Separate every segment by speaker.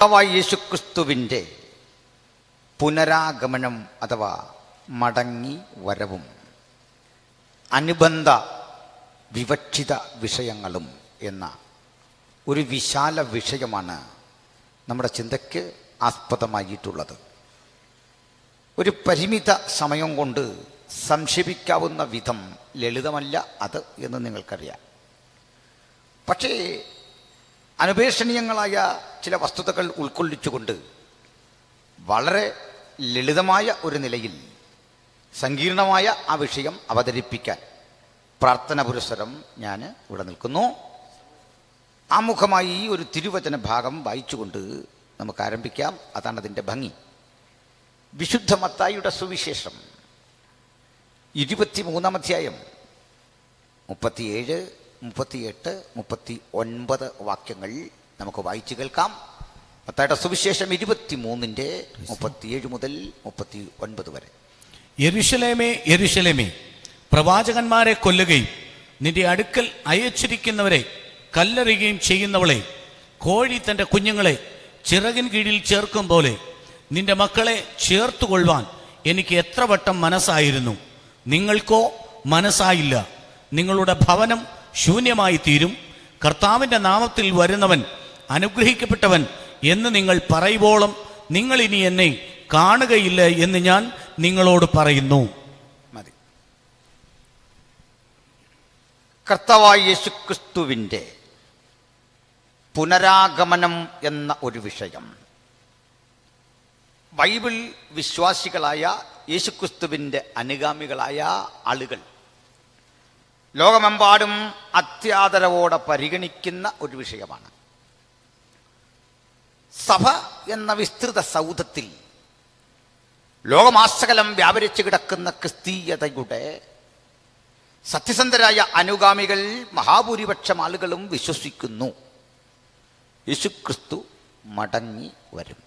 Speaker 1: യേശുക്രിസ്തുവിൻ്റെ പുനരാഗമനം അഥവാ മടങ്ങി വരവും അനുബന്ധ വിവക്ഷിത വിഷയങ്ങളും എന്ന ഒരു വിശാല വിഷയമാണ് നമ്മുടെ ചിന്തയ്ക്ക് ആസ്പദമായിട്ടുള്ളത്. ഒരു പരിമിത സമയം കൊണ്ട് സംക്ഷേപിക്കാവുന്ന വിധം ലളിതമല്ല അത് എന്ന് നിങ്ങൾക്കറിയാം. പക്ഷേ അനുപേക്ഷണീയങ്ങളായ ചില വസ്തുതകൾ ഉൾക്കൊള്ളിച്ചുകൊണ്ട് വളരെ ലളിതമായ ഒരു നിലയിൽ സങ്കീർണമായ ആ വിഷയം അവതരിപ്പിക്കാൻ പ്രാർത്ഥന പുരസ്സരം ഞാൻ ഇവിടെ നിൽക്കുന്നു. ആമുഖമായി ഒരു തിരുവചന ഭാഗം വായിച്ചുകൊണ്ട് നമുക്ക് ആരംഭിക്കാം. അതാണ് അതിൻ്റെ ഭംഗി. വിശുദ്ധ മത്തായിയുടെ സുവിശേഷം 23-ാം അധ്യായം 37, 38, 39 വാക്യങ്ങൾ നമുക്ക് വായിച്ചു കേൾക്കാം. മത്തായിയുടെ സുവിശേഷം 23-ന്റെ 37 മുതൽ 39 വരെ.
Speaker 2: യെരൂശലേമേ, യെരൂശലേമേ, പ്രവാചകന്മാരെ കൊല്ലുകയും നിന്റെ അടുക്കൽ അയച്ചിരിക്കുന്നവരെ കല്ലെറിയുകയും ചെയ്യുന്നവളെ, കോഴി തൻ്റെ കുഞ്ഞുങ്ങളെ ചിറകിൻ കീഴിൽ ചേർക്കും പോലെ നിന്റെ മക്കളെ ചേർത്തുകൊള്ളുവാൻ എനിക്ക് എത്ര വട്ടം മനസ്സായിരുന്നു. നിങ്ങൾക്കോ മനസ്സായില്ല. നിങ്ങളുടെ ഭവനം ശൂന്യമായി തീരും. കർത്താവിൻ്റെ നാമത്തിൽ വരുന്നവൻ അനുഗ്രഹിക്കപ്പെട്ടവൻ എന്ന് നിങ്ങൾ പറയുവോളം നിങ്ങൾ ഇനി എന്നെ കാണുകയില്ല എന്ന് ഞാൻ നിങ്ങളോട് പറയുന്നു.
Speaker 1: മതി. കർത്താവായ യേശുക്രിസ്തുവിൻ്റെ പുനരാഗമനം എന്ന ഒരു വിഷയം ബൈബിൾ വിശ്വാസികളായ യേശുക്രിസ്തുവിൻ്റെ അനുഗാമികളായ ആളുകൾ ലോകമെമ്പാടും അത്യാദരവോടെ പരിഗണിക്കുന്ന ഒരു വിഷയമാണ്. സഭ എന്ന വിസ്തൃത സൗധത്തിൽ ലോകമാസകലം വ്യാപരിച്ചു കിടക്കുന്ന ക്രിസ്തീയതയുടെ സത്യസന്ധരായ അനുഗാമികൾ മഹാഭൂരിപക്ഷം ആളുകളും വിശ്വസിക്കുന്നു, യേശുക്രിസ്തു മടങ്ങി വരും.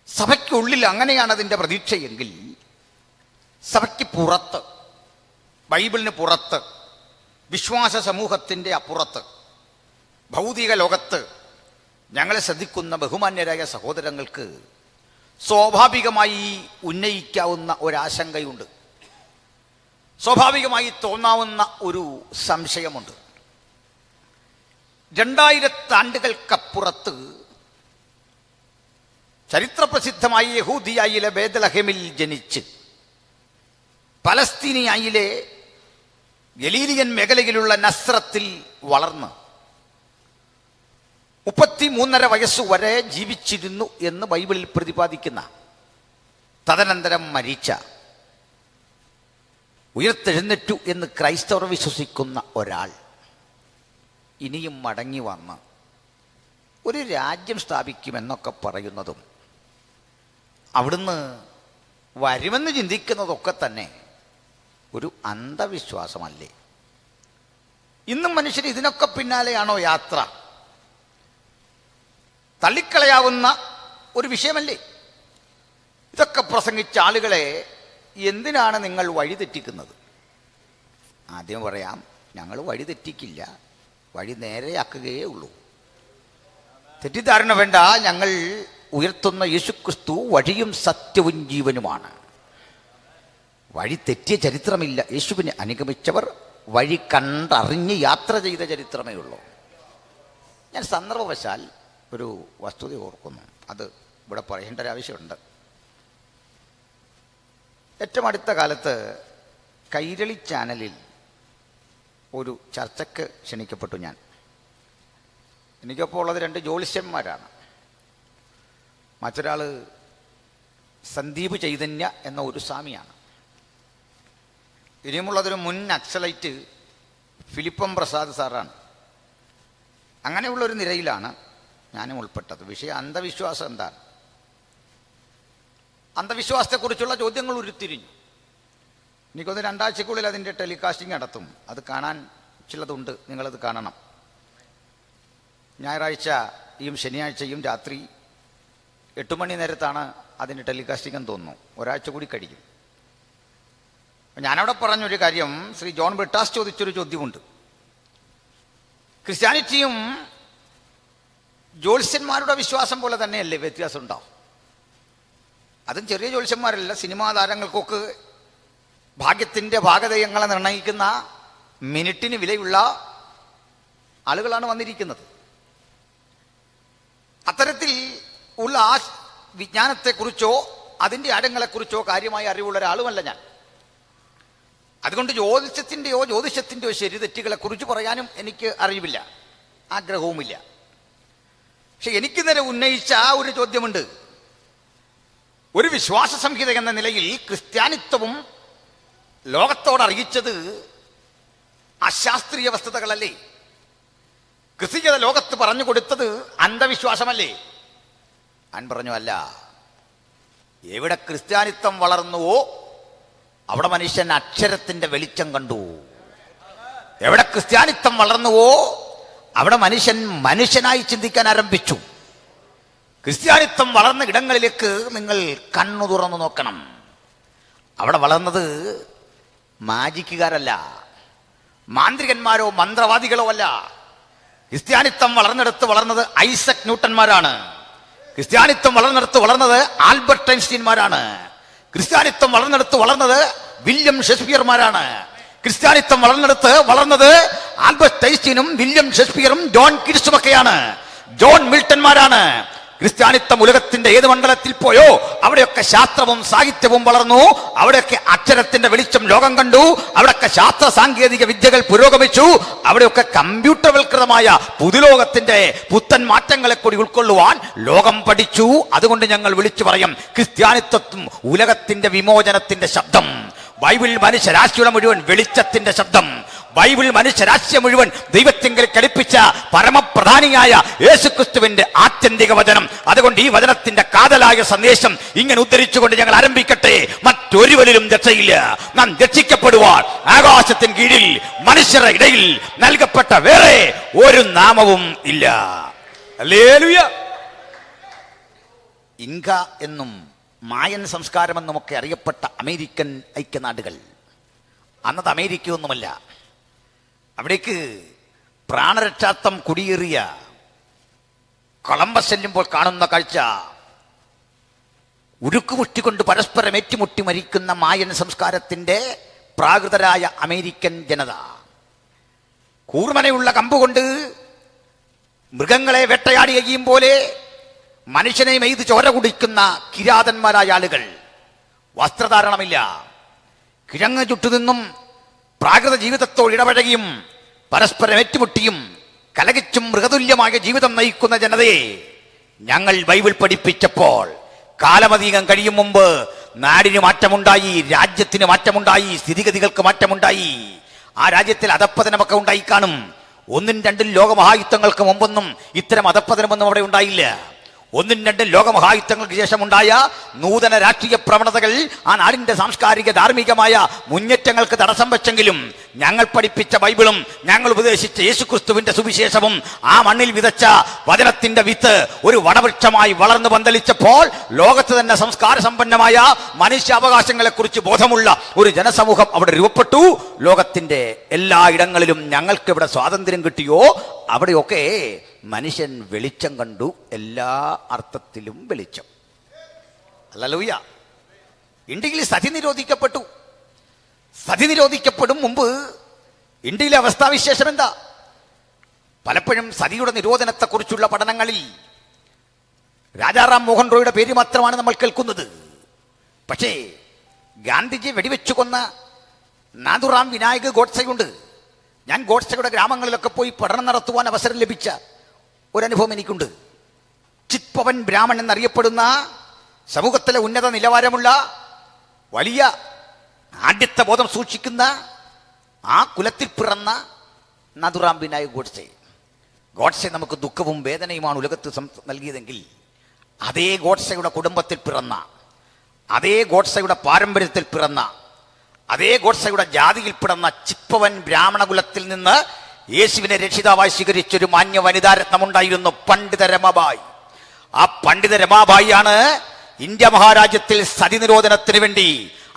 Speaker 1: സഭയ്ക്കുള്ളിൽ അങ്ങനെയാണ് അതിൻ്റെ പ്രതീക്ഷയെങ്കിൽ സഭയ്ക്ക് പുറത്ത്, ബൈബിളിന് പുറത്ത്, വിശ്വാസ സമൂഹത്തിൻ്റെ അപ്പുറത്ത്, ഭൗതിക ലോകത്ത് ഞങ്ങളെ ശ്രദ്ധിക്കുന്ന ബഹുമാന്യരായ സഹോദരങ്ങൾക്ക് സ്വാഭാവികമായി ഉന്നയിക്കാവുന്ന ഒരാശങ്കയുണ്ട്, സ്വാഭാവികമായി തോന്നാവുന്ന ഒരു സംശയമുണ്ട്. 2000 ആണ്ടുകൾക്കപ്പുറത്ത് ചരിത്രപ്രസിദ്ധമായ യഹൂദിയായിലെ ബേത്ലഹേമിൽ ജനിച്ച് പലസ്തീനിയായിലെ ഗലീലിയൻ മേഖലയിലുള്ള നസ്രത്തിൽ വളർന്ന് 33.5 വയസ്സുവരെ ജീവിച്ചിരുന്നു എന്ന് ബൈബിളിൽ പ്രതിപാദിക്കുന്ന, തദനന്തരം മരിച്ച, ഉയർത്തെഴുന്നേറ്റു എന്ന് ക്രൈസ്തവർ വിശ്വസിക്കുന്ന ഒരാൾ ഇനിയും മടങ്ങി വന്ന് ഒരു രാജ്യം സ്ഥാപിക്കുമെന്നൊക്കെ പറയുന്നതും അവിടുന്ന് വരുമെന്ന് ചിന്തിക്കുന്നതൊക്കെ തന്നെ ഒരു അന്ധവിശ്വാസമല്ലേ? ഇന്നും മനുഷ്യർ ഇതിനൊക്കെ പിന്നാലെയാണോ യാത്ര? തള്ളിക്കളയാവുന്ന ഒരു വിഷയമല്ലേ? ഇതൊക്കെ പ്രസംഗിച്ച ആളുകളെ എന്തിനാണ് നിങ്ങൾ വഴിതെറ്റിക്കുന്നത്? ആദ്യം പറയാം, ഞങ്ങൾ വഴിതെറ്റിക്കില്ല, വഴി നേരെയാക്കുകയേ ഉള്ളൂ. തെറ്റിദ്ധാരണ വേണ്ട. ഞങ്ങൾ ഉയർത്തുന്ന യേശുക്രിസ്തു വഴിയും സത്യവും ജീവനുമാണ്. വഴി തെറ്റിയ ചരിത്രമില്ല. യേശുവിനെ അനുഗമിച്ചവർ വഴി കണ്ടറിഞ്ഞ് യാത്ര ചെയ്ത ചരിത്രമേ ഉള്ളൂ. ഞാൻ സന്ദർഭവശാൽ ഒരു വസ്തുത ഓർക്കുന്നു, അത് ഇവിടെ പറയേണ്ട ഒരാവശ്യമുണ്ട്. ഏറ്റവും അടുത്ത കാലത്ത് കൈരളി ചാനലിൽ ഒരു ചർച്ചയ്ക്ക് ക്ഷണിക്കപ്പെട്ടു ഞാൻ. എനിക്കൊപ്പോൾ ഉള്ളത് 2 ജ്യോത്സ്യന്മാരാണ്. മറ്റൊരാൾ സന്ദീപ് ചൈതന്യ എന്ന ഒരു സ്വാമിയാണ്. ഇനിയുമുള്ളതൊരു മുൻ നക്സലൈറ്റ് ഫിലിപ്പം പ്രസാദ് സാറാണ്. അങ്ങനെയുള്ളൊരു നിരയിലാണ് ഞാനും ഉൾപ്പെട്ടത്. വിഷയം അന്ധവിശ്വാസം എന്താണ്? അന്ധവിശ്വാസത്തെക്കുറിച്ചുള്ള ചോദ്യങ്ങൾ ഉരുത്തിരിഞ്ഞു. എനിക്കൊന്ന് 2 ആഴ്ചക്കുള്ളിൽ അതിൻ്റെ ടെലികാസ്റ്റിംഗ് നടത്തും. അത് കാണാൻ ചിലതുണ്ട്, നിങ്ങളത് കാണണം. ഞായറാഴ്ചയും ശനിയാഴ്ചയും രാത്രി 8 മണി നേരത്താണ് അതിൻ്റെ ടെലികാസ്റ്റിംഗ് എന്ന് തോന്നുന്നു. ഒരാഴ്ച കൂടി കഴിയും. ഞാനവിടെ പറഞ്ഞൊരു കാര്യം, ശ്രീ ജോൺ ബ്രിട്ടാസ് ചോദിച്ചൊരു ചോദ്യമുണ്ട്. ക്രിസ്ത്യാനിറ്റിയും ജ്യോത്സ്യന്മാരുടെ വിശ്വാസം പോലെ തന്നെയല്ലേ വ്യത്യാസം ഉണ്ടാവും? അതും ചെറിയ ജ്യോത്സ്യന്മാരല്ല, സിനിമാ താരങ്ങൾക്കൊക്കെ ഭാഗ്യത്തിൻ്റെ ഭാഗതയങ്ങളെ നിർണ്ണയിക്കുന്ന മിനിറ്റിന് വിലയുള്ള ആളുകളാണ് വന്നിരിക്കുന്നത്. അത്തരത്തിൽ ഉള്ള ആ വിജ്ഞാനത്തെക്കുറിച്ചോ അതിൻ്റെ ആഴങ്ങളെക്കുറിച്ചോ കാര്യമായ അറിവുള്ള ഒരാളുമല്ല ഞാൻ. അതുകൊണ്ട് ജ്യോതിഷത്തിൻ്റെയോ ശരി തെറ്റുകളെക്കുറിച്ച് പറയാനും എനിക്ക് അറിവില്ല, ആഗ്രഹവുമില്ല. പക്ഷെ എനിക്ക് നേരെ ഉന്നയിച്ച ആ ഒരു ചോദ്യമുണ്ട്. ഒരു വിശ്വാസ സംഹിത എന്ന നിലയിൽ ക്രിസ്ത്യാനിത്വവും ലോകത്തോട് അറിയിച്ചത് അശാസ്ത്രീയ വസ്തുതകളല്ലേ? ക്രിസ്തീയത ലോകത്ത് പറഞ്ഞു കൊടുത്തത് അന്ധവിശ്വാസമല്ലേ? ഞാൻ പറഞ്ഞു അല്ല. എവിടെ ക്രിസ്ത്യാനിത്വം വളർന്നുവോ അവിടെ മനുഷ്യൻ അക്ഷരത്തിന്റെ വെളിച്ചം കണ്ടു. എവിടെ ക്രിസ്ത്യാനിത്വം വളർന്നുവോ അവിടെ മനുഷ്യൻ മനുഷ്യനായി ചിന്തിക്കാൻ ആരംഭിച്ചു. ക്രിസ്ത്യാനിത്വം വളർന്ന ഇടങ്ങളിലേക്ക് നിങ്ങൾ കണ്ണു തുറന്നു നോക്കണം. അവിടെ വളർന്നത് മാജിക്കുകാരല്ല, മാന്ത്രികന്മാരോ മന്ത്രവാദികളോ അല്ല. ക്രിസ്ത്യാനിത്വം വളർന്നെടുത്ത് വളർന്നത് ഐസക് ന്യൂട്ടന്മാരാണ്. ക്രിസ്ത്യാനിത്വം വളർന്നെടുത്ത് വളർന്നത് ആൽബർട്ട് ഐൻസ്റ്റീൻമാരാണ്. ക്രിസ്ത്യാനിത്വം വളർന്നെടുത്ത് വളർന്നത് വില്യം ഷേക്സ്പിയർമാരാണ്. ക്രിസ്ത്യാനിത്വം വളർന്നെടുത്ത് വളർന്നത് ആൽബർട്ട് ഐൻസ്റ്റീനും വില്യം ഷേക്സ്പിയറും ജോൺ കീറ്റ്സുമൊക്കെയാണ്, ജോൺ മിൽട്ടന്മാരാണ്. ക്രിസ്ത്യാനിത്വം ഉലകത്തിന്റെ ഏത് മണ്ഡലത്തിൽ പോയോ അവിടെയൊക്കെ ശാസ്ത്രവും സാഹിത്യവും വളർന്നു. അവിടെയൊക്കെ അക്ഷരത്തിന്റെ വെളിച്ചം ലോകം കണ്ടു. അവിടെയൊക്കെ ശാസ്ത്ര സാങ്കേതിക വിദ്യകൾ പുരോഗമിച്ചു. അവിടെയൊക്കെ കമ്പ്യൂട്ടർവൽകൃതമായ പുതുലോകത്തിന്റെ പുത്തൻ മാറ്റങ്ങളെ കൂടി ഉൾക്കൊള്ളുവാൻ ലോകം പഠിച്ചു. അതുകൊണ്ട് ഞങ്ങൾ വിളിച്ചു പറയും ക്രിസ്ത്യാനിത്വം ഉലകത്തിന്റെ വിമോചനത്തിന്റെ ശബ്ദം. ബൈബിൾ മനുഷ്യരാശിയുടെ മുഴുവൻ വെളിച്ചത്തിന്റെ ശബ്ദം. ബൈബിൾ മനുഷ്യരാശിയെ മുഴുവൻ ദൈവത്തിങ്കിൽ ഘടിപ്പിച്ച പരമപ്രധാനിയായ യേശുക്രിസ്തുവിന്റെ ആത്യന്തിക വചനം. അതുകൊണ്ട് ഈ വചനത്തിന്റെ കാതലായ സന്ദേശം ഇങ്ങനെ ഉദ്ധരിച്ചുകൊണ്ട് ഞങ്ങൾ ആരംഭിക്കട്ടെ. മറ്റൊരുവരിലും രക്ഷയില്ല. നാം രക്ഷിക്കപ്പെടുവാൻ ആകാശത്തിന് കീഴിൽ മനുഷ്യരുടെ ഇടയിൽ നൽകപ്പെട്ട വേറെ ഒരു നാമവും ഇല്ല. ഹല്ലേലൂയ. ഇൻക എന്നും മായൻ സംസ്കാരമെന്നുമൊക്കെ അറിയപ്പെട്ട അമേരിക്കൻ ഐക്യനാടുകൾ അന്നത് അമേരിക്കയൊന്നുമല്ല. അവിടേക്ക് പ്രാണരക്ഷാർത്ഥം കുടിയേറിയ കൊളംബസ് ചെല്ലുമ്പോൾ കാണുന്ന കാഴ്ച ഉരുക്കുമുട്ടിക്കൊണ്ട് പരസ്പരം ഏറ്റുമുട്ടി മരിക്കുന്ന മായൻ സംസ്കാരത്തിന്റെ പ്രാകൃതരായ അമേരിക്കൻ ജനത. കൂർമനയുള്ള കമ്പുകൊണ്ട് മൃഗങ്ങളെ വേട്ടയാടി കഴിയും പോലെ മനുഷ്യനെ മെയ്ത് ചോര കുടിക്കുന്ന കിരാതന്മാരായ ആളുകൾ. വസ്ത്രധാരണമില്ല. കിഴങ്ങ് ചുട്ടുനിന്നും പ്രാകൃത ജീവിതത്തോട് ഇടപഴകിയും പരസ്പരം ഏറ്റുമുട്ടിയും കലകിച്ചും മൃഗതുല്യമായ ജീവിതം നയിക്കുന്ന ജനതയെ ഞങ്ങൾ ബൈബിൾ പഠിപ്പിച്ചപ്പോൾ കാലമധികം കഴിയും മുമ്പ് നാടിന് മാറ്റമുണ്ടായി, രാജ്യത്തിന് മാറ്റമുണ്ടായി, സ്ഥിതിഗതികൾക്ക് മാറ്റമുണ്ടായി. ആ രാജ്യത്തിൽ അധപ്പതനമൊക്കെ ഉണ്ടായി കാണും. 1ഉം 2ഉം ലോകമഹായുദ്ധങ്ങൾക്ക് മുമ്പൊന്നും ഇത്തരം അധപ്പതനമൊന്നും അവിടെ ഉണ്ടായില്ല. 1ഉം 2ഉം ലോകമഹായുദ്ധങ്ങൾക്ക് ശേഷമുണ്ടായ നൂതന രാഷ്ട്രീയ പ്രവണതകൾ ആ നാടിന്റെ സാംസ്കാരിക ധാർമ്മികമായ മുന്നേറ്റങ്ങൾക്ക് തടസ്സം വെച്ചെങ്കിലും ഞങ്ങൾ പഠിപ്പിച്ച ബൈബിളും ഞങ്ങൾ ഉപദേശിച്ച യേശുക്രിസ്തുവിന്റെ സുവിശേഷവും ആ മണ്ണിൽ വിതച്ച വചനത്തിന്റെ വിത്ത് ഒരു വടവൃക്ഷമായി വളർന്നു പന്തലിച്ചപ്പോൾ ലോകത്ത് തന്നെ സംസ്കാര സമ്പന്നമായ മനുഷ്യാവകാശങ്ങളെ കുറിച്ച് ബോധമുള്ള ഒരു ജനസമൂഹം അവിടെ രൂപപ്പെട്ടു. ലോകത്തിന്റെ എല്ലാ ഇടങ്ങളിലും ഞങ്ങൾക്ക് ഇവിടെ സ്വാതന്ത്ര്യം കിട്ടിയോ അവിടെയൊക്കെ മനുഷ്യൻ വെളിച്ചം കണ്ടു. എല്ലാ അർത്ഥത്തിലും വെളിച്ചം. ഹല്ലേലൂയ. ഇന്ത്യയിൽ സതി നിരോധിക്കപ്പെട്ടു. സതി നിരോധിക്കപ്പെടും മുമ്പ് ഇന്ത്യയിലെ അവസ്ഥാവിശേഷം എന്താ? പലപ്പോഴും സതിയുടെ നിരോധനത്തെക്കുറിച്ചുള്ള പഠനങ്ങളിൽ രാജാറാം മോഹൻ റോയുടെ പേര് മാത്രമാണ് നമ്മൾ കേൾക്കുന്നത്. പക്ഷേ ഗാന്ധിജി വെടിവെച്ചു കൊന്ന നാഥുറാം വിനായക് ഗോഡ്സെയുണ്ട്. ഞാൻ ഗോഡ്സെയുടെ ഗ്രാമങ്ങളിലൊക്കെ പോയി പഠനം നടത്തുവാൻ അവസരം ലഭിച്ച ഒരനുഭവം എനിക്കുണ്ട്. ചിത്പവൻ ബ്രാഹ്മൺ എന്നറിയപ്പെടുന്ന സമൂഹത്തിലെ ഉന്നത നിലവാരമുള്ള വലിയ ആഢ്യത്വ ബോധം സൂക്ഷിക്കുന്ന ആ കുലത്തിൽ പിറന്ന നാഥുറാം വിനായക് ഗോഡ്സെ. ഗോഡ്സെ നമുക്ക് ദുഃഖവും വേദനയുമാണ് ഉലകത്ത് നൽകിയതെങ്കിൽ അതേ ഗോഡ്സെയുടെ കുടുംബത്തിൽ പിറന്ന, അതേ ഗോഡ്സെയുടെ പാരമ്പര്യത്തിൽ പിറന്ന, അതേ ഗോഡ്സെയുടെ ജാതിയിൽ പിറന്ന ചിത്പവൻ ബ്രാഹ്മണ കുലത്തിൽ നിന്ന് യേശുവിനെ രക്ഷിതാവായി സ്വീകരിച്ചൊരു മാന്യ വനിതാരത്നമുണ്ടായിരുന്നു, പണ്ഡിത രമാബായി. ആ പണ്ഡിത രമാബായിയാണ് ഇന്ത്യ മഹാരാജ്യത്തിൽ സതി നിരോധനത്തിന് വേണ്ടി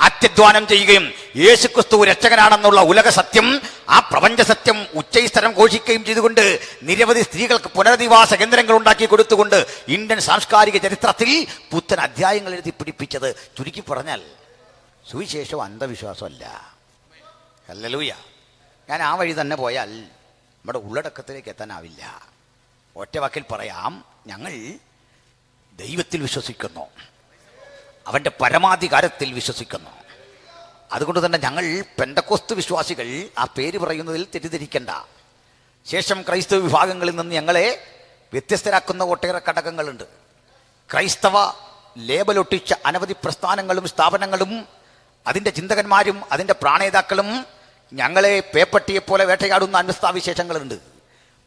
Speaker 1: അത്യധ്വാനം ചെയ്യുകയും യേശുക്രിസ്തു രക്ഷകനാണെന്നുള്ള ഉലക സത്യം, ആ പ്രപഞ്ച സത്യം ഉച്ചൈസ്തരം ഘോഷിക്കുകയും ചെയ്തുകൊണ്ട് നിരവധി സ്ത്രീകൾക്ക് പുനരധിവാസ കേന്ദ്രങ്ങൾ ഉണ്ടാക്കി കൊടുത്തുകൊണ്ട് ഇന്ത്യൻ സാംസ്കാരിക ചരിത്രത്തിൽ പുത്തൻ അധ്യായങ്ങൾ എഴുതി പിടിപ്പിച്ചത്. ചുരുക്കി പറഞ്ഞാൽ സുവിശേഷം അന്ധവിശ്വാസമല്ല. ഹല്ലേലൂയ. ഞാൻ ആ വഴി തന്നെ പോയാൽ നമ്മുടെ ഉള്ളടക്കത്തിലേക്ക് എത്താനാവില്ല. ഒറ്റ വാക്കിൽ പറയാം, ഞങ്ങൾ ദൈവത്തിൽ വിശ്വസിക്കുന്നു, അവൻ്റെ പരമാധികാരത്തിൽ വിശ്വസിക്കുന്നു. അതുകൊണ്ട് തന്നെ ഞങ്ങൾ പെന്തക്കോസ്ത് വിശ്വാസികൾ, ആ പേര് പറയുന്നതിൽ തെറ്റിദ്ധരിക്കേണ്ട. ശേഷം ക്രൈസ്തവ വിഭാഗങ്ങളിൽ നിന്ന് ഞങ്ങളെ വ്യത്യസ്തരാക്കുന്ന ഒട്ടേറെ ഘടകങ്ങളുണ്ട്. ക്രൈസ്തവ ലേബലൊട്ടിച്ച അനവധി പ്രസ്ഥാനങ്ങളും സ്ഥാപനങ്ങളും അതിൻ്റെ ചിന്തകന്മാരും അതിൻ്റെ പ്രാണേതാക്കളും ഞങ്ങളെ പേപ്പട്ടിയെപ്പോലെ വേട്ടയാടുന്ന അന്വസ്ഥാവിശേഷങ്ങളുണ്ട്.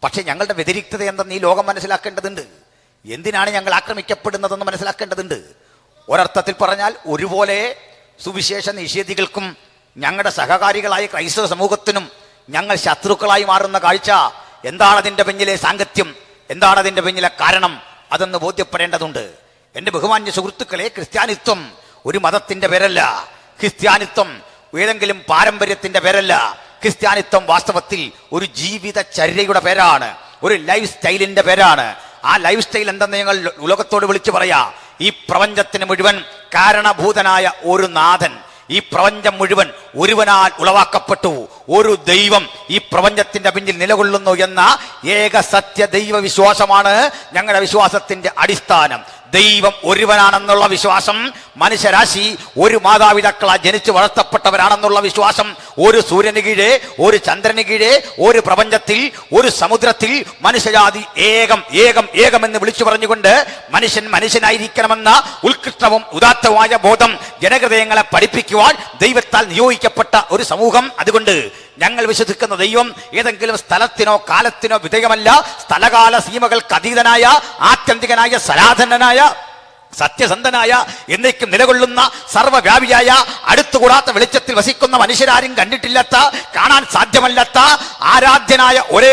Speaker 1: പക്ഷെ ഞങ്ങളുടെ വ്യതിരിക്തത എന്തെന്ന് ഈ ലോകം മനസ്സിലാക്കേണ്ടതുണ്ട്. എന്തിനാണ് ഞങ്ങൾ ആക്രമിക്കപ്പെടുന്നതെന്ന് മനസ്സിലാക്കേണ്ടതുണ്ട്. ഒരർത്ഥത്തിൽ പറഞ്ഞാൽ ഒരുപോലെ സുവിശേഷ നിഷേധികൾക്കും ഞങ്ങളുടെ സഹകാരികളായ ക്രൈസ്തവ സമൂഹത്തിനും ഞങ്ങൾ ശത്രുക്കളായി മാറുന്ന കാഴ്ച, എന്താണ് അതിൻ്റെ പിന്നിലെ സാങ്കത്യം, എന്താണ് അതിൻ്റെ പിന്നിലെ കാരണം, അതെന്ന് ബോധ്യപ്പെടേണ്ടതുണ്ട്. എൻ്റെ ബഹുമാന്യ സുഹൃത്തുക്കളെ, ക്രിസ്ത്യാനിത്വം ഒരു മതത്തിൻ്റെ പേരല്ല. ക്രിസ്ത്യാനിത്വം ഏതെങ്കിലും പാരമ്പര്യത്തിൻ്റെ പേരല്ല. ക്രിസ്ത്യാനിത്വം വാസ്തവത്തിൽ ഒരു ജീവിതചര്യയുടെ പേരാണ്, ഒരു ലൈഫ് സ്റ്റൈലിൻ്റെ പേരാണ്. ആ ലൈഫ് സ്റ്റൈൽ എന്തെന്ന് ഞങ്ങൾ ഉലകത്തോട് വിളിച്ചു പറയാ. ഈ പ്രപഞ്ചത്തിന് മുഴുവൻ കാരണഭൂതനായ ഒരു നാഥൻ, ഈ പ്രപഞ്ചം മുഴുവൻ ഒരുവനാൽ ഉളവാക്കപ്പെട്ടു, ഒരു ദൈവം ഈ പ്രപഞ്ചത്തിന്റെ പിന്നിൽ നിലകൊള്ളുന്നു എന്ന ഏക സത്യ ദൈവ വിശ്വാസമാണ് ഞങ്ങളുടെ വിശ്വാസത്തിന്റെ അടിസ്ഥാനം. ദൈവം ഒരുവനാണെന്നുള്ള വിശ്വാസം, മനുഷ്യരാശി ഒരു മാതാപിതാക്കളാൽ ജനിച്ചു വളർത്തപ്പെട്ടവരാണെന്നുള്ള വിശ്വാസം, ഒരു സൂര്യന് കീഴെ, ഒരു ചന്ദ്രന് കീഴെ, ഒരു പ്രപഞ്ചത്തിൽ, ഒരു സമുദ്രത്തിൽ മനുഷ്യജാതി ഏകം ഏകം ഏകം എന്ന് വിളിച്ചു പറഞ്ഞുകൊണ്ട് മനുഷ്യൻ മനുഷ്യനായിരിക്കണമെന്ന ഉത്കൃഷ്ടവും ഉദാത്തവുമായ ബോധം ജനഹൃദയങ്ങളെ പഠിപ്പിക്കുവാൻ ദൈവത്താൽ നിയോഗിക്കപ്പെട്ട ഒരു സമൂഹം. അതുകൊണ്ട് ഞങ്ങൾ വിശ്വസിക്കുന്ന ദൈവം ഏതെങ്കിലും സ്ഥലത്തിനോ കാലത്തിനോ വിധേയമല്ല. സ്ഥലകാല സീമകൾക്ക് അതീതനായ, ആത്യന്തികനായ, സനാതനനായ, സത്യസന്ധനായ, എന്നേക്കും നിലകൊള്ളുന്ന, സർവ്വവ്യാപിയായ, അടുത്തുകൂടാത്ത വെളിച്ചത്തിൽ വസിക്കുന്ന, മനുഷ്യരാരും കണ്ടിട്ടില്ലാത്ത, കാണാൻ സാധ്യമല്ലാത്ത, ആരാധ്യനായ ഒരേ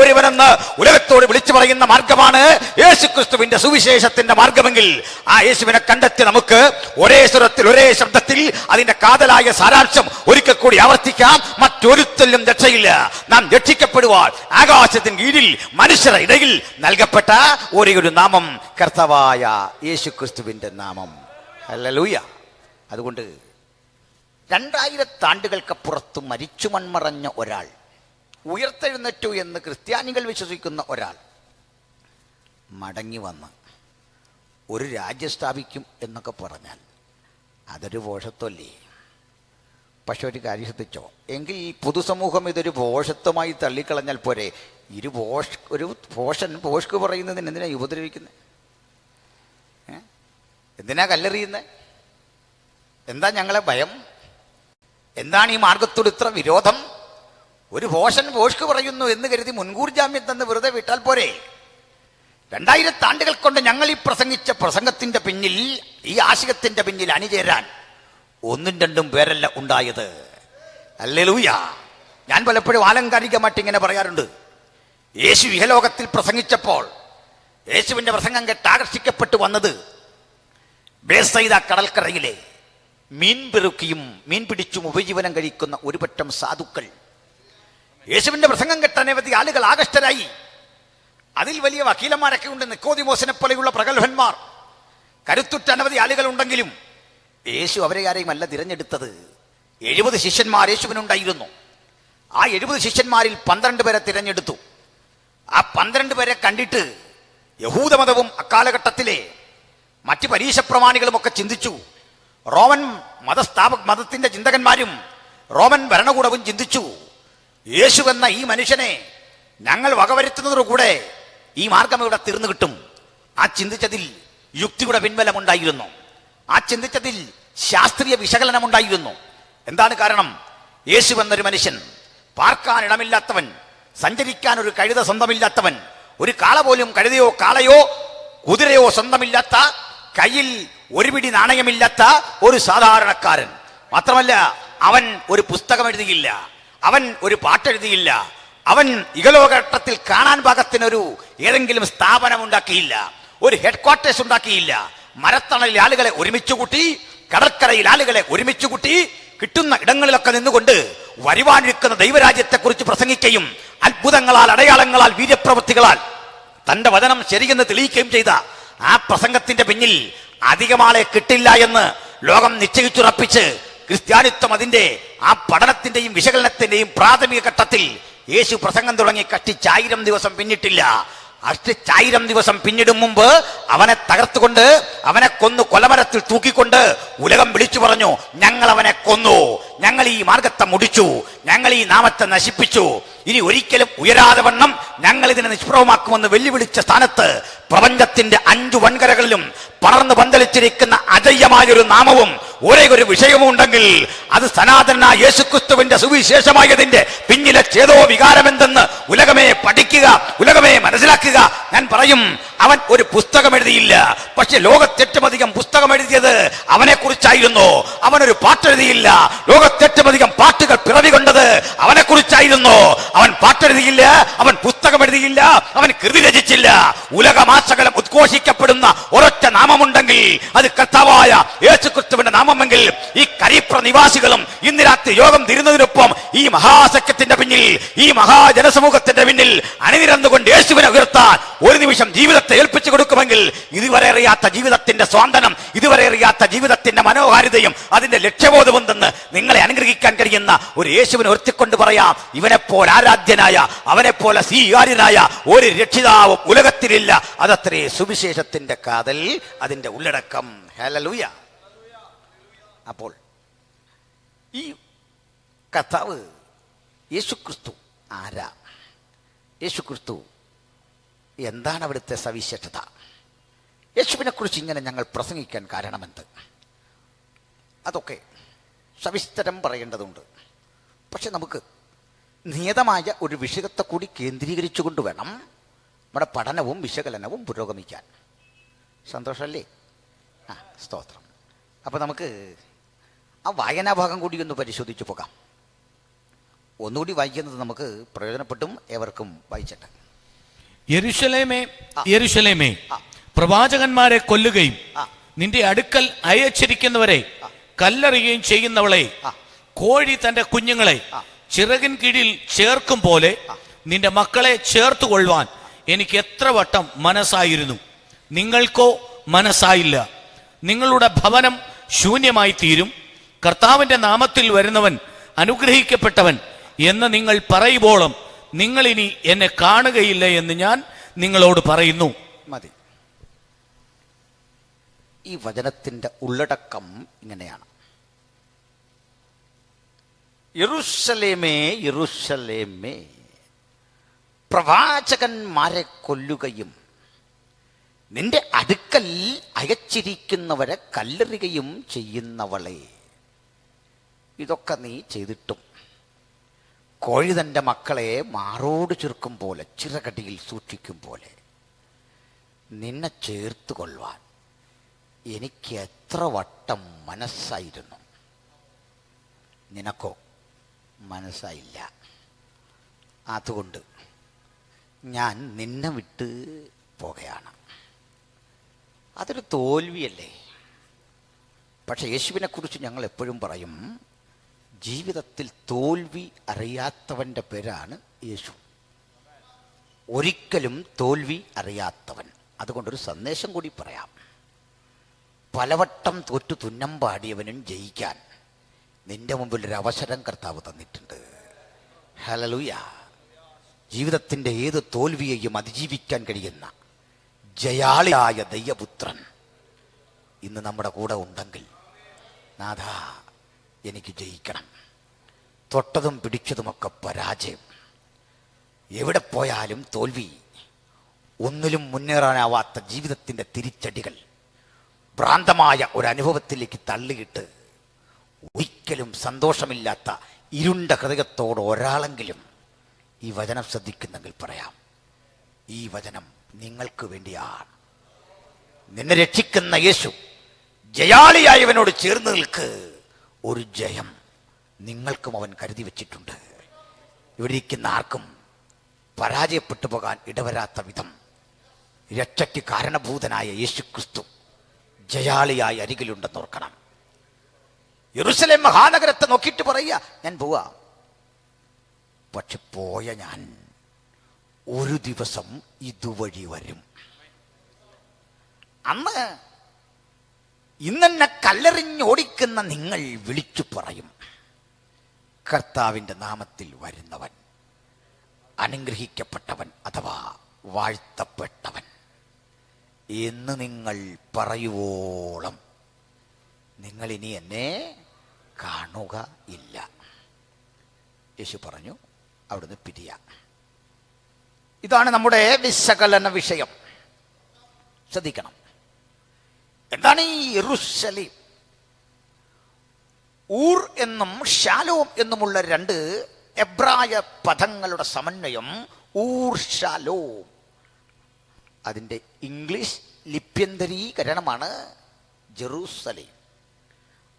Speaker 1: ഒരുവനെന്ന് ഉലകത്തോട് വിളിച്ചു പറയുന്ന മാർഗമാണ് യേശുക്രിസ്തുവിന്റെ സുവിശേഷത്തിന്റെ മാർഗമെങ്കിൽ ആ യേശുവിനെ കണ്ടെത്തി നമുക്ക് ഒരേ സ്വരത്തിൽ, ഒരേ ശബ്ദത്തിൽ അതിന്റെ കാതലായ സാരാംശം ഒരിക്കൽ കൂടി ആവർത്തിക്കാം. മറ്റൊരുത്തലും രക്ഷയില്ല. നാം രക്ഷിക്കപ്പെടുവാൻ ആകാശത്തിന് കീഴിൽ മനുഷ്യരുടെ ഇടയിൽ നൽകപ്പെട്ട ഒരേ ഒരു നാമം കർത്താവായ യേശുക്രിസ്തുവിന്റെ നാമം. ഹല്ലേലൂയ. അതുകൊണ്ട് 2000 ആണ്ടുകൾക്കപ്പുറത്ത് മരിച്ചു മൺമറഞ്ഞ ഒരാൾ ഉയർത്തെഴുന്നേറ്റു എന്ന് ക്രിസ്ത്യാനികൾ വിശ്വസിക്കുന്ന ഒരാൾ മടങ്ങി വന്ന് ഒരു രാജ്യം സ്ഥാപിക്കും എന്നൊക്കെ പറഞ്ഞാൽ അതൊരു ഭോഷത്വമല്ലേ? പക്ഷെ ഒരു കാര്യം ശ്രദ്ധിച്ചോ, എങ്കിൽ ഈ പൊതുസമൂഹം ഇതൊരു ഭോഷത്വമായി തള്ളിക്കളഞ്ഞാൽ പോരെ. ഒരു ഭോഷ്ക്ക് പറയുന്നതിന് എന്തിനാ ഉപദ്രവിക്കുന്നത്? എന്തിനാ കല്ലെറിയുന്നത്? എന്താ ഞങ്ങളെ ഭയം? എന്താണ് ഈ മാർഗത്തോട് ഇത്ര വിരോധം? ഒരു ഭോഷ്ക്ക് പറയുന്നു എന്ന് കരുതി മുൻകൂർ ജാമ്യം തന്ന് വെറുതെ വിട്ടാൽ പോരെ? 2000 ആണ്ടുകൾ കൊണ്ട് ഞങ്ങൾ ഈ പ്രസംഗിച്ച പ്രസംഗത്തിന്റെ പിന്നിൽ, ഈ ആശയത്തിന്റെ പിന്നിൽ അണിചേരാൻ 1-2 പേരല്ല ഉണ്ടായത്. ഹല്ലേലൂയ. ഞാൻ പലപ്പോഴും ആലങ്കാരികമായിട്ട് ഇങ്ങനെ പറയാറുണ്ട്. യേശു ഇഹലോകത്തിൽ പ്രസംഗിച്ചപ്പോൾ യേശുവിന്റെ പ്രസംഗം കേട്ട് ആകർഷിക്കപ്പെട്ടു വന്നത് ബേസൈദ കടൽക്കരയിലെ മീൻ പെറുക്കിയും മീൻ പിടിച്ചും ഉപജീവനം കഴിക്കുന്ന ഒരു പറ്റം സാധുക്കൾ. യേശുവിന്റെ പ്രസംഗം കേട്ട അനവധി ആളുകൾ ആകർഷ്ടരായി. അതിൽ വലിയ വക്കീലന്മാരൊക്കെ ഉണ്ട്, നിക്കോദിമോസിനെ പോലെയുള്ള പ്രഗത്ഭന്മാർ, കരുത്തുറ്റ അനവധി ആളുകൾ ഉണ്ടെങ്കിലും യേശു അവരെ ആരെയും അല്ല തിരഞ്ഞെടുത്തത്. 70 ശിഷ്യന്മാർ യേശുവിനുണ്ടായിരുന്നു. ആ 70 ശിഷ്യന്മാരിൽ 12 പേരെ തിരഞ്ഞെടുത്തു. ആ 12 പേരെ കണ്ടിട്ട് യഹൂദമതവും അക്കാലഘട്ടത്തിലെ മറ്റ് പരീശപ്രമാണികളും ഒക്കെ ചിന്തിച്ചു. റോമൻ മതത്തിന്റെ ചിന്തകന്മാരും റോമൻ ഭരണകൂടവും ചിന്തിച്ചു, യേശു എന്ന ഈ മനുഷ്യനെ ഞങ്ങൾ വകവരുത്തുന്നതോടുകൂടെ ഈ മാർഗം ഇവിടെ തീർന്നു കിട്ടും. ആ ചിന്തിച്ചതിൽ യുക്തിയുടെ പിൻബലമുണ്ടായിരുന്നു. ആ ചിന്തിച്ചതിൽ ശാസ്ത്രീയ വിശകലനമുണ്ടായിരുന്നു. എന്താണ് കാരണം? യേശു എന്നൊരു മനുഷ്യൻ, പാർക്കാൻ ഇടമില്ലാത്തവൻ, സഞ്ചരിക്കാൻ ഒരു കഴുത സ്വന്തമില്ലാത്തവൻ, ഒരു കാള പോലും കഴുതയോ കാളയോ കുതിരയോ സ്വന്തമില്ലാത്ത, കയ്യിൽ ഒരു പിടി നാണയമില്ലാത്ത ഒരു സാധാരണക്കാരൻ. മാത്രമല്ല, അവൻ ഒരു പുസ്തകം എഴുതിയില്ല, അവൻ ഒരു പാട്ടെഴുതിയില്ല, അവൻ ഇഹലോകഘട്ടത്തിൽ കാണാൻ പാകത്തിനൊരു ഏതെങ്കിലും സ്ഥാപനം ഉണ്ടാക്കിയില്ല, ഒരു ഹെഡ് ക്വാർട്ടേഴ്സ് ഉണ്ടാക്കിയില്ല. മരത്തണലിൽ ആളുകളെ ഒരുമിച്ച് കൂട്ടി കടൽക്കരയിൽ ആളുകളെ ഒരുമിച്ച് കൂട്ടി കിട്ടുന്ന ഇടങ്ങളിലൊക്കെ നിന്നുകൊണ്ട് വരുവാനിരിക്കുന്ന ദൈവരാജ്യത്തെക്കുറിച്ച് പ്രസംഗിക്കുകയും അത്ഭുതങ്ങളാൽ, അടയാളങ്ങളാൽ, വീര്യപ്രവൃത്തികളാൽ തന്റെ വചനം ശരിയെന്ന് തെളിയിക്കുകയും ചെയ്ത ആ പ്രസംഗത്തിന്റെ പിന്നിൽ അധികമാളെ കിട്ടില്ല എന്ന് ലോകം നിശ്ചയിച്ചുറപ്പിച്ച് ക്രിസ്ത്യാനിത്വം അതിന്റെ ആ പഠനത്തിന്റെയും വിശകലനത്തിന്റെയും പ്രാഥമിക ഘട്ടത്തിൽ യേശു പ്രസംഗം തുടങ്ങി കഷ്ടിച്ച് 1000 ദിവസം പിന്നിട്ടില്ല. 1000 ദിവസം പിന്നിടും മുമ്പ് അവനെ തകർത്തുകൊണ്ട്, അവനെ കൊന്നു കൊലമരത്തിൽ തൂക്കിക്കൊണ്ട് ഉലകം വിളിച്ചു പറഞ്ഞു, ഞങ്ങൾ അവനെ കൊന്നു, ഞങ്ങൾ ഈ മാർഗത്തെ മുടിച്ചു, ഞങ്ങൾ ഈ നാമത്തെ നശിപ്പിച്ചു, ഇനി ഒരിക്കലും ഉയരാതെ വണ്ണം ഞങ്ങൾ ഇതിനെ നിഷ്പ്രഭമാക്കുമെന്ന് വെല്ലുവിളിച്ച സ്ഥാനത്ത് പ്രപഞ്ചത്തിന്റെ 5 വൻകരകളിലും പടർന്നു പന്തലിച്ചിരിക്കുന്ന അജയ്യമായൊരു നാമവും ഒരേ ഒരു വിഷയവും ഉണ്ടെങ്കിൽ അത് സനാതനായ യേശുക്രിസ്തുവിന്റെ സുവിശേഷമായതിന്റെ പിന്നിലെ ചേതോ വികാരമെന്തെന്ന് ഉലകമേ പഠിക്കുക, ഉലകമേ മനസ്സിലാക്കുക. ഞാൻ പറയും, അവൻ ഒരു പുസ്തകം എഴുതിയില്ല, പക്ഷെ ലോകത്തേറ്റവും അധികം പുസ്തകം എഴുതിയത് അവനെ കുറിച്ചായിരുന്നു. അവനൊരു പാട്ടെഴുതിയില്ല, ലോകത്തേറ്റവും അധികം പാട്ടുകൾ പിറവി കൊണ്ടത് അവനെ കുറിച്ചായിരുന്നു. അവൻ പാട്ടെഴുതിയില്ല, അവൻ പുസ്തകം എഴുതിയില്ല, അവൻ കൃതി രചിച്ചില്ല. ഉലകമാസകലം ഉദ്ഘോഷിക്കപ്പെടുന്ന ഒരൊറ്റ നാമമുണ്ടെങ്കിൽ അത് കർത്താവായ യേശുക്രിസ്തുവിന്റെ നാമമെങ്കിൽ ഈ കരീപ്ര നിവാസികളും ഇന്ന് രാത്രി യോഗം തിരുന്നതിനൊപ്പം ഈ മഹാസഖ്യത്തിന്റെ പിന്നിൽ, ഈ മഹാജനസമൂഹത്തിന്റെ പിന്നിൽ അണിനിരന്നുകൊണ്ട് യേശുവിനെ ഉയർത്താൻ ഒരു നിമിഷം ജീവിതത്തെ ഏൽപ്പിച്ചു കൊടുക്കുമെങ്കിൽ ഇതുവരെ അറിയാത്ത ജീവിതത്തിന്റെ സ്വാന്തനം, ഇതുവരെ അറിയാത്ത ജീവിതത്തിന്റെ മനോഹാരിതയും അതിന്റെ ലക്ഷ്യബോധമെന്തെന്ന് നിങ്ങളെ അനുഗ്രഹിക്കാൻ കഴിയുന്ന ഒരു യേശുവിനെ ഉയർത്തിക്കൊണ്ട് പറയാം, ഇവനെപ്പോലെ ആരാധ്യനായ, അവനെപ്പോലെ സ്വീകാര്യനായ ഒരു രക്ഷിതാവും ഉലകത്തിലില്ല. അതത്രേ സുവിശേഷത്തിന്റെ കാതൽ, അതിന്റെ ഉള്ളടക്കം. ഹല്ലേലൂയ. അപ്പോൾ ഈ കർത്താവ് യേശുക്രിസ്തു ആരാ? യേശുക്രിസ്തു എന്താണ് അവിടുത്തെ സവിശേഷത? യേശുവിനെ കുറിച്ച് ഇങ്ങനെ ഞങ്ങൾ പ്രസംഗിക്കാൻ കാരണമെന്ത്? അതൊക്കെ സവിസ്തരം പറയേണ്ടതുണ്ട്. പക്ഷെ നമുക്ക് നിയതമായ ഒരു വിഷയത്തെ കൂടി കേന്ദ്രീകരിച്ചുകൊണ്ട് വേണം നമ്മുടെ പഠനവും വിശകലനവും പുരോഗമിക്കാൻ. സന്തോഷമല്ലേ? സ്തോത്രം. അപ്പോൾ നമുക്ക് ആ വായനാഭാഗം കൂടി ഒന്ന് പരിശോധിച്ചു പോകാം. ഒന്നുകൂടി വായിക്കുന്നത് നമുക്ക് പ്രയോജനപ്പെട്ടും ഏവർക്കും വായിച്ചിട്ട്.
Speaker 2: യെരൂശലേമേ, യെരൂശലേമേ, പ്രവാചകന്മാരെ കൊല്ലുകയും നിന്റെ അടുക്കൽ അയച്ചിരിക്കുന്നവരെ കല്ലെറിയുകയും ചെയ്യുന്നവളെ, കോഴി തന്റെ കുഞ്ഞുങ്ങളെ ചിറകിൻ കീഴിൽ ചേർക്കും പോലെ നിന്റെ മക്കളെ ചേർത്തുകൊള്ളുവാൻ എനിക്ക് എത്ര വട്ടം മനസ്സായിരുന്നു, നിങ്ങൾക്കോ മനസ്സായില്ല. നിങ്ങളുടെ ഭവനം ശൂന്യമായി തീരും. കർത്താവിന്റെ നാമത്തിൽ വരുന്നവൻ അനുഗ്രഹിക്കപ്പെട്ടവൻ എന്ന് നിങ്ങൾ പറയുമ്പോളും നിങ്ങൾ ഇനി എന്നെ കാണുകയില്ല എന്ന് ഞാൻ നിങ്ങളോട് പറയുന്നു.
Speaker 1: മതി. ഈ വചനത്തിന്റെ ഉള്ളടക്കം ഇങ്ങനെയാണ്: യെരൂശലേമേ, യെരൂശലേമേ, പ്രവാചകന്മാരെ കൊല്ലുകയും നിന്റെ അടുക്കൽ അയച്ചിരിക്കുന്നവരെ കല്ലെറിയുകയും ചെയ്യുന്നവളെ, ഇതൊക്കെ നീ ചെയ്തിട്ടും കോഴി തൻ്റെ മക്കളെ മാറോട് ചുരുക്കും പോലെ, ചിറകടിയിൽ സൂക്ഷിക്കും പോലെ നിന്നെ ചേർത്ത് കൊള്ളുവാൻ എനിക്ക് എത്ര വട്ടം മനസ്സായിരുന്നു, നിനക്കോ മനസ്സായില്ല. അതുകൊണ്ട് ഞാൻ നിന്നെ വിട്ട് പോകുകയാണ്. അതൊരു തോൽവിയല്ലേ? പക്ഷെ യേശുവിനെക്കുറിച്ച് ഞങ്ങൾ എപ്പോഴും പറയും, ജീവിതത്തിൽ തോൽവി അറിയാത്തവൻ്റെ പേരാണ് യേശു. ഒരിക്കലും തോൽവി അറിയാത്തവൻ. അതുകൊണ്ടൊരു സന്ദേശം കൂടി പറയാം. പലവട്ടം തോറ്റു തുന്നം പാടിയവനും ജയിക്കാൻ നിന്റെ മുമ്പിൽ ഒരു അവസരം കർത്താവ് തന്നിട്ടുണ്ട്. ഹല്ലേലൂയ. ജീവിതത്തിൻ്റെ ഏത് തോൽവിയെയും അതിജീവിക്കാൻ കഴിയുന്ന ജയാളിയായ ദൈവപുത്രൻ ഇന്ന് നമ്മുടെ കൂടെ ഉണ്ടെങ്കിൽ, നാഥാ എനിക്ക് ജയിക്കണം. തൊട്ടതും പിടിച്ചതുമൊക്കെ പരാജയം, എവിടെ പോയാലും തോൽവി, ഒന്നിലും മുന്നേറാനാവാത്ത ജീവിതത്തിൻ്റെ തിരിച്ചടികൾ ഭ്രാന്തമായ ഒരനുഭവത്തിലേക്ക് തള്ളിയിട്ട് ഒരിക്കലും സന്തോഷമില്ലാത്ത ഇരുണ്ട ഹൃദയത്തോട് ഒരാളെങ്കിലും ഈ വചനം ശ്രദ്ധിക്കുന്നെങ്കിൽ പറയാം, ഈ വചനം നിങ്ങൾക്ക് വേണ്ടിയാണ്. നിന്നെ രക്ഷിക്കുന്ന യേശു ജയാളിയായവനോട് ചേർന്ന് നിൽക്ക്. ഒരു ജയം നിങ്ങൾക്കും അവൻ കരുതി വച്ചിട്ടുണ്ട്. ഇവിടെ ഇരിക്കുന്ന ആർക്കും പരാജയപ്പെട്ടു പോകാൻ ഇടവരാത്ത വിധം രക്ഷയ്ക്ക് കാരണഭൂതനായ യേശു ക്രിസ്തു ജയാളിയായി അരികിലുണ്ടെന്ന് ഓർക്കണം. യെരൂശലേം മഹാനഗരത്തെ നോക്കിയിട്ട് പറയുക, ഞാൻ പോവാ. പക്ഷെ പോയ ഞാൻ ഒരു ദിവസം ഇതുവഴി വരും. അന്ന് ഇന്നെന്നെ കല്ലെറിഞ്ഞോടിക്കുന്ന നിങ്ങൾ വിളിച്ചു പറയും, കർത്താവിൻ്റെ നാമത്തിൽ വരുന്നവൻ അനുഗ്രഹിക്കപ്പെട്ടവൻ അഥവാ വാഴ്ത്തപ്പെട്ടവൻ എന്ന് നിങ്ങൾ പറയുവോളം നിങ്ങൾ ഇനി എന്നെ കാണുക ഇല്ല. യേശു പറഞ്ഞു, അവിടുന്ന് പിരിയ. ഇതാണ് നമ്മുടെ വിശകലന വിഷയം. ശ്രദ്ധിക്കണം. എന്താണ് ഈ യെരൂശലേം? ഊർ എന്നും ഷാലോം എന്നുമുള്ള രണ്ട് എബ്രായ പദങ്ങളുടെ സമന്വയം ഊർ ഷാലോം. അതിൻ്റെ ഇംഗ്ലീഷ് ലിപ്യന്തരീകരണമാണ് ജെറൂസലേം.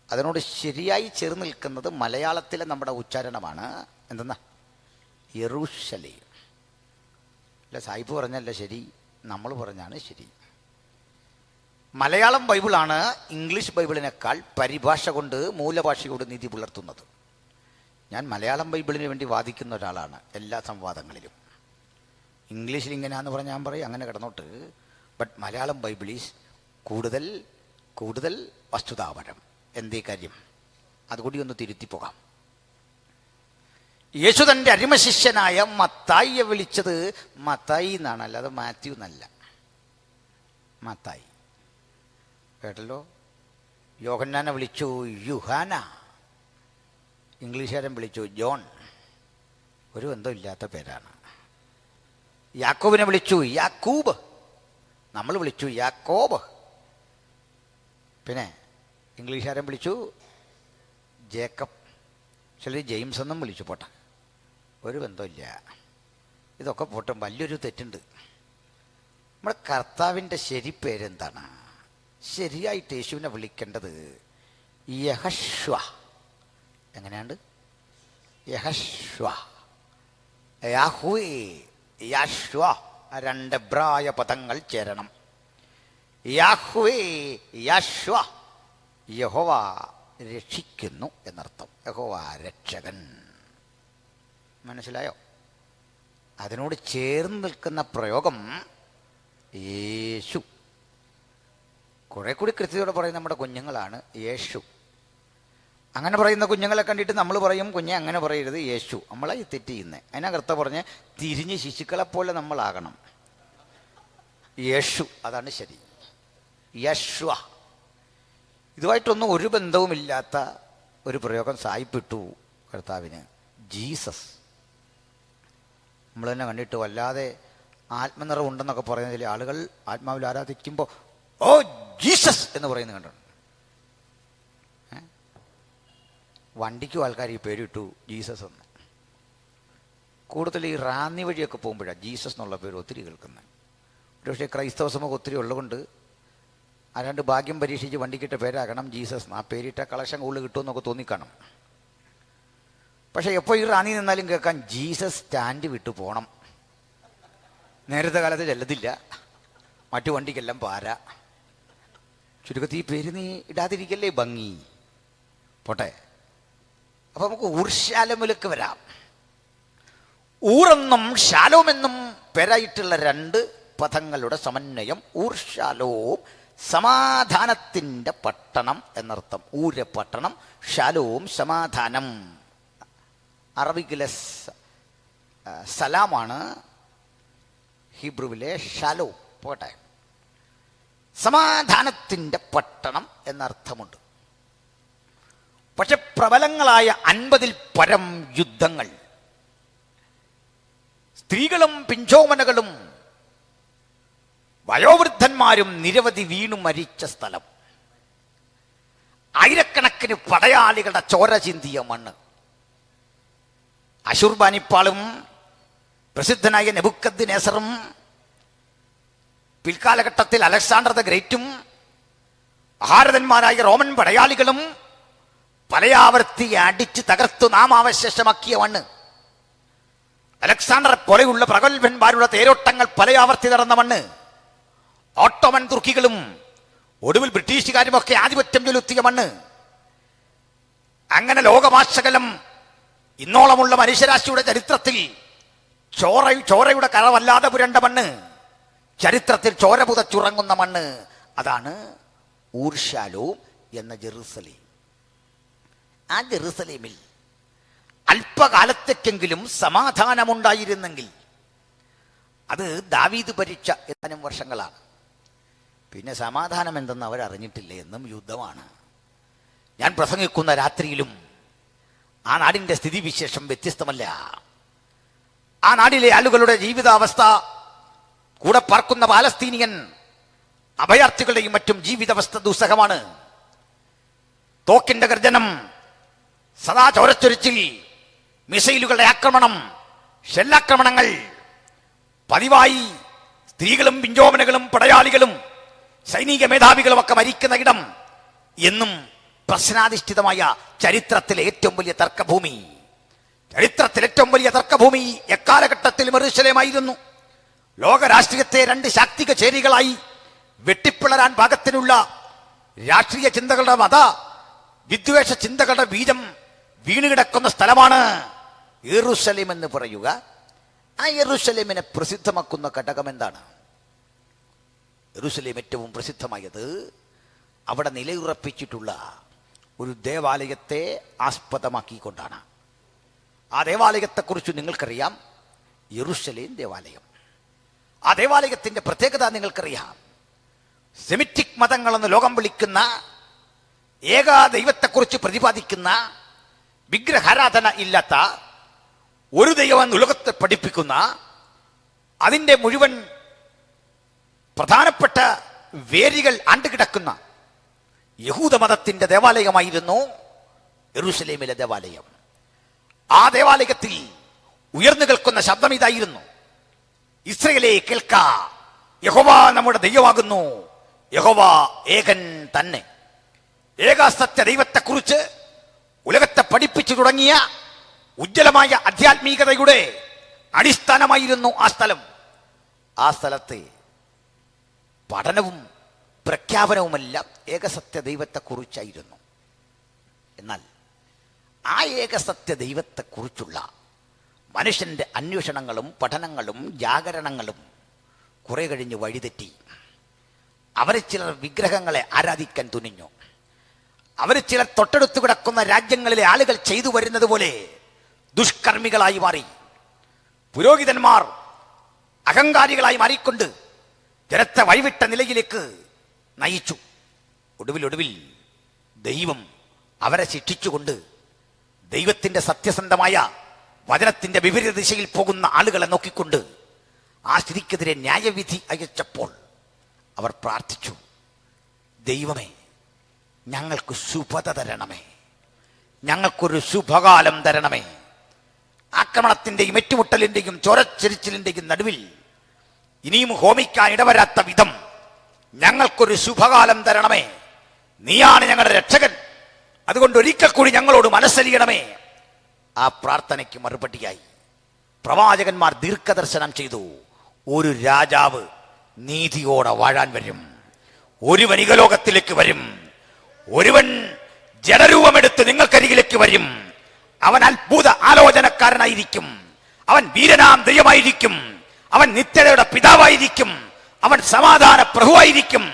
Speaker 1: അതിനോട് ശരിയായി ചേർന്ന് നിൽക്കുന്നത് മലയാളത്തിലെ നമ്മുടെ ഉച്ചാരണമാണ്. എന്തെന്നാ? യെരൂശലേം. അല്ല, സായിപ്പ് പറഞ്ഞല്ല ശരി, നമ്മൾ പറഞ്ഞാണ് ശരി. മലയാളം ബൈബിളാണ് ഇംഗ്ലീഷ് ബൈബിളിനേക്കാൾ പരിഭാഷ കൊണ്ട് മൂലഭാഷയോട് നീതി പുലർത്തുന്നത്. ഞാൻ മലയാളം ബൈബിളിന് വേണ്ടി വാദിക്കുന്ന ഒരാളാണ് എല്ലാ സംവാദങ്ങളിലും. ഇംഗ്ലീഷിൽ ഇങ്ങനെയാന്ന് പറഞ്ഞാൽ ഞാൻ പറയും അങ്ങനെ കിടന്നോട്ട്. ബട്ട് മലയാളം ബൈബിൾ ഈസ് കൂടുതൽ കൂടുതൽ വസ്തുതാപരം. എന്തേ കാര്യം? അതുകൂടി ഒന്ന് തിരുത്തിപ്പോകാം. യേശു തൻ്റെ അരിമശിഷ്യനായ മത്തായിയെ വിളിച്ചത് മത്തായി എന്നാണ്, അല്ലാതെ മാത്യു എന്നല്ല. മത്തായി കേട്ടല്ലോ. യോഹന്നാനെ വിളിച്ചു യുഹാന, ഇംഗ്ലീഷുകാരൻ വിളിച്ചു ജോൺ. ഒരു ബന്ധമില്ലാത്ത പേരാണ്. യാക്കോബിനെ വിളിച്ചു യാക്കൂബ്, നമ്മൾ വിളിച്ചു യാക്കോബ്. പിന്നെ ഇംഗ്ലീഷുകാരൻ വിളിച്ചു ജേക്കബ്, ചിലർ ജെയിംസ് എന്നും വിളിച്ചു. പോട്ടെ, ഒരു ബന്ധമില്ല. ഇതൊക്കെ പോട്ടെ, വലിയൊരു തെറ്റുണ്ട്. നമ്മുടെ കർത്താവിൻ്റെ ശരി പേരെന്താണ്? ശരിയായിട്ട് യേശുവിനെ വിളിക്കേണ്ടത് യഹശ്വ. എങ്ങനെയാണ്ട്? യഹശ്വ, യാഹ്വേ, യാശ്വ. രണ്ട് എബ്രായ പദങ്ങൾ ചേരണം. യാഹ്വേ, യാശ്വ. യഹോവ രക്ഷിക്കുന്നു എന്നർത്ഥം. യഹോവ രക്ഷകൻ. മനസ്സിലായോ? അതിനോട് ചേർന്ന് നിൽക്കുന്ന പ്രയോഗം യേശു. കുറെ കൂടി കൃത്യതയോടെ പറയുന്ന നമ്മുടെ കുഞ്ഞുങ്ങളാണ് യേശു. അങ്ങനെ പറയുന്ന കുഞ്ഞുങ്ങളെ കണ്ടിട്ട് നമ്മൾ പറയും കുഞ്ഞെ അങ്ങനെ പറയരുത് യേശു. നമ്മളെ തെറ്റ് ചെയ്യുന്നത്. അതിനകർത്ത പറഞ്ഞ് തിരിഞ്ഞ് ശിശുക്കളെപ്പോലെ നമ്മളാകണം. യേശു, അതാണ് ശരി. യശ്വ. ഇതുമായിട്ടൊന്നും ഒരു ബന്ധവുമില്ലാത്ത ഒരു പ്രയോഗം സായിപ്പിട്ടു കർത്താവിന്. ജീസസ്. നമ്മൾ തന്നെ കണ്ടിട്ട് വല്ലാതെ ആത്മനിറവ് ഉണ്ടെന്നൊക്കെ പറയുന്ന ചില ആളുകൾ ആത്മാവിൽ ആരാധിക്കുമ്പോൾ ഓ ജീസസ് എന്ന് പറയുന്നത് കണ്ടു. വണ്ടിക്കും ആൾക്കാർ ഈ പേരിട്ടു ജീസസ് എന്ന്. കൂടുതൽ ഈ റാന്നി വഴിയൊക്കെ പോകുമ്പോഴാണ് ജീസസ് എന്നുള്ള പേര് ഒത്തിരി കേൾക്കുന്നത്. ഒരുപക്ഷെ ക്രൈസ്തവ സമൂഹം ഒത്തിരി ഉള്ളതുകൊണ്ട് ആരാണ്ട് ഭാഗ്യം പരീക്ഷിച്ച് വണ്ടിക്കിട്ട പേരാകണം ജീസസ്. ആ പേരിട്ട കളക്ഷൻ കൂടുതൽ കിട്ടുമെന്നൊക്കെ തോന്നിക്കാണും. പക്ഷെ എപ്പോൾ ഈ റാന്നി നിന്നാലും കേൾക്കാൻ ജീസസ് സ്റ്റാൻഡ് വിട്ടു പോകണം. നേരത്തെ കാലത്ത് ചെല്ലത്തില്ല, മറ്റു വണ്ടിക്കെല്ലാം പാര. ചുരുക്കത്തിൽ ഈ പേര് നീ ഇടാതിരിക്കല്ലേ ഭംഗി. പോട്ടെ, അപ്പൊ നമുക്ക് ഊർശാലോമിലേക്ക് വരാം. ഊറെന്നും ഷാലോമെന്നും പേരായിട്ടുള്ള രണ്ട് പദങ്ങളുടെ സമന്വയം ഊർശാലോം. സമാധാനത്തിൻ്റെ പട്ടണം എന്നർത്ഥം. ഊര പട്ടണം, ഷാലോം സമാധാനം. അറബിക്കിലെ സലാമാണ്, ഹീബ്രുവിലെ ഷാലോം. പോട്ടെ, സമാധാനത്തിൻ്റെ പട്ടണം എന്നർത്ഥമുണ്ട്. പക്ഷെ പ്രബലങ്ങളായ 50-ൽ പരം യുദ്ധങ്ങൾ, സ്ത്രീകളും പിഞ്ചോമനകളും വയോവൃദ്ധന്മാരും നിരവധി വീണു മരിച്ച സ്ഥലം, ആയിരക്കണക്കിന് പടയാളികളുടെ ചോര ചിന്തിയ മണ്ണ്, അശുർബാനിപ്പാളും പ്രസിദ്ധനായ നെബുക്കദ്നേസറും പിൽക്കാലഘട്ടത്തിൽ അലക്സാണ്ടർ ദ ഗ്രേറ്റും ഭാരതന്മാരായ റോമൻ പടയാളികളും പലയാവർത്തി അടിച്ച് തകർത്തു നാമാവശേഷമാക്കിയ മണ്ണ്, അലക്സാണ്ടറെ പോലെയുള്ള പ്രഗത്ഭന്മാരുടെ തേരോട്ടങ്ങൾ പലയാവർത്തി നടന്ന മണ്ണ്, ഓട്ടോമൻ തുർക്കികളും ഒടുവിൽ ബ്രിട്ടീഷുകാരുമൊക്കെ ആധിപത്യം ചെലുത്തിയ മണ്ണ്, അങ്ങനെ ലോകമാശകലം ഇന്നോളമുള്ള മനുഷ്യരാശിയുടെ ചരിത്രത്തിൽ ചോരയുടെ കറവല്ലാതെ പുരണ്ട മണ്ണ്, ചരിത്രത്തിൽ ചോര പുതച്ചുറങ്ങുന്ന മണ്ണ്, അതാണ് ഊർശാലോം എന്ന ജെറുസലേം. ആ ജെറുസലേമിൽ അല്പകാലത്തേക്കെങ്കിലും സമാധാനമുണ്ടായിരുന്നെങ്കിൽ അത് ദാവീദ് ഭരിച്ച ഏതാനും വർഷങ്ങളാണ്. പിന്നെ സമാധാനം എന്തെന്ന് അവരറിഞ്ഞിട്ടില്ല, എന്നും യുദ്ധമാണ്. ഞാൻ പ്രസംഗിക്കുന്ന രാത്രിയിലും ആ നാടിൻ്റെ സ്ഥിതിവിശേഷം വ്യത്യസ്തമല്ല. ആ നാടിലെ ആളുകളുടെ ജീവിതാവസ്ഥ, കൂടെ പാർക്കുന്ന പാലസ്തീനിയൻ അഭയാർത്ഥികളുടെയും മറ്റും ജീവിതാവസ്ഥ ദുസ്സഹമാണ്. തോക്കിന്റെ ഗർജനം, സദാ ചോരച്ചൊരിച്ചിൽ, മിസൈലുകളുടെ ആക്രമണം, ഷെല്ലാക്രമണങ്ങൾ, പതിവായി സ്ത്രീകളും പിഞ്ചോമനകളും പടയാളികളും സൈനിക മേധാവികളും ഒക്കെ മരിക്കുന്ന ഇടം, എന്നും പ്രശ്നാധിഷ്ഠിതമായ ചരിത്രത്തിലെ ഏറ്റവും വലിയ തർക്കഭൂമി. ചരിത്രത്തിൽ ഏറ്റവും വലിയ തർക്കഭൂമി എക്കാലഘട്ടത്തിൽ യെരൂശലേമായിരുന്നു. ലോക രാഷ്ട്രീയത്തെ രണ്ട് ശാക്തിക ചേരികളായി വെട്ടിപ്പിളരാൻ പാകത്തിനുള്ള രാഷ്ട്രീയ ചിന്തകളുടെ വിദ്വേഷ ചിന്തകളുടെ ബീജം വീണുകിടക്കുന്ന സ്ഥലമാണ് യെരൂശലേം എന്ന് പറയുക. ആ യെരൂശലേമിനെ പ്രസിദ്ധമാക്കുന്ന ഘടകം എന്താണ്? യെരൂശലേം ഏറ്റവും പ്രസിദ്ധമായത് അവിടെ നിലയുറപ്പിച്ചിട്ടുള്ള ഒരു ദേവാലയത്തെ ആസ്പദമാക്കിക്കൊണ്ടാണ്. ആ ദേവാലയത്തെക്കുറിച്ച് നിങ്ങൾക്കറിയാം, യെരൂശലേം ദേവാലയം. ആ ദേവാലയത്തിന്റെ പ്രത്യേകത നിങ്ങൾക്കറിയാം. സെമിറ്റിക് മതങ്ങളെന്ന് ലോകം വിളിക്കുന്ന, ഏക ദൈവത്തെക്കുറിച്ച് പ്രതിപാദിക്കുന്ന, വിഗ്രഹാരാധന ഇല്ലാത്ത ഒരു ദൈവം ലോകത്തെ പഠിപ്പിക്കുന്ന, അതിൻ്റെ മുഴുവൻ പ്രധാനപ്പെട്ട വേരുകൾ ആണ്ടുകിടക്കുന്ന യഹൂദമതത്തിന്റെ ദേവാലയമായിരുന്നു യെരൂശലേമിലെ ദേവാലയം. ആ ദേവാലയത്തിൽ ഉയർന്നു കേൾക്കുന്ന ശബ്ദം ഇതായിരുന്നു: ഇസ്രയേലേ കേൾക്ക, യഹോവ നമ്മുടെ ദൈവമാകുന്നു, യഹോവ ഏകൻ തന്നെ. ഏകസത്യ ദൈവത്തെക്കുറിച്ച് ഉലകത്തെ പഠിപ്പിച്ചു തുടങ്ങിയ ഉജ്ജ്വലമായ ആധ്യാത്മികതയുടെ അടിസ്ഥാനമായിരുന്നു ആ സ്ഥലം. ആ സ്ഥലത്തെ പഠനവും പ്രഖ്യാപനവുമെല്ലാം ഏകസത്യ ദൈവത്തെക്കുറിച്ചായിരുന്നു. എന്നാൽ ആ ഏകസത്യ ദൈവത്തെക്കുറിച്ചുള്ള മനുഷ്യന്റെ അന്വേഷണങ്ങളും പഠനങ്ങളും ജാഗരണങ്ങളും കുറെ കഴിഞ്ഞ് വഴിതെറ്റി. അവരെ ചിലർ വിഗ്രഹങ്ങളെ ആരാധിക്കാൻ തുനിഞ്ഞു. അവർ ചിലർ തൊട്ടടുത്ത് കിടക്കുന്ന രാജ്യങ്ങളിലെ ആളുകൾ ചെയ്തു വരുന്നത് പോലെ ദുഷ്കർമ്മികളായി മാറി. പുരോഹിതന്മാർ അഹങ്കാരികളായി മാറിക്കൊണ്ട് ജനത്തെ വഴിവിട്ട നിലയിലേക്ക് നയിച്ചു. ഒടുവിൽ ദൈവം അവരെ ശിക്ഷിച്ചുകൊണ്ട് ദൈവത്തിന്റെ സത്യസന്ധമായ വചനത്തിന്റെ വിപരീത ദിശയിൽ പോകുന്ന ആളുകളെ നോക്കിക്കൊണ്ട് ആ സ്ഥിതിക്കെതിരെ ന്യായവിധി അയച്ചപ്പോൾ അവർ പ്രാർത്ഥിച്ചു: ദൈവമേ, ഞങ്ങൾക്ക് ശുഭത തരണമേ, ഞങ്ങൾക്കൊരു ശുഭകാലം തരണമേ. ആക്രമണത്തിന്റെയും ഏറ്റുമുട്ടലിന്റെയും ചോരച്ചെരിച്ചിലിന്റെയും നടുവിൽ ഇനിയും ഹോമിക്കാൻ ഇടവരാത്ത വിധം ഞങ്ങൾക്കൊരു ശുഭകാലം തരണമേ. നീയാണ് ഞങ്ങളുടെ രക്ഷകൻ, അതുകൊണ്ട് ഒരിക്കൽ കൂടി ഞങ്ങളോട് മനസ്സലിയണമേ. ആ പ്രാർത്ഥനയ്ക്ക് മറുപടിയായി പ്രവാചകന്മാർ ദീർഘദർശനം ചെയ്തു: ഒരു രാജാവ് നീതിയോടെ വാഴാൻ വരും, ഒരുവൻ ഇഹലോകത്തിലേക്ക് വരും, ഒരുവൻ ജഡരൂപമെടുത്ത് നിങ്ങൾക്കരികിലേക്ക് വരും. അവൻ അത്ഭുത ആലോചനക്കാരനായിരിക്കും, അവൻ വീരനാം ദൈവമായിരിക്കും, അവൻ നിത്യതയുടെ പിതാവായിരിക്കും, അവൻ സമാധാന പ്രഭുവായിരിക്കും.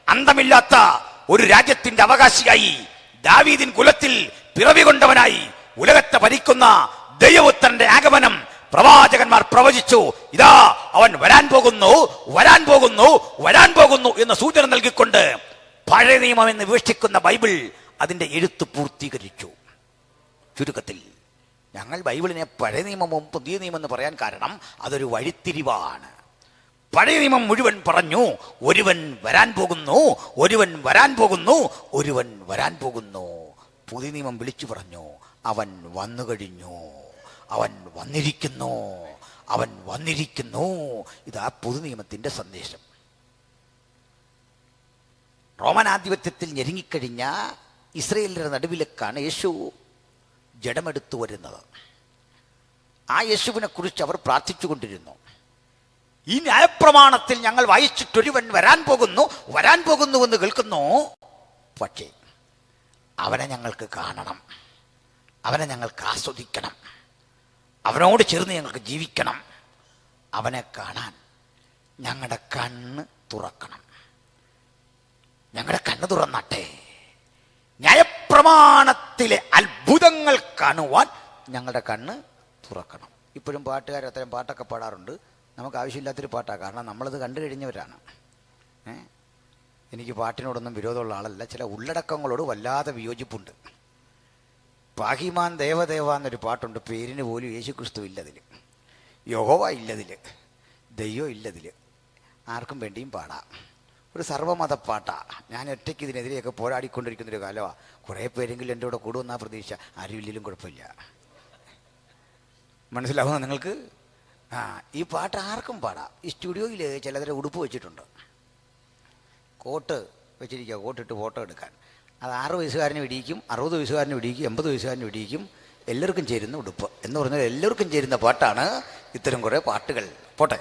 Speaker 1: അന്തമില്ലാത്ത ഒരു രാജ്യത്തിന്റെ അവകാശിയായി ദാവീദിൻ കുലത്തിൽ പിറവി കൊണ്ടവനായി ഉലകത്തെ ഭരിക്കുന്ന ദൈവപുത്രന്റെ ആഗമനം പ്രവാചകന്മാർ പ്രവചിച്ചു. ഇതാ അവൻ വരാൻ പോകുന്നു, വരാൻ പോകുന്നു, വരാൻ പോകുന്നു എന്ന സൂചന നൽകിക്കൊണ്ട് പഴയ നിയമം എന്ന് വീക്ഷിക്കുന്ന ബൈബിൾ അതിന്റെ എഴുത്ത് പൂർത്തീകരിച്ചു. ചുരുക്കത്തിൽ ഞങ്ങൾ ബൈബിളിനെ പഴയ നിയമവും പുതിയ നിയമം എന്ന് പറയാൻ കാരണം അതൊരു വഴിത്തിരിവാണ്. പഴയ നിയമം മുഴുവൻ പറഞ്ഞു ഒരുവൻ വരാൻ പോകുന്നു, ഒരുവൻ വരാൻ പോകുന്നു, ഒരുവൻ വരാൻ പോകുന്നു. പുതിയ നിയമം വിളിച്ചു പറഞ്ഞു അവൻ വന്നു കഴിഞ്ഞു, അവൻ വന്നിരിക്കുന്നു, അവൻ വന്നിരിക്കുന്നു. ഇതാ പുതിയ നിയമത്തിന്റെ സന്ദേശം. റോമനാധിപത്യത്തിൽ ഞെരുങ്ങിക്കഴിഞ്ഞ ഇസ്രയേലിന്റെ നടുവിലേക്കാണ് യേശു ജഡമെടുത്തു വരുന്നത്. ആ യേശുവിനെ കുറിച്ച് അവർ പ്രാർത്ഥിച്ചുകൊണ്ടിരുന്നു. ഈ ന്യായപ്രമാണത്തിൽ ഞങ്ങൾ വായിച്ചിട്ടൊരുവൻ വരാൻ പോകുന്നു, വരാൻ പോകുന്നു എന്ന് കേൾക്കുന്നു. പക്ഷേ അവനെ ഞങ്ങൾക്ക് കാണണം, അവനെ ഞങ്ങൾക്ക് ആസ്വദിക്കണം, അവനോട് ചേർന്ന് ഞങ്ങൾക്ക് ജീവിക്കണം, അവനെ കാണാൻ ഞങ്ങളുടെ കണ്ണ് തുറക്കണം. ഞങ്ങളുടെ കണ്ണ് തുറന്നാട്ടെ. ന്യായപ്രമാണത്തിലെ അത്ഭുതങ്ങൾ കാണുവാൻ ഞങ്ങളുടെ കണ്ണ് തുറക്കണം. ഇപ്പോഴും പാട്ടുകാർ അത്രയും പാട്ടൊക്കെ പാടാറുണ്ട്. നമുക്ക് ആവശ്യമില്ലാത്തൊരു പാട്ടാണ്, കാരണം നമ്മളത് കണ്ടു കഴിഞ്ഞവരാണ്. എനിക്ക് പാട്ടിനോടൊന്നും വിരോധമുള്ള ആളല്ല. ചില ഉള്ളടക്കങ്ങളോട് വല്ലാതെ വിയോജിപ്പുണ്ട്. പാഹിമാൻ ദേവദേവ എന്നൊരു പാട്ടുണ്ട്. പേരിന് പോലും യേശു ക്രിസ്തു ഇല്ലതിൽ, യഹോവ ഇല്ലതിൽ, ദൈവം ഇല്ലതിൽ. ആർക്കും വേണ്ടിയും പാടാം. ഒരു സർവ്വമത പാട്ടാണ്. ഞാൻ ഒറ്റയ്ക്ക് ഇതിനെതിരെയൊക്കെ പോരാടിക്കൊണ്ടിരിക്കുന്നൊരു കാലമാണ്. കുറേ പേരെങ്കിലും എൻ്റെ കൂടെ കൂടുമെന്നാ പ്രതീക്ഷ. ആരും ഇല്ലെങ്കിലും കുഴപ്പമില്ല. മനസ്സിലാവുമോ നിങ്ങൾക്ക്? ഈ പാട്ട് ആർക്കും പാടാം. ഈ സ്റ്റുഡിയോയിൽ ചിലതരം ഉടുപ്പ് വെച്ചിട്ടുണ്ട്, കോട്ട് വെച്ചിരിക്കുക, കോട്ടിട്ട് ഫോട്ടോ എടുക്കാൻ. അത് 6 വയസ്സുകാരനും ഇടിയിക്കും, 60 വയസ്സുകാരനും ഇടിയിക്കും, 80 വയസ്സുകാരനും ഇടിയിക്കും. എല്ലാവർക്കും ചേരുന്ന ഉടുപ്പ് എന്ന് പറഞ്ഞാൽ എല്ലാവർക്കും ചേരുന്ന പാട്ടാണ് ഇത്തരം കുറേ പാട്ടുകൾ. പോട്ടെ,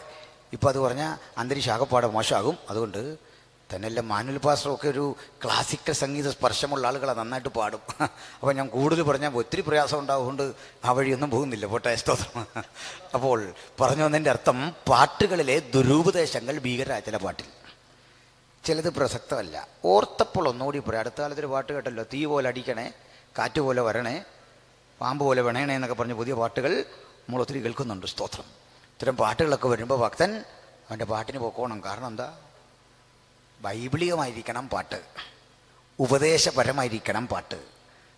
Speaker 1: ഇപ്പോൾ അത് പറഞ്ഞാൽ അന്തരീക്ഷം ആകപ്പാടെ മോശമാകും. അതുകൊണ്ട് തന്നെയല്ല, മാനുവൽ പാസ്റ്ററൊക്കെ ഒരു ക്ലാസിക്കൽ സംഗീത സ്പർശമുള്ള ആളുകളെ നന്നായിട്ട് പാടും. അപ്പോൾ ഞാൻ കൂടുതൽ പറഞ്ഞാൽ ഒത്തിരി പ്രയാസം ഉണ്ടാവുകൊണ്ട് ആ വഴിയൊന്നും പോകുന്നില്ല. പോട്ടെ, സ്തോത്രം. അപ്പോൾ പറഞ്ഞു വന്നതിൻ്റെ അർത്ഥം, പാട്ടുകളിലെ ദുരുപദേശങ്ങൾ ഭീകരമായ ചില പാട്ടിൽ, ചിലത് പ്രസക്തമല്ല. ഓർത്തപ്പോൾ ഒന്നുകൂടി പറയാം. അടുത്ത കാലത്തൊരു പാട്ട് കേട്ടല്ലോ, തീ പോലെ അടിക്കണേ, കാറ്റ് പോലെ വരണേ, പാമ്പ് പോലെ വേണേണേ എന്നൊക്കെ പറഞ്ഞ് പുതിയ പാട്ടുകൾ നമ്മൾ ഒത്തിരി കേൾക്കുന്നുണ്ട്. സ്തോത്രം. ഇത്തരം പാട്ടുകളൊക്കെ വരുമ്പോൾ ഭക്തൻ അവൻ്റെ പാട്ടിന് പൊക്കോണം. കാരണം എന്താ? ബൈബിളികമായിരിക്കണം പാട്ട്, ഉപദേശപരമായിരിക്കണം പാട്ട്.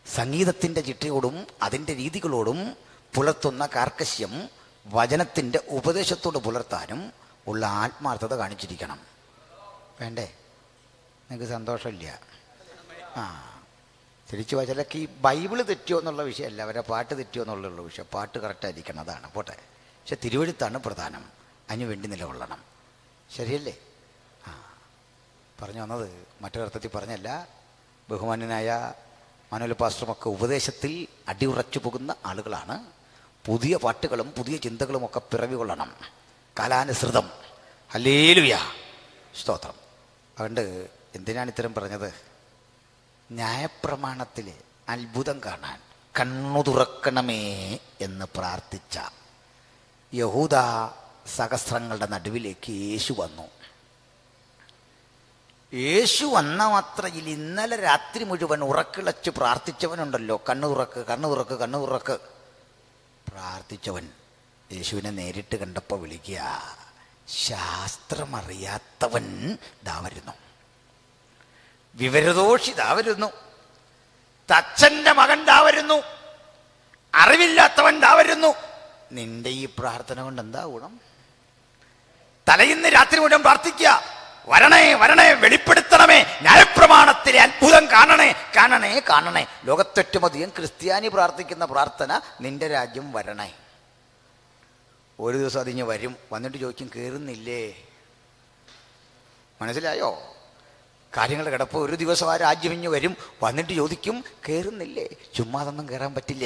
Speaker 1: സംഗീതത്തിൻ്റെ ചിട്ടയോടും അതിൻ്റെ രീതികളോടും പുലർത്തുന്ന കാർക്കശ്യം വചനത്തിൻ്റെ ഉപദേശത്തോട് പുലർത്താനും ഉള്ള ആത്മാർത്ഥത കാണിച്ചിരിക്കണം. വേണ്ടേ? നിങ്ങൾക്ക് സന്തോഷമില്ല? തിരിച്ചു വചലക്ക് ഈ ബൈബിള് തെറ്റിയോ എന്നുള്ള വിഷയമല്ല, അവരെ പാട്ട് തെറ്റിയോ എന്നുള്ള വിഷയം. പാട്ട് കറക്റ്റായിരിക്കണം, അതാണ്. പോട്ടെ. പക്ഷെ തിരുവഴുത്താണ് പ്രധാനം, അതിനു വേണ്ടി നിലകൊള്ളണം. ശരിയല്ലേ? പറഞ്ഞു വന്നത് മറ്റൊരർത്ഥത്തിൽ പറഞ്ഞല്ല. ബഹുമാന്യനായ മാനുവൽ പാസ്റ്ററുമൊക്കെ ഉപദേശത്തിൽ അടിയുറച്ചു പോകുന്ന ആളുകളാണ്. പുതിയ പാട്ടുകളും പുതിയ ചിന്തകളും ഒക്കെ പിറവി കൊള്ളണം, കാലാനുസൃതം. ഹല്ലേലൂയ, സ്തോത്രം. അതുകൊണ്ട് എന്തിനാണ് ഇത്തരം പറഞ്ഞത്? ന്യായപ്രമാണത്തിൽ അത്ഭുതം കാണാൻ കണ്ണു തുറക്കണമേ എന്ന് പ്രാർത്ഥിച്ച യഹൂദ സഹസ്രങ്ങളുടെ നടുവിലേക്ക് യേശു വന്നു. യേശു വന്ന മാത്രയിൽ ഇന്നലെ രാത്രി മുഴുവൻ ഉറക്കിളച്ച് പ്രാർത്ഥിച്ചവനുണ്ടല്ലോ, കണ്ണു തുറക്ക്, കണ്ണു തുറക്ക്, കണ്ണു തുറക്ക് പ്രാർത്ഥിച്ചവൻ യേശുവിനെ നേരിട്ട് കണ്ടപ്പോൾ വിളിക്കുക, ശാസ്ത്രമറിയാത്തവൻ ദാ വരുന്നു, വിവരദോഷി ദാ വരുന്നു, തച്ചന്റെ മകൻ ദാ വരുന്നു, അറിവില്ലാത്തവൻ ദാ വരുന്നു. നിന്റെ ഈ പ്രാർത്ഥന കൊണ്ട് എന്താ ഗുണം? തലയിന്ന് രാത്രി മുഴുവൻ പ്രാർത്ഥിക്കുക, വരണേ വരണേ, വെളിപ്പെടുത്തണമേ, ന്യായപ്രമാണത്തിലെ അത്ഭുതം കാണണേ കാണണേ കാണണേ. ലോകത്തൊറ്റമധികം ക്രിസ്ത്യാനി പ്രാർത്ഥിക്കുന്ന പ്രാർത്ഥന, നിന്റെ രാജ്യം വരണേ. ഒരു ദിവസം അതിഞ്ഞ് വരും, വന്നിട്ട് ചോദിക്കും, കയറുന്നില്ലേ? മനസ്സിലായോ കാര്യങ്ങളുടെ കിടപ്പ്? ഒരു ദിവസം ആ രാജ്യം ഇഞ്ഞ് വരും, വന്നിട്ട് ചോദിക്കും, കയറുന്നില്ലേ? ചുമ്മാതൊന്നും കയറാൻ പറ്റില്ല.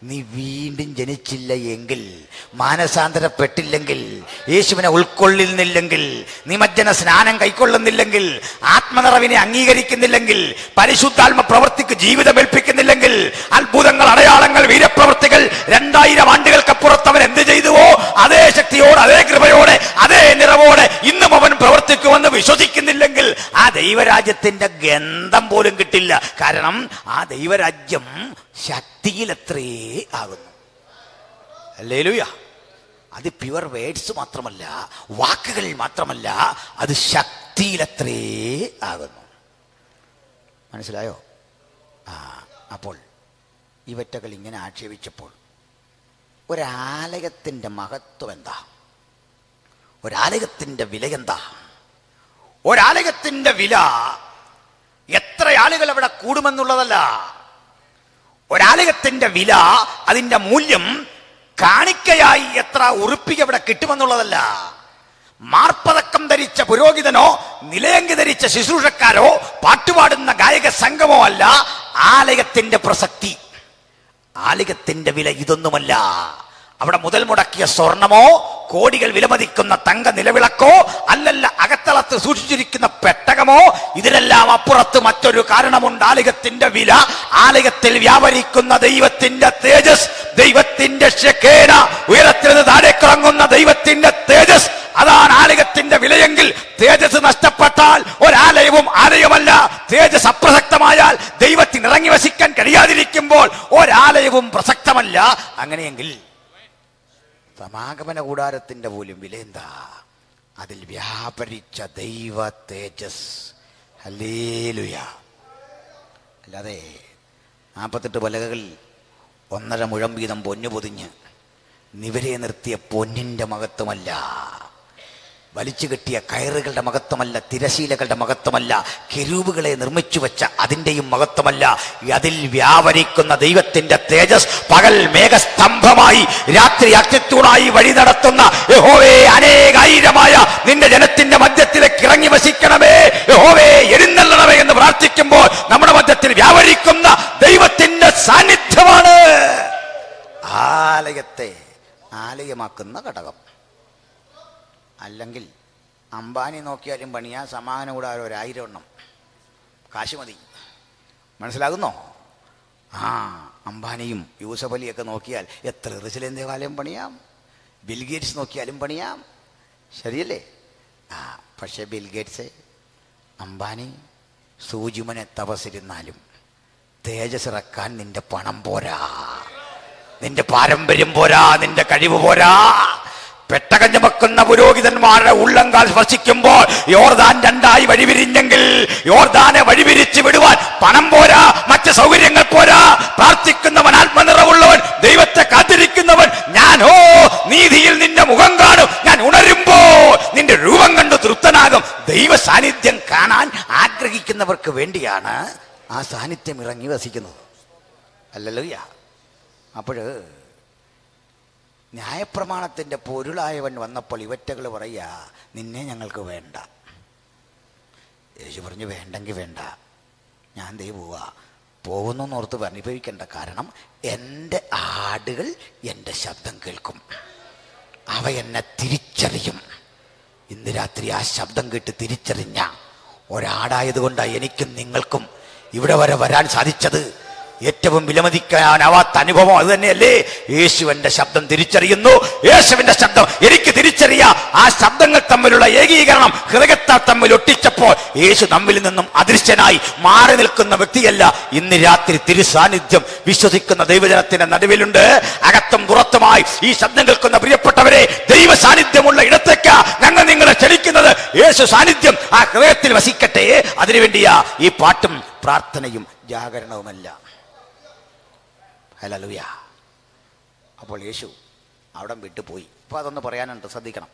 Speaker 1: നീ വീണ്ടും ജനിച്ചില്ല എങ്കിൽ, മാനസാന്തരപ്പെട്ടില്ലെങ്കിൽ, യേശുവിനെ ഉൾക്കൊള്ളുന്നില്ലെങ്കിൽ, നിമജ്ജന സ്നാനം കൈക്കൊള്ളുന്നില്ലെങ്കിൽ, ആത്മനിറവിനെ അംഗീകരിക്കുന്നില്ലെങ്കിൽ, പരിശുദ്ധാത്മ പ്രവൃത്തിക്ക് ജീവിതം ഏൽപ്പിക്കുന്നില്ലെങ്കിൽ, അത്ഭുതങ്ങൾ, അടയാളങ്ങൾ, വീരപ്രവൃത്തികൾ 2000 ആണ്ടുകൾക്കപ്പുറത്ത് അവൻ എന്ത് ചെയ്തുവോ അതേ ശക്തിയോടെ, അതേ കൃപയോടെ, അതേ നിറവോടെ ഇന്നും അവൻ പ്രവർത്തിക്കുമെന്ന് വിശ്വസിക്കുന്നില്ലെങ്കിൽ ആ ദൈവരാജ്യത്തിന്റെ ഗന്ധം പോലും കിട്ടില്ല. കാരണം ആ ദൈവരാജ്യം ശക്തിയിലത്രേ ആകുന്നു. ഹല്ലേലൂയ. അത് പ്യുവർ വേർഡ്സ് മാത്രമല്ല, വാക്കുകൾ മാത്രമല്ല, അത് ശക്തിയിലത്രേ ആകുന്നു. മനസ്സിലായോ? അപ്പോൾ ഇവറ്റകൾ ഇങ്ങനെ ആക്ഷേപിച്ചപ്പോൾ ഒരാലയത്തിൻ്റെ മഹത്വം എന്താ? ഒരാലയത്തിൻ്റെ വില എന്താ? ഒരാലയത്തിൻ്റെ വില എത്ര ആളുകൾ അവിടെ കൂടുമെന്നുള്ളതല്ല. ഒരാലയത്തിൻ്റെ വില, അതിൻ്റെ മൂല്യം കാണിക്കയായി എത്ര ഉറുപ്പിക അവിടെ കിട്ടുമെന്നുള്ളതല്ല. മാർപ്പതക്കം ധരിച്ച പുരോഹിതനോ നിലയങ്കി ധരിച്ച ശുശ്രൂഷക്കാരോ പാട്ടുപാടുന്ന ഗായക സംഘമോ അല്ല ആലയത്തിന്റെ പ്രസക്തി. ആലയത്തിന്റെ വില ഇതൊന്നുമല്ല. അവിടെ മുതൽ മുടക്കിയ സ്വർണമോ കോടികൾ വിലമതിക്കുന്ന തങ്ക നിലവിളക്കോ അല്ലല്ല അകത്തളത്ത് സൂക്ഷിച്ചിരിക്കുന്ന പെട്ടകമോ, ഇതിനെല്ലാം അപ്പുറത്ത് മറ്റൊരു കാരണമുണ്ട്. ആലയത്തിന്റെ വില, ആലയത്തിൽ വ്യാപരിക്കുന്ന ദൈവത്തിന്റെ തേജസ്, ദൈവത്തിന്റെ ശെഖേന, ഉയരത്തിൽ നിന്ന് താഴേക്കിറങ്ങുന്ന ദൈവത്തിന്റെ തേജസ്, അതാണ് ആലയത്തിന്റെ വിലയെങ്കിൽ തേജസ് നഷ്ടപ്പെട്ടാൽ ഒരാലയവും ആലയമല്ല. തേജസ് അപ്രസക്തമായാൽ, ദൈവത്തിന് ഇറങ്ങി വസിക്കാൻ കഴിയാതിരിക്കുമ്പോൾ ഒരാലയവും പ്രസക്തമല്ല. അങ്ങനെയെങ്കിൽ സമാഗമന കൂടാരത്തിന്റെ പോലും വില എന്താ? അതിൽ വ്യാപരിച്ച ദൈവ തേജസ്. ഹല്ലേലൂയ. അല്ലാതെ 48 പലകകളിൽ 1.5 മുഴം വീതം പൊന്നു പൊതിഞ്ഞ് നിവരെ നിർത്തിയ പൊന്നിന്റെ മഹത്വമല്ല, വലിച്ചു കെട്ടിയ കയറുകളുടെ മഹത്വമല്ല, തിരശീലകളുടെ മഹത്വമല്ല, കെരൂബുകളെ നിർമ്മിച്ചു വെച്ച അതിൻ്റെയും മഹത്വമല്ല. അതിൽ വ്യാപരിക്കുന്ന ദൈവത്തിന്റെ തേജസ്. പകൽ മേഘസ്തംഭമായി, രാത്രി അഗ്നിത്തൂണായി വഴി നടത്തുന്ന യഹോവേ, അനേകായിരമായ നിന്റെ ജനത്തിന്റെ മധ്യത്തിലേക്ക് ഇറങ്ങി വസിക്കണമേ, യഹോവേ എഴുന്നള്ളണമേ എന്ന് പ്രാർത്ഥിക്കുമ്പോൾ നമ്മുടെ മധ്യത്തിൽ വ്യാപരിക്കുന്ന ദൈവത്തിന്റെ സാന്നിധ്യമാണ് ആലയത്തെ ആലയമാക്കുന്ന ഘടകം. അല്ലെങ്കിൽ അംബാനി നോക്കിയാലും പണിയാ, സമാന കൂടാതെ 1000 എണ്ണം, കാശ് മതി. മനസ്സിലാകുന്നോ? അംബാനിയും യൂസഫ് അലിയൊക്കെ നോക്കിയാൽ എത്ര ജെറുസലേം ദേവാലയം പണിയാം. ബിൽഗേറ്റ്സ് നോക്കിയാലും പണിയാം. ശരിയല്ലേ? പക്ഷേ ബിൽഗേറ്റ്സ്, അംബാനി, സൂചിമനെ തപസിരുന്നാലും തേജസ് ഇറക്കാൻ നിന്റെ പണം പോരാ, നിന്റെ പാരമ്പര്യം പോരാ, നിന്റെ കഴിവ് പോരാ. പെട്ടകം ചുമക്കുന്ന പുരോഹിതന്മാരുടെ ഉള്ളങ്കാൽ സ്പർശിക്കുമ്പോൾ യോർദാൻ 2 വഴിവിരിഞ്ഞെങ്കിൽ യോർദാനെ വഴിവിരിച്ച് വിടുവാൻ പണം പോരാ, മറ്റ് സൗകര്യങ്ങൾ പോരാ. പ്രാർത്ഥിക്കുന്നവൻ, ആത്മനിറവുള്ളവൻ, ദൈവത്തെ കാത്തിരിക്കുന്നവൻ, ഞാനോ നീതിയിൽ നിന്റെ മുഖം കാണും, ഞാൻ ഉണരുമ്പോൾ നിന്റെ രൂപം കണ്ടു തൃപ്തനാകും. ദൈവ സാന്നിധ്യം കാണാൻ ആഗ്രഹിക്കുന്നവർക്ക് വേണ്ടിയാണ് ആ സാന്നിധ്യം ഇറങ്ങി വസിക്കുന്നത്. അല്ലല്ലോയ്യ. അപ്പോൾ ന്യായപ്രമാണത്തിന്റെ പൊരുളായവൻ വന്നപ്പോൾ ഇവറ്റകൾ പറയുക, നിന്നെ ഞങ്ങൾക്ക് വേണ്ട. യേശു പറഞ്ഞു, വേണ്ടെങ്കിൽ വേണ്ട, ഞാൻ ദേ പോകുന്നു എന്നോർത്ത് അനുഭവിക്കേണ്ട. കാരണം എൻ്റെ ആടുകൾ എൻ്റെ ശബ്ദം കേൾക്കും, അവ എന്നെ തിരിച്ചറിയും. ഇന്ന് രാത്രി ആ ശബ്ദം കേട്ട് തിരിച്ചറിഞ്ഞ ഒരാടായതുകൊണ്ടാണ് എനിക്കും നിങ്ങൾക്കും ഇവിടെ വരെ വരാൻ സാധിച്ചത്. ഏറ്റവും വിലമതിക്കാനാവാത്ത അനുഭവം അത് തന്നെയല്ലേ? യേശുവിന്റെ ശബ്ദം തിരിച്ചറിയുന്നു, യേശുവിന്റെ ശബ്ദം എനിക്ക് തിരിച്ചറിയാം. ആ ശബ്ദങ്ങൾ തമ്മിലുള്ള ഏകീകരണം ഹൃദയത്താൽ തമ്മിൽ ഒട്ടിച്ചപ്പോൾ യേശു നമ്മിൽ നിന്നും അദൃശ്യനായി മാറി നിൽക്കുന്ന വ്യക്തിയല്ല. ഇന്ന് രാത്രി തിരുസാന്നിധ്യം വിശ്വസിക്കുന്ന ദൈവജനത്തിന്റെ നടുവിലുണ്ട്. അകത്തും പുറത്തുമായി ഈ ശബ്ദം കേൾക്കുന്ന പ്രിയപ്പെട്ടവരെ, ദൈവ സാന്നിധ്യമുള്ള ഇടത്തേക്ക് ഞങ്ങൾ നിങ്ങളെ ക്ഷണിക്കുന്നത്. യേശു സാന്നിധ്യം ആ ഹൃദയത്തിൽ വസിക്കട്ടെ. അതിനുവേണ്ടിയാ ഈ പാട്ടും പ്രാർത്ഥനയും ജാഗരണവുമല്ല. ഹല്ലേലൂയ. അപ്പോൾ യേശു അവിടെ വിട്ടുപോയി. അപ്പോൾ അതൊന്ന് പറയാനുണ്ട്, ശ്രദ്ധിക്കണം.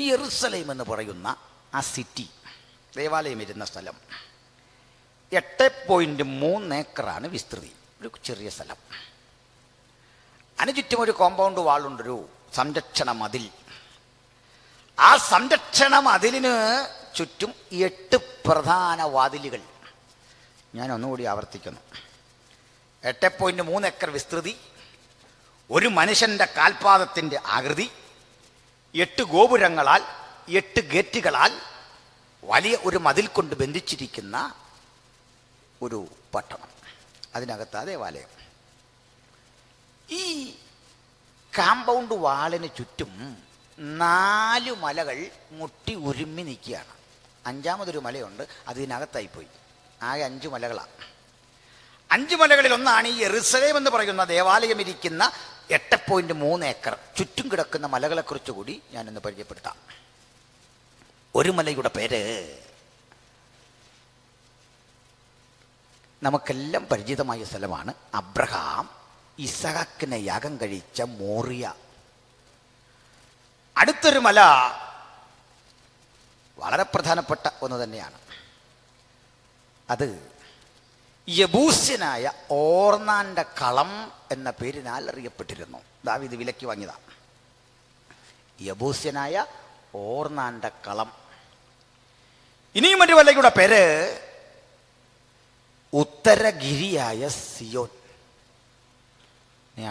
Speaker 1: ഈ യെരുശലേം എന്ന് പറയുന്ന ആ സിറ്റി, ദേവാലയം ഇരുന്ന സ്ഥലം 8.3 ഏക്കറാണ് വിസ്തൃതി. ഒരു ചെറിയ സ്ഥലം. അതിന് ചുറ്റും ഒരു കോമ്പൗണ്ട് വാളുണ്ട്, ഒരു സംരക്ഷണ മതിൽ. ആ സംരക്ഷണ മതിലിന് ചുറ്റും 8 പ്രധാന വാതിലുകൾ. ഞാൻ ഒന്നുകൂടി ആവർത്തിക്കുന്നു. 8.3 ഏക്കർ വിസ്തൃതി, ഒരു മനുഷ്യന്റെ കാൽപാദത്തിന്റെ ആകൃതി, 8 ഗോപുരങ്ങളാൽ 8 ഗേറ്റുകളാൽ വലിയ ഒരു മതിൽ കൊണ്ട് ബന്ധിച്ചിരിക്കുന്ന ഒരു പട്ടണം. അതിനകത്താ ദേവാലയം. ഈ കാമ്പൗണ്ട് വാളിന് ചുറ്റും 4 മലകൾ മുട്ടി ഉരുമ്മി നിൽക്കുകയാണ്. 5ാമതൊരു മലയുണ്ട്, അതിനകത്തായിപ്പോയി. ആകെ 5 മലകളാണ്. 5 മലകളിൽ ഒന്നാണ് ഈ യെരുശലേം എന്ന് പറയുന്ന ദേവാലയം ഇരിക്കുന്ന 8.3 ഏക്കർ. ചുറ്റും കിടക്കുന്ന മലകളെക്കുറിച്ച് കൂടി ഞാനൊന്ന് പരിചയപ്പെടുത്താം. ഒരു മലയുടെ പേര് നമുക്കെല്ലാം പരിചിതമായ സ്ഥലമാണ്. അബ്രഹാം ഇസഹാക്കിനെ യാഗം കഴിച്ച മോറിയ. അടുത്തൊരു മല വളരെ പ്രധാനപ്പെട്ട ഒന്ന് തന്നെയാണ്. അത് യബൂസ്യനായ ഓർന്നാന്റെ കളം എന്ന പേരിനാൽ അറിയപ്പെട്ടിരുന്നു. ദാവീദ് വിലയ്ക്ക് വാങ്ങിയതാണ്. യബൂസ്യനായ ഓർന്നാന്റെ കളം. ഇനിയും ഒരു മലയുടെ പേര് ഉത്തരഗിരിയായ സിയോൻ.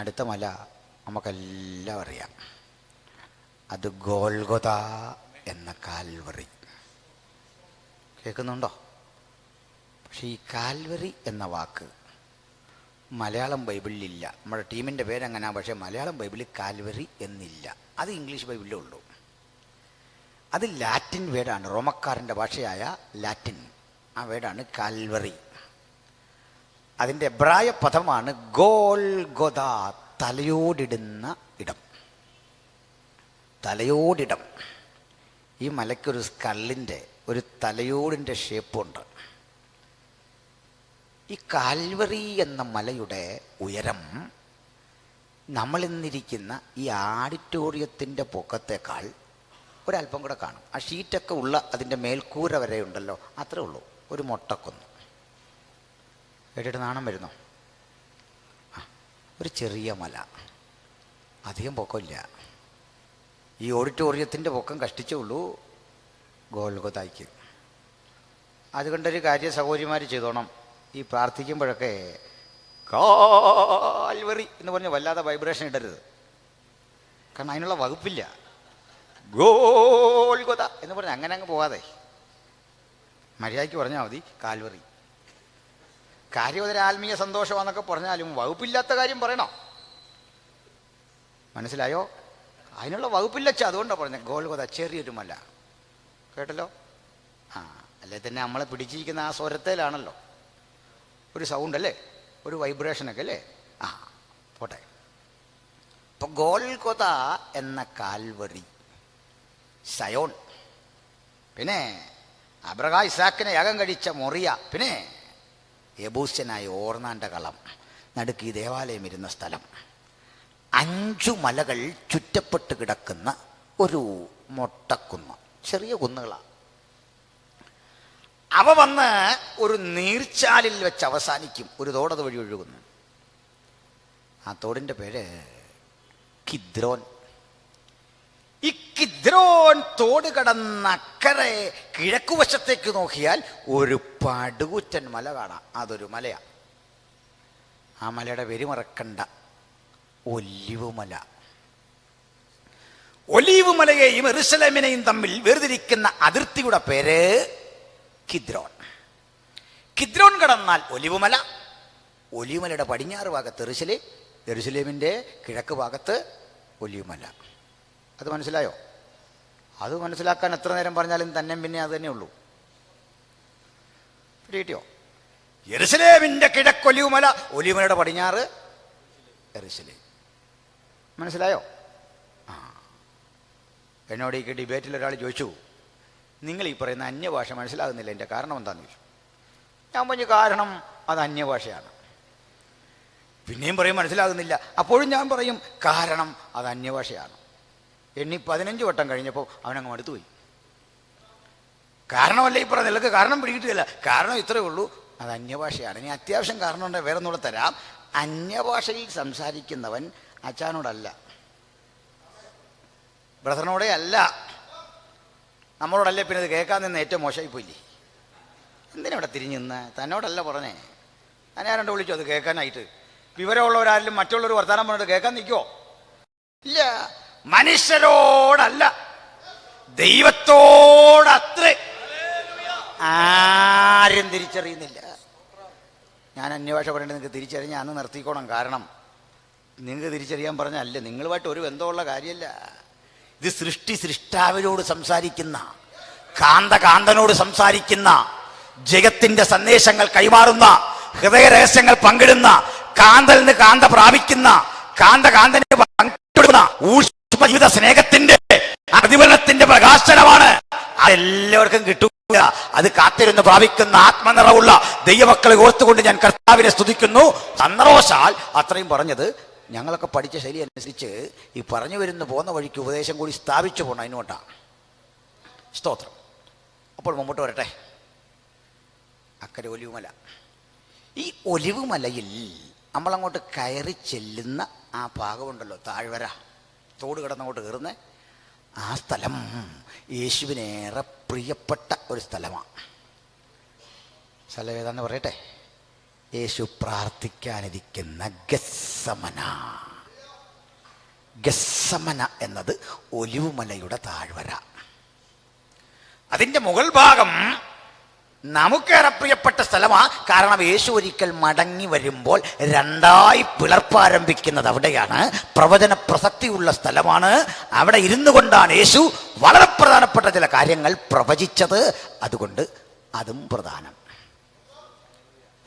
Speaker 1: അടുത്ത മല നമുക്കെല്ലാം അറിയാം. അത് ഗോൽഗൊത എന്ന കാൽവറി. കേൾക്കുന്നുണ്ടോ? പക്ഷെ ഈ കാൽവറി എന്ന വാക്ക് മലയാളം ബൈബിളിലില്ല. നമ്മുടെ ടീമിൻ്റെ പേരെങ്ങനെയാണ്, പക്ഷേ മലയാളം ബൈബിളിൽ കാൽവറി എന്നില്ല. അത് ഇംഗ്ലീഷ് ബൈബിളിലേ ഉള്ളൂ. അത് ലാറ്റിൻ വേർഡാണ്, റോമക്കാരൻ്റെ ഭാഷയായ ലാറ്റിൻ. ആ വേർഡാണ് കാൽവറി. അതിൻ്റെ എബ്രായ പദമാണ് ഗോൽഗൊത, തലയോടിടുന്ന ഇടം. തലയോടിടം. ഈ മലയ്ക്കൊരു സ്കള്ളിൻ്റെ, ഒരു തലയോടിൻ്റെ ഷേപ്പുണ്ട്. ഈ കാൽവറി എന്ന മലയുടെ ഉയരം നമ്മളിന്നിരിക്കുന്ന ഈ ആഡിറ്റോറിയത്തിൻ്റെ പൊക്കത്തേക്കാൾ ഒരല്പം കൂടെ കാണും. ആ ഷീറ്റൊക്കെ ഉള്ള അതിൻ്റെ മേൽക്കൂര വരെ ഉണ്ടല്ലോ, അത്രേ ഉള്ളൂ. ഒരു മൊട്ടക്കൊന്ന് കേട്ടിട്ട് നാണം വരുന്നു. ഒരു ചെറിയ മല, അധികം പൊക്കമില്ല. ഈ ഓഡിറ്റോറിയത്തിൻ്റെ പൊക്കം കഷ്ടിച്ചേ ഉള്ളൂ ഗോൽഗൊതായ്ക്ക്. അതുകൊണ്ടൊരു കാര്യം സഹോദരിമാർ ചെയ്തോണം, ഈ പ്രാർത്ഥിക്കുമ്പോഴൊക്കെ കാൽവറി എന്ന് പറഞ്ഞ് വല്ലാതെ വൈബ്രേഷൻ ഇടരുത്. കാരണം അതിനുള്ള വകുപ്പില്ല. ഗോൽഗൊത എന്ന് പറഞ്ഞ് അങ്ങനെ അങ്ങ് പോകാതെ മര്യാദയ്ക്ക് പറഞ്ഞാൽ മതി കാൽവറി. കാര്യം അതൊരു ആത്മീയ സന്തോഷമാണെന്നൊക്കെ പറഞ്ഞാലും വകുപ്പില്ലാത്ത കാര്യം പറയണോ? മനസ്സിലായോ? അതിനുള്ള വകുപ്പില്ലച്ച, അതുകൊണ്ടാണ് പറഞ്ഞത് ഗോൽഗൊത, ചെറിയൊരു മല. കേട്ടല്ലോ? അല്ലേ തന്നെ നമ്മളെ പിടിച്ചിരിക്കുന്ന ആ സ്വരത്തേലാണല്ലോ ഒരു സൗണ്ട് അല്ലേ, ഒരു വൈബ്രേഷനൊക്കെ അല്ലേ. പോട്ടെ. ഇപ്പൊ ഗോൽഗൊത എന്ന കാൽവറി, സയോൺ, പിന്നെ അബ്രഹാം ഇസാക്കിനെ യാഗം കഴിച്ച മൊറിയ, പിന്നെ യെബൂസ്യനായ ഓർന്നാൻ്റെ കളം, നടുക്ക് ഈ ദേവാലയം ഇരുന്ന സ്ഥലം. 5 മലകൾ ചുറ്റപ്പെട്ട് കിടക്കുന്ന ഒരു മൊട്ടക്കുന്ന്, ചെറിയ കുന്നുകളാണ്. അവ വന്ന് ഒരു നീർച്ചാലിൽ വെച്ച് അവസാനിക്കും. ഒരു തോടത് വഴി ഒഴുകുന്നു. ആ തോടിൻ്റെ പേര് കിദ്രോൻ. ഈ കിദ്രോൻ തോട് കടന്നക്കരെ കിഴക്കുവശത്തേക്ക് നോക്കിയാൽ ഒരു പടുകുറ്റൻ മല കാണാം. അതൊരു മലയാണ്. ആ മലയുടെ പേര് മറക്കണ്ട, ഒലിവ് മല. ഒലിവ് മലയെയും യെരുശലേമിനെയും തമ്മിൽ വേർതിരിക്കുന്ന അതിർത്തിയുടെ പേര് കിദ്രോൻ. കിദ്രോൻ കടന്നാൽ ഒലിവുമല, ഒലിവുമലയുടെ പടിഞ്ഞാറ് ഭാഗത്ത് യെരുശലേം, യെരുശലേമിൻ്റെ കിഴക്ക് ഭാഗത്ത് ഒലിവുമല. അത് മനസ്സിലായോ? അത് മനസ്സിലാക്കാൻ എത്ര നേരം പറഞ്ഞാലും തന്നെ പിന്നെ അത് തന്നെ ഉള്ളൂ. കിട്ടിയോ? യെരുശലേമിൻ്റെ കിഴക്ക് ഒലിവുമല, ഒലിവുമലയുടെ പടിഞ്ഞാറ് യെരുശലേം. മനസ്സിലായോ? എന്നോട് ഈ ഡിബേറ്റിൽ ഒരാൾ ചോദിച്ചു, നിങ്ങൾ ഈ പറയുന്ന അന്യഭാഷ മനസ്സിലാകുന്നില്ല, എൻ്റെ കാരണം എന്താണെന്ന് ചോദിച്ചു. ഞാൻ പറഞ്ഞു, കാരണം അത് അന്യഭാഷയാണ്. പിന്നെയും പറയും മനസ്സിലാകുന്നില്ല. അപ്പോഴും ഞാൻ പറയും കാരണം അത് അന്യഭാഷയാണ്. എണ്ണി 15 വട്ടം കഴിഞ്ഞപ്പോൾ അവനങ്ങ് മടുത്തുപോയി. കാരണമല്ല ഈ പറഞ്ഞ, നിനക്ക് കാരണം പിടികിട്ടില്ല. കാരണം ഇത്രയേ ഉള്ളൂ, അത് അന്യഭാഷയാണ്. ഇനി അത്യാവശ്യം കാരണം ഉണ്ടെങ്കിൽ വേറെ ഒന്നുകൂടെ തരാം. അന്യഭാഷയിൽ സംസാരിക്കുന്നവൻ അച്ഛനോടല്ല, ബ്രദറിനോടേ അല്ല, നമ്മളോടല്ലേ. പിന്നെ ഇത് കേൾക്കാൻ നിന്ന് ഏറ്റവും മോശമായി പോയില്ലേ? എന്തിനവിടെ തിരിഞ്ഞു നിന്ന്? തന്നോടല്ല പറഞ്ഞേ. ഞാൻ ആരണ്ട് വിളിച്ചു അത് കേൾക്കാനായിട്ട്? വിവരമുള്ളവരാരും മറ്റുള്ളവർ വർത്താനം പറഞ്ഞിട്ട് കേൾക്കാൻ നിൽക്കുമോ? ഇല്ല. മനുഷ്യരോടല്ല, ദൈവത്തോടത്രേ. ആരും തിരിച്ചറിയുന്നില്ല. ഞാൻ അന്യഭാഷ പറയേണ്ടത് നിങ്ങൾക്ക് തിരിച്ചറിഞ്ഞ് അന്ന് നിർത്തിക്കോണം. കാരണം നിങ്ങൾക്ക് തിരിച്ചറിയാൻ പറഞ്ഞല്ലേ, നിങ്ങളുമായിട്ട് ഒരു ബന്ധമുള്ള കാര്യമല്ല ഇത്. സൃഷ്ടാവിനോട് സംസാരിക്കുന്ന, കാന്തനോട് സംസാരിക്കുന്ന, ജഗത്തിന്റെ സന്ദേശങ്ങൾ കൈമാറുന്ന, ഹൃദയ രഹസ്യങ്ങൾ പങ്കിടുന്ന, കാന്തലിന് കാന്ത പ്രാപിക്കുന്ന, കാന്തന് പങ്കിടുന്ന ഊഷ്മജീവിത സ്നേഹത്തിന്റെ പ്രതിഫലനത്തിന്റെ പ്രകാശനമാണ്. അതെല്ലാവർക്കും കിട്ടൂല. അത് കാത്തിരുന്ന് പ്രാപിക്കുന്ന ആത്മനിറവുള്ള ദൈവമക്കളെ ഓർത്തുകൊണ്ട് ഞാൻ കർത്താവിനെ സ്തുതിക്കുന്നു. സന്ദർഭവശാൽ അത്രയും പറഞ്ഞത് ഞങ്ങളൊക്കെ പഠിച്ച ശൈലി അനുസരിച്ച് ഈ പറഞ്ഞു വരുന്ന പോകുന്ന വഴിക്ക് ഉപദേശം കൂടി സ്ഥാപിച്ചു പോകണം. അതിനോട്ടാ സ്തോത്രം. അപ്പോൾ മുമ്പോട്ട് വരട്ടെ. അക്കരെ ഒലിവുമല. ഈ ഒലിവുമലയിൽ നമ്മളങ്ങോട്ട് കയറി ചെല്ലുന്ന ആ ഭാഗമുണ്ടല്ലോ, താഴ്വര, തോട് കിടന്നങ്ങോട്ട് കയറുന്ന ആ സ്ഥലം യേശുവിനേറെ പ്രിയപ്പെട്ട ഒരു സ്ഥലമാണ്. സ്ഥലം ഏതാന്ന് പറയട്ടെ? യേശു പ്രാർത്ഥിക്കാനിരിക്കുന്ന ഗത്സമന. ഗെസ്സമന എന്നത് ഒലിവുമലയുടെ താഴ്വര. അതിൻ്റെ മുകൾ ഭാഗം നമുക്കേറെ പ്രിയപ്പെട്ട സ്ഥലമാണ്. കാരണം യേശു ഒരിക്കൽ മടങ്ങി വരുമ്പോൾ രണ്ടായി പിളർപ്പാരംഭിക്കുന്നത് അവിടെയാണ്. പ്രവചന പ്രസക്തിയുള്ള സ്ഥലമാണ്. അവിടെ ഇരുന്നു കൊണ്ടാണ് യേശു വളരെ പ്രധാനപ്പെട്ട ചില കാര്യങ്ങൾ പ്രവചിച്ചത്. അതുകൊണ്ട് അതും പ്രധാനം.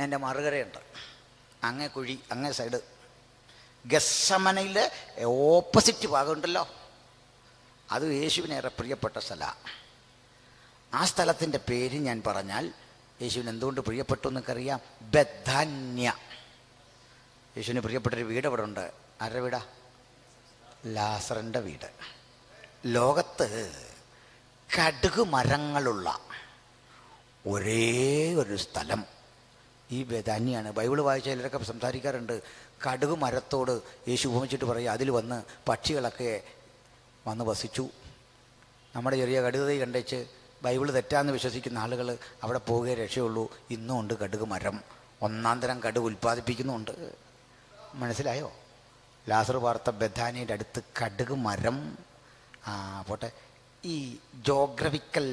Speaker 1: എൻ്റെ മറുകരയുണ്ട്, അങ്ങേ കുഴി, അങ്ങേ സൈഡ്. ഗെസ്സമനയിലെ ഓപ്പോസിറ്റ് ഭാഗമുണ്ടല്ലോ, അത് യേശുവിനേറെ പ്രിയപ്പെട്ട സ്ഥലമാണ്. ആ സ്ഥലത്തിൻ്റെ പേര് ഞാൻ പറഞ്ഞാൽ യേശുവിന് എന്തുകൊണ്ട് പ്രിയപ്പെട്ടു എന്നൊക്കെ ബെഥാന്യ. യേശുവിന് പ്രിയപ്പെട്ടൊരു വീട് അവിടെ ഉണ്ട്. ആരുടെ വീടാ? ലാസറിൻ്റെ വീട്. ലോകത്ത് കടുക് മരങ്ങളുള്ള ഒരേ ഒരു സ്ഥലം ഈ ബെഥാന്യാണ്. ബൈബിൾ വായിച്ച ചിലരൊക്കെ സംസാരിക്കാറുണ്ട്, കടുക് മരത്തോട് യേശു ഉപമിച്ചിട്ട് പറയുക, അതിൽ വന്ന് പക്ഷികളൊക്കെ വന്ന് വസിച്ചു. നമ്മുടെ ചെറിയ കടുകതൈ കണ്ടേച്ച് ബൈബിൾ തെറ്റാന്ന് വിശ്വസിക്കുന്ന ആളുകൾ അവിടെ പോവുകയെ രക്ഷയുള്ളൂ. ഇന്നും ഉണ്ട് കടുക് മരം, ഒന്നാം തരം കടുക് ഉൽപ്പാദിപ്പിക്കുന്നുമുണ്ട്. മനസ്സിലായോ? ലാസർ വാർത്ത ബെഥാനിയുടെ അടുത്ത് കടുക് മരം. പോട്ടെ, ഈ ജോഗ്രഫിക്കൽ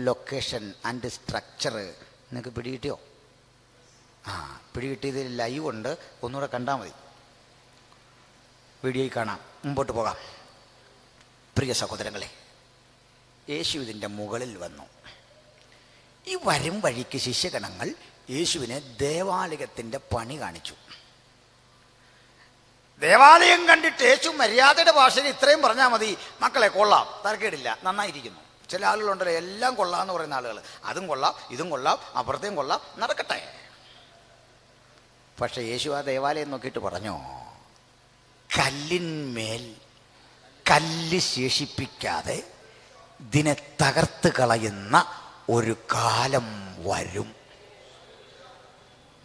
Speaker 1: ലൊക്കേഷൻ ആൻഡ് സ്ട്രക്ചർ നിങ്ങൾക്ക് പിടികിട്ടിയോ? പിടികിട്ടിയതിൽ ലൈവ് ഉണ്ട്, ഒന്നുകൂടെ കണ്ടാൽ മതി. വീഡിയോയിൽ കാണാം. മുമ്പോട്ട് പോകാം. പ്രിയ സഹോദരങ്ങളെ, യേശു ഇതിൻ്റെ മുകളിൽ വന്നു. ഈ വരും വഴിക്ക് ശിഷ്യഗണങ്ങൾ യേശുവിനെ ദേവാലയത്തിൻ്റെ പണി കാണിച്ചു. ദേവാലയം കണ്ടിട്ട് യേശു മര്യാദയുടെ ഭാഷയിൽ ഇത്രയും പറഞ്ഞാൽ മതി, മക്കളെ കൊള്ളാം, തരക്കേടില്ല, നന്നായിരിക്കുന്നു. ചില ആളുകളുണ്ടല്ലോ എല്ലാം കൊള്ളാം എന്ന് പറയുന്ന ആളുകൾ, അതും കൊള്ളാം ഇതും കൊള്ളാം അപ്പുറത്തേയും കൊള്ളാം, നടക്കട്ടെ. പക്ഷെ യേശു ആ ദേവാലയം നോക്കിയിട്ട് പറഞ്ഞു, കല്ലിന്മേൽ കല്ല് ശേഷിപ്പിക്കാതെ ഇതിനെ തകർത്ത് കളയുന്ന ഒരു കാലം വരും.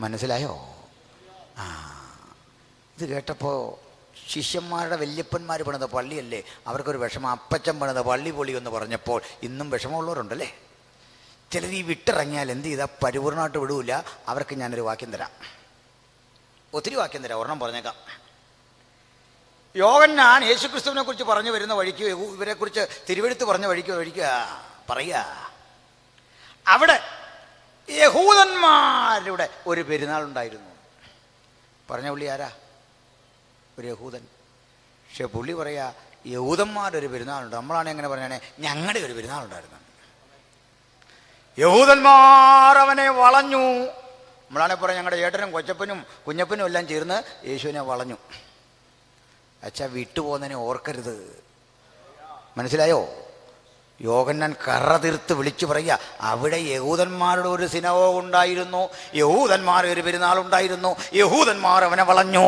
Speaker 1: മനസ്സിലായോ? ഇത് കേട്ടപ്പോൾ ശിഷ്യന്മാരുടെ വല്യപ്പന്മാർ പണിത പള്ളിയല്ലേ, അവർക്കൊരു വിഷമം. അപ്പച്ചൻ പണിത പള്ളി പൊളി എന്ന് പറഞ്ഞപ്പോൾ ഇന്നും വിഷമമുള്ളവരുണ്ടല്ലേ. ചിലർ ഈ വിട്ടിറങ്ങിയാൽ എന്ത് ചെയ്താൽ പരിപൂർണമായിട്ട് വിടൂല. അവർക്ക് ഞാനൊരു വാക്യം തരാം, ഒത്തിരി വാക്യം തരാം, ഒരെണ്ണം പറഞ്ഞേക്കാം. യോഹന്നാൻ യേശുക്രിസ്തുവിനെ കുറിച്ച് പറഞ്ഞു വരുന്ന വഴിക്ക്, ഇവരെക്കുറിച്ച് തിരുവെഴുത്ത് പറഞ്ഞ വഴിക്ക് പറയുക, അവിടെ യഹൂദന്മാരുടെ ഒരു പെരുന്നാൾ ഉണ്ടായിരുന്നു. പറഞ്ഞ പുള്ളി ആരാ? ഒരു യഹൂദൻ. പക്ഷെ പുള്ളി പറയാ യഹൂദന്മാരുടെ ഒരു പെരുന്നാളുണ്ട്. നമ്മളാണ് എങ്ങനെ പറഞ്ഞാണെ, ഞങ്ങളുടെ ഒരു പെരുന്നാളുണ്ടായിരുന്നു. യഹൂദന്മാർ അവനെ വളഞ്ഞു. നമ്മളാണെ പറയാം ഞങ്ങളുടെ ചേട്ടനും കൊച്ചപ്പനും കുഞ്ഞപ്പനും എല്ലാം ചേർന്ന് യേശുവിനെ വളഞ്ഞു. അച്ഛാ, വിട്ടുപോകുന്നതിനെ ഓർക്കരുത്. മനസ്സിലായോ? യോഹന്നാൻ കറ തീർത്ത് വിളിച്ചു പറയുക, അവിടെ യഹൂദന്മാരുടെ ഒരു സിനഗോഗ് ഉണ്ടായിരുന്നു, യഹൂദന്മാരുടെ ഒരു പെരുന്നാൾ ഉണ്ടായിരുന്നു, യഹൂദന്മാർ അവനെ വളഞ്ഞു.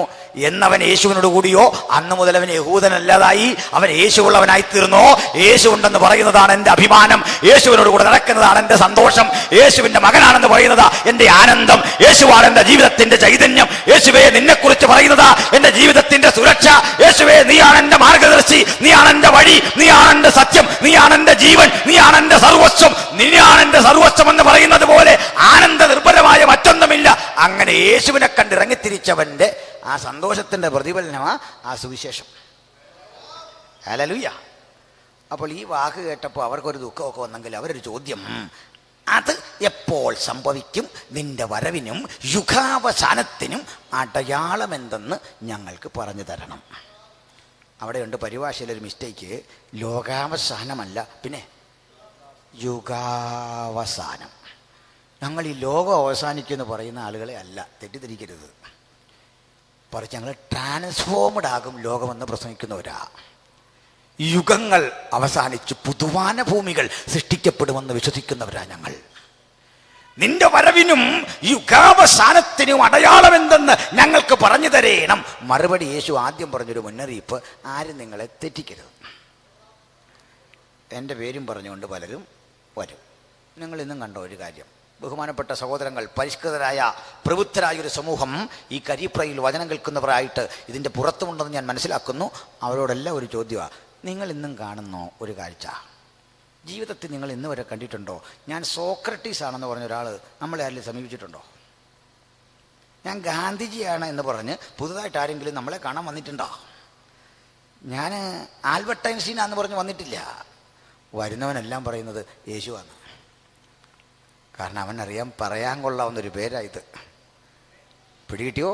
Speaker 1: എന്നവൻ യേശുവിനോട് കൂടിയോ അന്ന് മുതൽ അവൻ യഹൂദനല്ലാതായി, അവൻ യേശുവുള്ളവനായി തീർന്നോ? യേശു ഉണ്ടെന്ന് പറയുന്നതാണ് എൻ്റെ അഭിമാനം, യേശുവിനോട് കൂടെ നടക്കുന്നതാണ് എൻ്റെ സന്തോഷം, യേശുവിൻ്റെ മകനാണെന്ന് പറയുന്നതാ എൻ്റെ ആനന്ദം, യേശുവാണ് എൻ്റെ ജീവിതത്തിൻ്റെ ചൈതന്യം. യേശുവേ, നിന്നെക്കുറിച്ച് പറയുന്നതാ എൻ്റെ ജീവിതത്തിൻ്റെ സുരക്ഷ. യേശുവേ, നീയാണ് എൻ്റെ മാർഗദർശി, നീയാണ് എൻ്റെ വഴി, നീയാണ് എൻ്റെ സത്യം, നീയാണ് എൻ്റെ ജീവൻ, നീയാണ് എൻ്റെ സർവസ്വം, നീയാണ് എൻ്റെ സർവസ്വം എന്ന് പറയുന്നത് പോലെ ആനന്ദ നിർഭരമായ മറ്റൊന്നുമില്ല. അങ്ങനെ യേശുവിനെ കണ്ട് ഇറങ്ങിത്തിരിച്ചവന്റെ ആ സന്തോഷത്തിന്റെ പ്രതിഫലനമാ ആ സുവിശേഷം. ഹല്ലേലൂയ. അപ്പോൾ ഈ വാക്ക് കേട്ടപ്പോൾ അവർക്കൊരു ദുഃഖമൊക്കെ വന്നെങ്കിൽ അവരൊരു ചോദ്യം, അത് എപ്പോൾ സംഭവിക്കും? നിന്റെ വരവിനും യുഗാവസാനത്തിനും അടയാളമെന്തെന്ന് ഞങ്ങൾക്ക് പറഞ്ഞു തരണം. അവിടെയുണ്ട് പരിഭാഷയിലൊരു മിസ്റ്റേക്ക്. ലോകാവസാനമല്ല, പിന്നെ യുഗാവസാനം. ഞങ്ങൾ ഈ ലോകം അവസാനിക്കുമെന്ന് പറയുന്ന ആളുകളെ അല്ല, തെറ്റിദ്ധരിക്കരുത്. പറച്ച് ഞങ്ങൾ ട്രാൻസ്ഫോംഡ് ആകും ലോകമെന്ന് പ്രസംഗിക്കുന്നവരാ. യുഗങ്ങൾ അവസാനിച്ച് പുതുവാന ഭൂമികൾ സൃഷ്ടിക്കപ്പെടുമെന്ന് വിശ്വസിക്കുന്നവരാ ഞങ്ങൾ. നിന്റെ വരവിനും യുഗാവസാനത്തിനും അടയാളമെന്തെന്ന് ഞങ്ങൾക്ക് പറഞ്ഞു തരേണം. മറുപടി യേശു ആദ്യം പറഞ്ഞൊരു മുന്നറിയിപ്പ്, ആരും നിങ്ങളെ തെറ്റിക്കരുത്. എൻ്റെ പേരും പറഞ്ഞുകൊണ്ട് പലരും വരും. നിങ്ങൾ ഇന്നും കണ്ടോ ഒരു കാര്യം, ബഹുമാനപ്പെട്ട സഹോദരങ്ങൾ, പരിഷ്കൃതരായ പ്രബുദ്ധരായ ഒരു സമൂഹം ഈ കരിപ്രയിൽ വചനം കേൾക്കുന്നവരായിട്ട് ഇതിൻ്റെ പുറത്തുമുണ്ടെന്ന് ഞാൻ മനസ്സിലാക്കുന്നു. അവരോടെല്ലാം ഒരു ചോദ്യമാണ്, നിങ്ങൾ ഇന്നും കാണുന്നോ ഒരു കാഴ്ച? ജീവിതത്തിൽ നിങ്ങൾ ഇന്ന് വരെ കണ്ടിട്ടുണ്ടോ? ഞാൻ സോക്രട്ടീസ് ആണെന്ന് പറഞ്ഞ ഒരാൾ നമ്മളെ ആരെങ്കിലും സമീപിച്ചിട്ടുണ്ടോ? ഞാൻ ഗാന്ധിജിയാണ് എന്ന് പറഞ്ഞ് പുതുതായിട്ട് ആരെങ്കിലും നമ്മളെ കാണാൻ വന്നിട്ടുണ്ടോ? ഞാൻ ആൽബർട്ട് ഐൻസ്റ്റീനാന്ന് പറഞ്ഞ് വന്നിട്ടില്ല. വരുന്നവനെല്ലാം പറയുന്നത് യേശുവാണ്. കാരണം അവനറിയാം പറയാൻ കൊള്ളാവുന്നൊരു പേരായത്. പിടികിട്ടിയോ?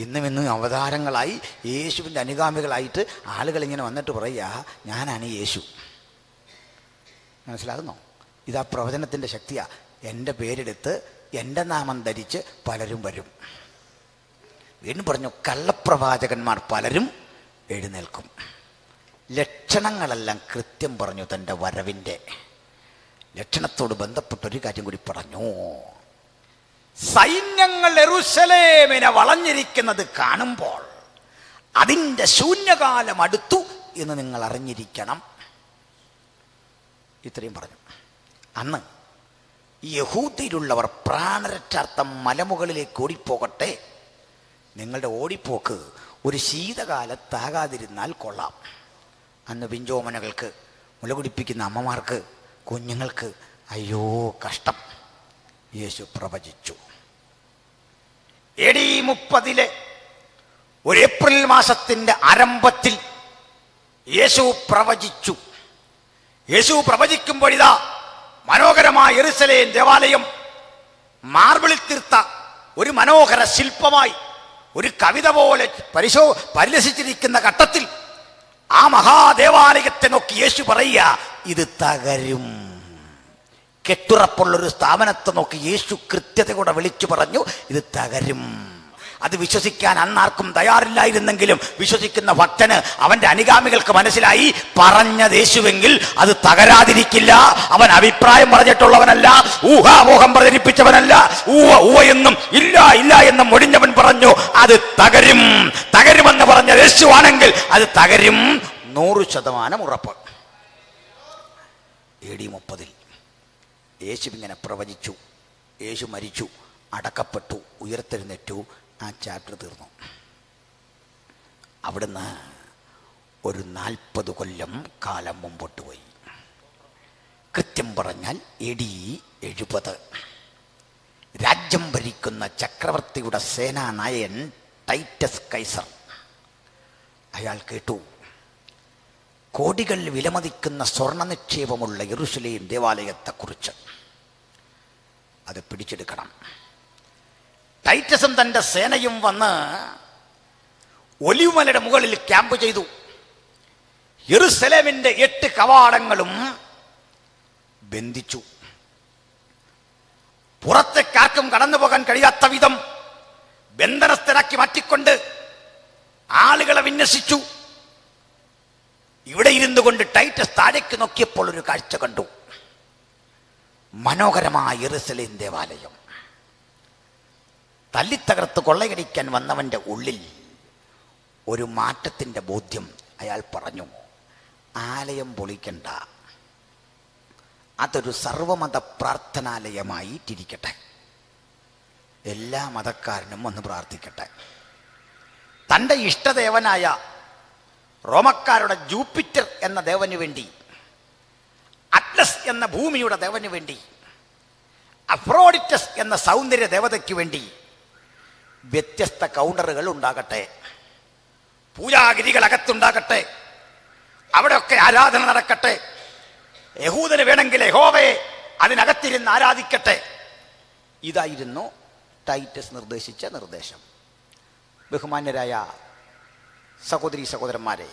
Speaker 1: ഇന്നും അവതാരങ്ങളായി യേശുവിൻ്റെ അനുഗാമികളായിട്ട് ആളുകളിങ്ങനെ വന്നിട്ട് പറയുക, ഞാനാണ് യേശു. മനസ്സിലാകുന്നോ? ഇതാ പ്രവചനത്തിൻ്റെ ശക്തിയാ. എൻ്റെ പേരെടുത്ത് എൻ്റെ നാമം ധരിച്ച് പലരും വരും. വീണ്ടും പറഞ്ഞു, കള്ളപ്രവാചകന്മാർ പലരും എഴുന്നേൽക്കും. ലക്ഷണങ്ങളെല്ലാം കൃത്യം പറഞ്ഞു. തൻ്റെ വരവിൻ്റെ ലക്ഷണത്തോട് ബന്ധപ്പെട്ടൊരു കാര്യം കൂടി പറഞ്ഞു. സൈന്യങ്ങൾ യെരൂശലേമിനെ വളഞ്ഞിരിക്കുന്നത് കാണുമ്പോൾ അതിൻ്റെ ശൂന്യകാലം അടുത്തു എന്ന് നിങ്ങൾ അറിഞ്ഞിരിക്കണം. ഇത്രയും പറഞ്ഞു. അന്ന് യഹൂദയിലുള്ളവർ പ്രാണരക്ഷാർത്ഥം മലമുകളിലേക്ക് ഓടിപ്പോകട്ടെ. നിങ്ങളുടെ ഓടിപ്പോക്ക് ഒരു ശീതകാലത്താകാതിരുന്നാൽ കൊള്ളാം. അന്ന് പിഞ്ചോമനകൾക്ക്, മുലകുടിപ്പിക്കുന്ന അമ്മമാർക്ക്, കുഞ്ഞുങ്ങൾക്ക് അയ്യോ കഷ്ടം. യേശു പ്രവചിച്ചു. AD 30 ഒരു ഏപ്രിൽ മാസത്തിൻ്റെ ആരംഭത്തിൽ യേശു പ്രവചിച്ചു. യേശു പ്രവചിക്കുമ്പോഴിതാ മനോഹരമായ യെരൂശലേം ദേവാലയം മാർബിളിൽ തീർത്ത ഒരു മനോഹര ശില്പമായി, ഒരു കവിത പോലെ പരിലസിച്ചിരിക്കുന്ന ഘട്ടത്തിൽ ആ മഹാദേവാലയത്തെ നോക്കി യേശു പറയുക, ഇത് തകരും. കെട്ടുറപ്പുള്ളൊരു സ്ഥാപനത്തെ നോക്കി യേശു കൃത്യതയോടെ വിളിച്ചു പറഞ്ഞു, ഇത് തകരും. അത് വിശ്വസിക്കാൻ അന്നാർക്കും തയ്യാറില്ലായിരുന്നെങ്കിലും വിശ്വസിക്കുന്ന ഭക്തന്, അവന്റെ അനുഗാമികൾക്ക് മനസ്സിലായി, പറഞ്ഞത് യേശുവെങ്കിൽ അത് തകരാതിരിക്കില്ല. അവൻ അഭിപ്രായം പറഞ്ഞിട്ടുള്ളവനല്ല, ഊഹാമോഹം പ്രചരിപ്പിച്ചവനല്ല, എന്നും ഇല്ല ഇല്ല എന്നും ഒഴിഞ്ഞവൻ പറഞ്ഞു അത് തകരും. തകരുമെന്ന് പറഞ്ഞ യേശുവാണെങ്കിൽ അത് തകരും. 100% ഉറപ്പ്. AD 30 യേശു ഇങ്ങനെ പ്രവചിച്ചു. യേശു മരിച്ചു, അടക്കപ്പെട്ടു, ഉയർത്തെഴുന്നേറ്റു. ആ ചാപ്റ്റർ തീർന്നു. അവിടുന്ന് ഒരു 40 കൊല്ലം കാലം മുമ്പോട്ട് പോയി. കൃത്യം പറഞ്ഞാൽ AD 70 രാജ്യം ഭരിക്കുന്ന ചക്രവർത്തിയുടെ സേനാനായകൻ ടൈറ്റസ് കൈസർ, അയാൾ കേട്ടു, കോടികൾ വിലമതിക്കുന്ന സ്വർണ്ണ നിക്ഷേപമുള്ള യെരൂശലേം ദേവാലയത്തെക്കുറിച്ച്. അത് പിടിച്ചെടുക്കണം. ടൈറ്റസും തൻ്റെ സേനയും വന്ന് ഒലിവുമലയുടെ മുകളിൽ ക്യാമ്പ് ചെയ്തു. യെരൂശലേമിൻ്റെ 8 കവാടങ്ങളും ബന്ധിച്ചു. പുറത്തേക്കാർക്കും കടന്നു പോകാൻ കഴിയാത്ത വിധം ബന്ധനസ്ഥരാക്കി മാറ്റിക്കൊണ്ട് ആളുകളെ വിന്യസിച്ചു. ഇവിടെ ഇരുന്നു കൊണ്ട് ടൈറ്റസ് താഴേക്ക് നോക്കിയപ്പോൾ ഒരു കാഴ്ച കണ്ടു. മനോഹരമായ യെരൂശലേം ദേവാലയം തല്ലിത്തകർത്ത് കൊള്ളയടിക്കാൻ വന്നവന്റെ ഉള്ളിൽ ഒരു മാറ്റത്തിൻ്റെ ബോധ്യം. അയാൾ പറഞ്ഞു, ആലയം പൊളിക്കണ്ട, അതൊരു സർവമത പ്രാർത്ഥനാലയമായിട്ടിരിക്കട്ടെ. എല്ലാ മതക്കാരനും ഒന്ന് പ്രാർത്ഥിക്കട്ടെ. തൻ്റെ ഇഷ്ടദേവനായ റോമക്കാരുടെ ജൂപ്പിറ്റർ എന്ന ദേവന് വേണ്ടി, അറ്റ്ലസ് എന്ന ഭൂമിയുടെ ദേവന് വേണ്ടി, അഫ്രോഡിറ്റസ് എന്ന സൗന്ദര്യ ദേവതയ്ക്ക് വേണ്ടി വ്യത്യസ്ത കൗണ്ടറുകൾ ഉണ്ടാകട്ടെ, പൂജാഗിരികൾ അകത്തുണ്ടാകട്ടെ, അവിടെയൊക്കെ ആരാധന നടക്കട്ടെ. യഹൂദന് വേണമെങ്കിൽ യഹോവയെ അതിനകത്തിരുന്ന് ആരാധിക്കട്ടെ. ഇതായിരുന്നു ടൈറ്റസ് നിർദ്ദേശിച്ച നിർദ്ദേശം. ബഹുമാന്യരായ സഹോദരീ സഹോദരന്മാരെ,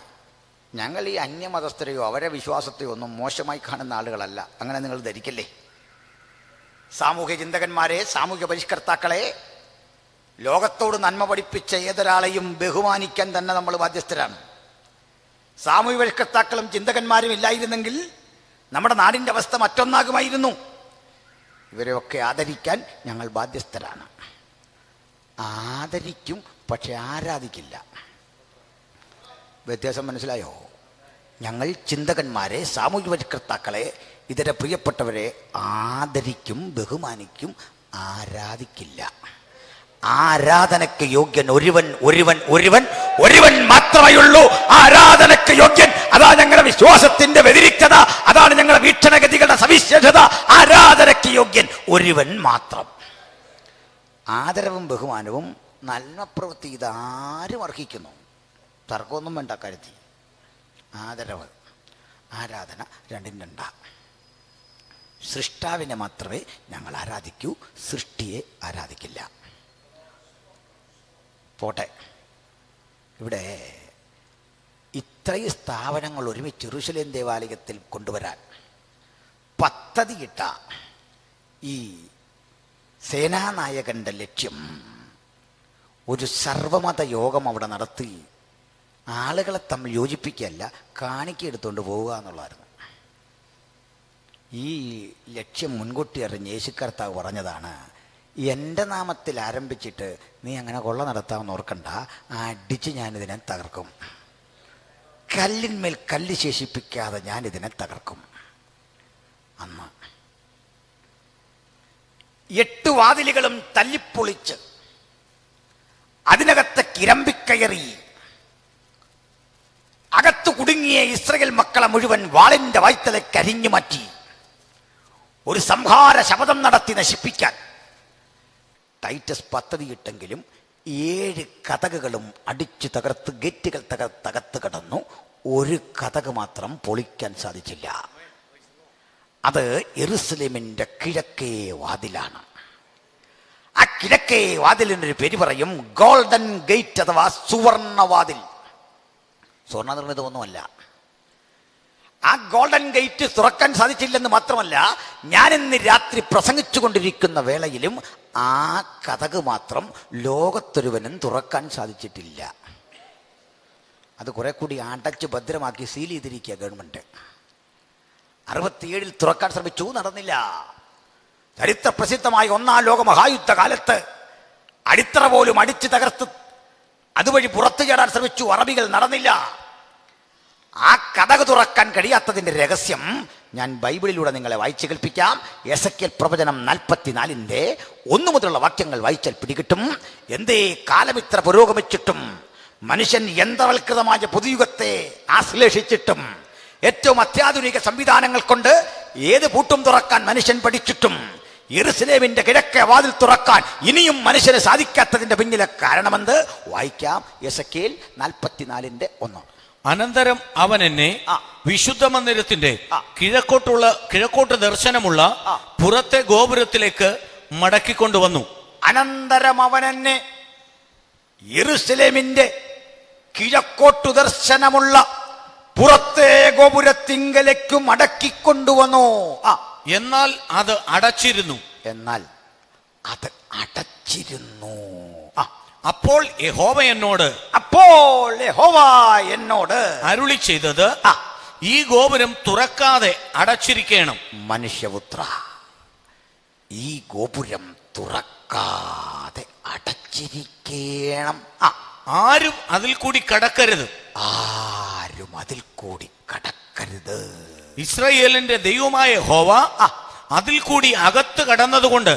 Speaker 1: ഞങ്ങൾ ഈ അന്യമതസ്ഥരെയോ അവരെ വിശ്വാസത്തെയോ ഒന്നും മോശമായി കാണുന്ന ആളുകളല്ല. അങ്ങനെ നിങ്ങൾ ധരിക്കല്ലേ. സാമൂഹ്യ ചിന്തകന്മാരെ, സാമൂഹ്യ പരിഷ്കർത്താക്കളെ, ലോകത്തോട് നന്മ പഠിപ്പിച്ച ഏതൊരാളെയും ബഹുമാനിക്കാൻ തന്നെ നമ്മൾ ബാധ്യസ്ഥരാണ്. സാമൂഹ്യ പരിഷ്കർത്താക്കളും ചിന്തകന്മാരും ഇല്ലായിരുന്നെങ്കിൽ നമ്മുടെ നാടിൻ്റെ അവസ്ഥ മറ്റൊന്നാകുമായിരുന്നു. ഇവരെയൊക്കെ ആദരിക്കാൻ ഞങ്ങൾ ബാധ്യസ്ഥരാണ്. ആദരിക്കും, പക്ഷെ ആരാധിക്കില്ല. വ്യത്യാസം മനസ്സിലായോ? ഞങ്ങൾ ചിന്തകന്മാരെ, സാമൂഹ്യ പരിഷ്കർത്താക്കളെ, ഇതര പ്രിയപ്പെട്ടവരെ ആദരിക്കും, ബഹുമാനിക്കും, ആരാധിക്കില്ല. ആരാധനയ്ക്ക് യോഗ്യൻ ഒരുവൻ ഒരുവൻ ഒരുവൻ ഒരുവൻ മാത്രമേയുള്ളൂ. ആരാധനയ്ക്ക് യോഗ്യൻ. അതാ ഞങ്ങളുടെ വിശ്വാസത്തിന്റെ വ്യതിരിക്തത, അതാണ് ഞങ്ങളുടെ വീക്ഷണഗതികളുടെ സവിശേഷത. ആരാധനയ്ക്ക് യോഗ്യൻ ഒരുവൻ മാത്രം. ആദരവും ബഹുമാനവും നന്മ പ്രവൃത്തി ഇതാരും അർഹിക്കുന്നു. തർക്കമൊന്നും വേണ്ട കാര്യത്തിൽ. ആദരവ്, ആരാധന രണ്ടും രണ്ടാ. സൃഷ്ടാവിനെ മാത്രമേ ഞങ്ങൾ ആരാധിക്കൂ, സൃഷ്ടിയെ ആരാധിക്കില്ല. പോട്ടെ, ഇവിടെ ഇത്രയും സ്ഥാപനങ്ങൾ ഒരുമിച്ച് യെരൂശലേം ദേവാലയത്തിൽ കൊണ്ടുവരാൻ പദ്ധതിയിട്ട ഈ സേനാനായകന്റെ ലക്ഷ്യം ഒരു സർവമത യോഗം അവിടെ നടത്തി ആളുകളെ തമ്മിൽ യോജിപ്പിക്കുകയല്ല, കാണിക്കെടുത്തുകൊണ്ട് പോവുക എന്നുള്ളതായിരുന്നു. ഈ ലക്ഷ്യം മുൻകൂട്ടി അറിഞ്ഞ് യേശു കർത്താവ് പറഞ്ഞതാണ്, എൻ്റെ നാമത്തിൽ ആരംഭിച്ചിട്ട് നീ അങ്ങനെ കൊള്ള നടത്താമെന്ന് ഓർക്കണ്ട, അടിച്ച് ഞാനിതിനെ തകർക്കും. കല്ലിന്മേൽ കല്ല് ശേഷിപ്പിക്കാതെ ഞാനിതിനെ തകർക്കും. അന്ന് 8 വാതിലുകളും തല്ലിപ്പൊളിച്ച് അതിനകത്ത് കിരമ്പിക്കയറി അകത്തു കുടുങ്ങിയ ഇസ്രായേൽ മക്കളെ മുഴുവൻ വാളിന്റെ വായ്ത്തലേക്ക് അരിഞ്ഞു മാറ്റി ഒരു സംഹാര ശപഥം നടത്തി നശിപ്പിക്കാൻ ടൈറ്റസ് പദ്ധതിയിട്ടെങ്കിലും 7 കതകുകളും അടിച്ചു തകർത്ത് ഗേറ്റുകൾ തകർത്ത് കടന്നു. ഒരു കതക് മാത്രം പൊളിക്കാൻ സാധിച്ചില്ല. അത് യെരൂശലേമിന്റെ കിഴക്കേ വാതിലാണ്. ആ കിഴക്കേ വാതിലിനൊരു പേര് പറയും ഗോൾഡൻ ഗേറ്റ് അഥവാ സുവർണ വാതിൽ. സ്വർണ്ണ നിർമ്മിതമൊന്നുമല്ല. ആ ഗോൾഡൻ ഗേറ്റ് തുറക്കാൻ സാധിച്ചില്ലെന്ന് മാത്രമല്ല, ഞാനിന്ന് രാത്രി പ്രസംഗിച്ചു കൊണ്ടിരിക്കുന്ന വേളയിലും ആ കതക് മാത്രം ലോകത്തൊരുവനും തുറക്കാൻ സാധിച്ചിട്ടില്ല. അത് കുറെ കൂടി അടച്ച് ഭദ്രമാക്കി സീൽ ചെയ്തിരിക്കുക ഗവൺമെന്റ്. 67 തുറക്കാൻ ശ്രമിച്ചു, നടന്നില്ല. ചരിത്ര പ്രസിദ്ധമായ 1-ാം ലോക മഹായുദ്ധ കാലത്ത് അടിത്തറ പോലും അടിച്ചു തകർത്ത് അതുവഴി പുറത്തു ചാടാൻ ശ്രമിച്ചു, അറബികൾ, നടന്നില്ല. ആ കതക് തുറക്കാൻ കഴിയാത്തതിന്റെ രഹസ്യം ഞാൻ ബൈബിളിലൂടെ നിങ്ങളെ വായിച്ചു കേൾപ്പിക്കാം. എസെക്കിയേൽ പ്രവചനം 44-ന്റെ 1 മുതലുള്ള വാക്യങ്ങൾ വായിച്ചാൽ പിടികിട്ടും. എന്തേ കാലമിത്ര പുരോഗമിച്ചിട്ടും മനുഷ്യൻ യന്ത്രവൽകൃതമായ പുതുയുഗത്തെ ആശ്ലേഷിച്ചിട്ടും ഏറ്റവും അത്യാധുനിക സംവിധാനങ്ങൾ കൊണ്ട് ഏത് പൂട്ടും തുറക്കാൻ മനുഷ്യൻ പഠിച്ചിട്ടും യെരൂശലേമിന്റെ കിഴക്കേ വാതിൽ തുറക്കാൻ ഇനിയും മനുഷ്യന് സാധിക്കാത്തതിന്റെ പിന്നിലെ കാരണമെന്ത് വായിക്കാം. എസെക്കിയേൽ 44-ന്റെ 1.
Speaker 2: അനന്തരം അവൻ എന്നെ വിശുദ്ധ മന്ദിരത്തിന്റെ കിഴക്കോട്ട് ദർശനമുള്ള പുറത്തെ ഗോപുരത്തിലേക്ക് മടക്കിക്കൊണ്ടുവന്നു.
Speaker 1: അനന്തരം അവൻ എന്നെ യെരൂശലേമിന്റെ കിഴക്കോട്ടു ദർശനമുള്ള പുറത്തെ ഗോപുരത്തിങ്കലേക്ക് മടക്കിക്കൊണ്ടുവന്നു.
Speaker 2: എന്നാൽ അത് അടച്ചിരുന്നു. അപ്പോൾ യഹോവ എന്നോട് അരുളി ചെയ്തത്, ഈ ഗോപുരം തുറക്കാതെ അടച്ചിരിക്കണം.
Speaker 1: മനുഷ്യപുത്ര, ഈ ഗോപുരം തുറക്കാതെ അടച്ചിരിക്കണം.
Speaker 2: ആരും അതിൽ കൂടി കടക്കരുത്. ഇസ്രായേലിന്റെ ദൈവമായ യഹോവ അതിൽ കൂടി അകത്ത് കടന്നതുകൊണ്ട്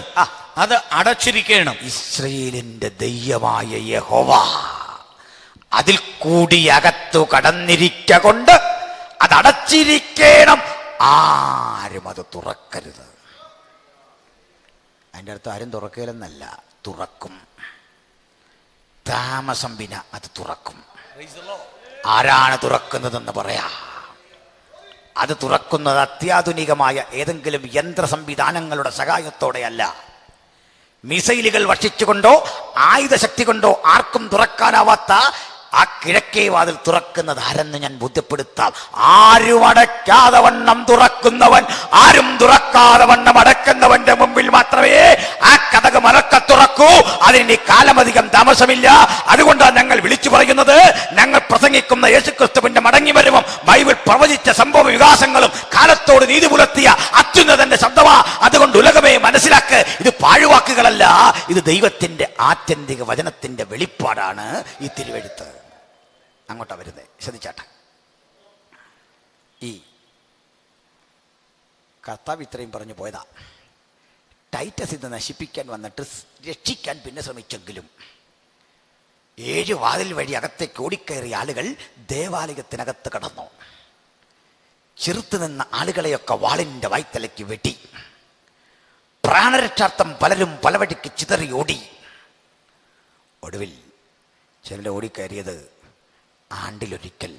Speaker 2: അത് അടച്ചിരിക്കണം.
Speaker 1: ഇസ്രായേലിന്റെ ദൈവമായ യഹോവ അതിൽ കൂടി അകത്തു കടന്നിരിക്കൊണ്ട് അത് അടച്ചിരിക്കണം. ആരും അത് തുറക്കരുത്. അതിൻ്റെ അടുത്ത് ആരും തുറക്കലെന്നല്ല, തുറക്കും. താമസം വിന അത് തുറക്കും. ആരാണ് തുറക്കുന്നതെന്ന് പറയാ. അത് തുറക്കുന്നത് അത്യാധുനികമായ ഏതെങ്കിലും യന്ത്ര സംവിധാനങ്ങളുടെ സഹായത്തോടെയല്ല. മിസൈലുകൾ വർഷിച്ചുകൊണ്ടോ ആയുധശക്തി കൊണ്ടോ ആർക്കും തുറക്കാനാവാത്ത ആ കിഴക്കേ വാതിൽ തുറക്കുന്നത് ആരെന്ന് ഞാൻ ബോധ്യപ്പെടുത്താം. ആരും അടയ്ക്കാതെ വണ്ണം തുറക്കുന്നവൻ, ആരും തുറക്കാതെ വണ്ണം അടക്കുന്നവന്റെ മുമ്പിൽ മാത്രമേ ആ കതക് മലക്ക തുറക്കൂ. അതിന് കാലമധികം താമസമില്ല. അതുകൊണ്ടാണ് ഞങ്ങൾ വിളിച്ചു പറയുന്നത്, ഞങ്ങൾ പ്രസംഗിക്കുന്ന യേശുക്രിസ്തുവിന്റെ മടങ്ങി വരുമ്പം ബൈബിൾ പ്രവചിച്ച സംഭവ വികാസങ്ങളും കാലത്തോട് നീതി പുലർത്തിയ അത്യുന്നതന്റെ ശബ്ദമാ. അതുകൊണ്ട് ഉലകമേ മനസ്സിലാക്ക്, ഇത് പാഴുവാക്കുകളല്ല, ഇത് ദൈവത്തിന്റെ ആത്യന്തിക വചനത്തിന്റെ വെളിപ്പാടാണ് ഈ തിരുവെഴുത്ത്. അങ്ങോട്ടാ വരുന്നത്, ശ്രദ്ധിച്ചാട്ടെ. ഈ കർത്താവ് ഇത്രയും പറഞ്ഞു പോയതാ. ടൈറ്റസ് ഇത് നശിപ്പിക്കാൻ വന്നിട്ട് രക്ഷിക്കാൻ പിന്നെ ശ്രമിച്ചെങ്കിലും 7 വാതിൽ വഴി അകത്തേക്ക് ഓടിക്കയറിയ ആളുകൾ ദേവാലയത്തിനകത്ത് കടന്നു. ചെറുത്തു നിന്ന ആളുകളെയൊക്കെ വാളിന്റെ വായ്ത്തലയ്ക്ക് വെട്ടി. പ്രാണരക്ഷാർത്ഥം പലരും പല വഴിക്ക് ചിതറി ഓടി. ഒടുവിൽ ചിലർ ഓടിക്കയറിയത് ആണ്ടിലൊരിക്കൽ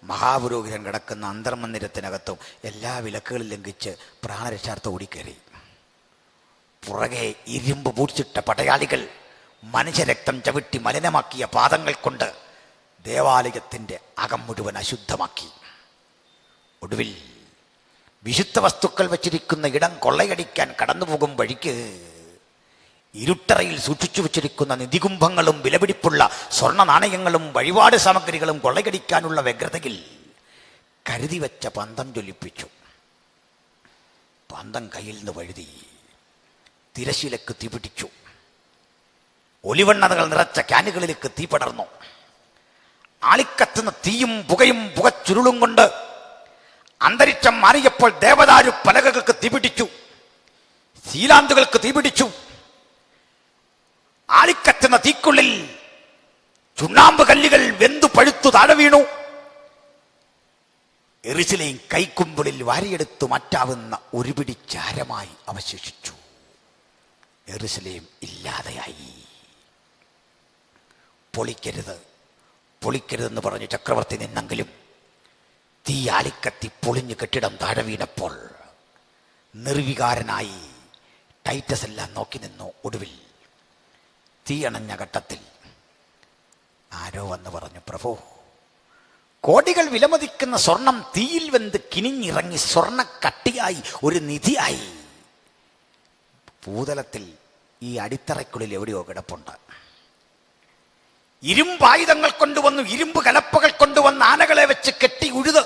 Speaker 1: മഹാപുരോഹിതൻ കിടക്കുന്ന അന്തർമന്ദിരത്തിനകത്തും എല്ലാ വിലക്കുകളും ലംഘിച്ച് പ്രാണരക്ഷാർത്ഥം ഓടിക്കയറി. പുറകെ ഇരുമ്പ് പൂച്ചിട്ട പടയാളികൾ മനുഷ്യരക്തം ചവിട്ടി മലിനമാക്കിയ പാദങ്ങൾ കൊണ്ട് ദേവാലയത്തിൻ്റെ അകം മുഴുവൻ അശുദ്ധമാക്കി. ഒടുവിൽ വിശുദ്ധ വസ്തുക്കൾ വച്ചിരിക്കുന്ന ഇടം കൊള്ളയടിക്കാൻ കടന്നുപോകും വഴിക്ക് ഇരുട്ടറയിൽ സൂക്ഷിച്ചു വച്ചിരിക്കുന്ന നിധികുംഭങ്ങളും വിലപിടിപ്പുള്ള സ്വർണ്ണ നാണയങ്ങളും വഴിപാട് സാമഗ്രികളും കൊള്ളയടിക്കാനുള്ള വ്യഗ്രതയിൽ കരുതി വെച്ച പന്തം ജ്വലിപ്പിച്ചു. പന്തം കയ്യിൽ നിന്ന് വഴുതി തിരശീലക്ക് തീപിടിച്ചു. ഒലിവെണ്ണതകൾ നിറച്ച ക്യാനുകളിലേക്ക് തീ പടർന്നു. ആളിക്കത്തുന്ന തീയും പുകയും പുകച്ചുരുളും കൊണ്ട് അന്തരീക്ഷം മാറിയപ്പോൾ ദേവദാരു പലകൾക്ക് തീപിടിച്ചു, ശീലാന്തുകൾക്ക് തീപിടിച്ചു. ആളിക്കത്തുന്ന തീക്കുള്ളിൽ ചുണ്ണാമ്പ് കല്ലുകൾ വെന്തു പഴുത്തു താഴെ വീണു. യെരൂശലേം കൈക്കുമ്പിളിൽ വാരിയെടുത്തു മാറ്റാവുന്ന ഒരു പിടി ചാരമായി അവശേഷിച്ചു. യെരൂശലേം ഇല്ലാതെയായി. പൊളിക്കരുത് പൊളിക്കരുതെന്ന് പറഞ്ഞ് ചക്രവർത്തി നിന്നെങ്കിലും തീ ആളിക്കത്തി പൊളിഞ്ഞ് കെട്ടിടം താഴെ വീണപ്പോൾ നിർവികാരനായി ടൈറ്റസ് എല്ലാം നോക്കി നിന്നു. ഒടുവിൽ തീയണഞ്ഞ ഘട്ടത്തിൽ ആരോ വന്ന് പറഞ്ഞു, പ്രഭു, കോടികൾ വിലമതിക്കുന്ന സ്വർണം തീയിൽ വെന്ത് കിനിഞ്ഞിറങ്ങി സ്വർണ്ണ കട്ടിയായി ഒരു നിധിയായി ഭൂതലത്തിൽ ഈ അടിത്തറയ്ക്കുള്ളിൽ എവിടെയോ കിടപ്പുണ്ട്. ഇരുമ്പായുധങ്ങൾ കൊണ്ടുവന്നു, ഇരുമ്പ് കലപ്പകൾ കൊണ്ടുവന്ന് ആനകളെ വെച്ച് കെട്ടി ഉഴുത്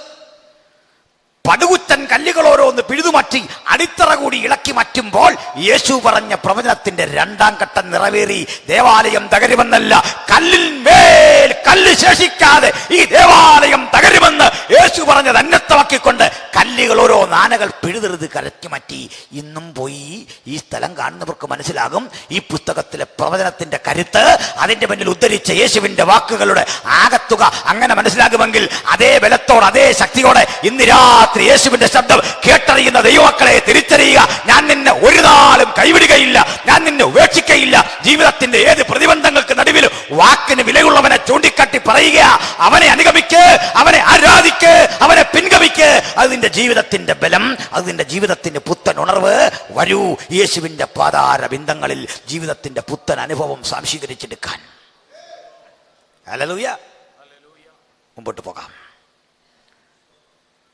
Speaker 1: പടുകുറ്റൻ കല്ലുകൾ ഓരോന്ന് പിഴുതുമാറ്റി അടിത്തറ കൂടി ഇളക്കി മാറ്റുമ്പോൾ യേശു പറഞ്ഞ പ്രവചനത്തിന്റെ രണ്ടാം ഘട്ടം നിറവേറി. ദേവാലയം തകരുമെന്നല്ല, കല്ലിൽ മേൽ കല്ല് ശേഷിക്കാതെ ഈ ദേവാലയം തകരുമെന്ന് യേശു പറഞ്ഞത് അന്വർത്ഥമാക്കിക്കൊണ്ട് കല്ലുകൾ ഓരോ നാനകൾ പിഴുതെറുത് കരക്കി മാറ്റി. ഇന്നും പോയി ഈ സ്ഥലം കാണുന്നവർക്ക് മനസ്സിലാകും ഈ പുസ്തകത്തിലെ പ്രവചനത്തിന്റെ കരുത്ത്. അതിന്റെ പിന്നിൽ ഉദ്ധരിച്ച യേശുവിന്റെ വാക്കുകളുടെ ആകത്തുക അങ്ങനെ മനസ്സിലാകുമെങ്കിൽ അതേ ബലത്തോടെ അതേ ശക്തിയോടെ ഇന്ന് രാത്രി യേശുവിന്റെ ശബ്ദം കേട്ടറിയുന്ന ദൈവമക്കളെ തിരിച്ചറിയുക. ഞാൻ നിന്നെ ഒരു നാളും കൈവിടുകയില്ല, ഞാൻ നിന്നെ ഉപേക്ഷിക്കയില്ല. ജീവിതത്തിന്റെ ഏത് പ്രതിബന്ധങ്ങൾക്ക് നടുവിലും വാക്കിന് വിലയുള്ളവനെ ചൂണ്ടിക്കാട്ടി പറയുക, അവനെ അനുഗമിക്ക്, അവനെ ആരാധിക്ക്, അവനെ പിൻഗമിക്ക്. അത് നിന്റെ ജീവിതത്തിന്റെ ബലം, അത് നിന്റെ ജീവിതത്തിന്റെ പുത്തൻ ഉണർവ്. വരൂ യേശുവിന്റെ പാതാര ബിന്ദങ്ങളിൽ ജീവിതത്തിന്റെ പുത്തൻ അനുഭവം സാംശീകരിച്ചെടുക്കാൻ. ഹല്ലേലൂയ. മുമ്പോട്ട് പോകാം.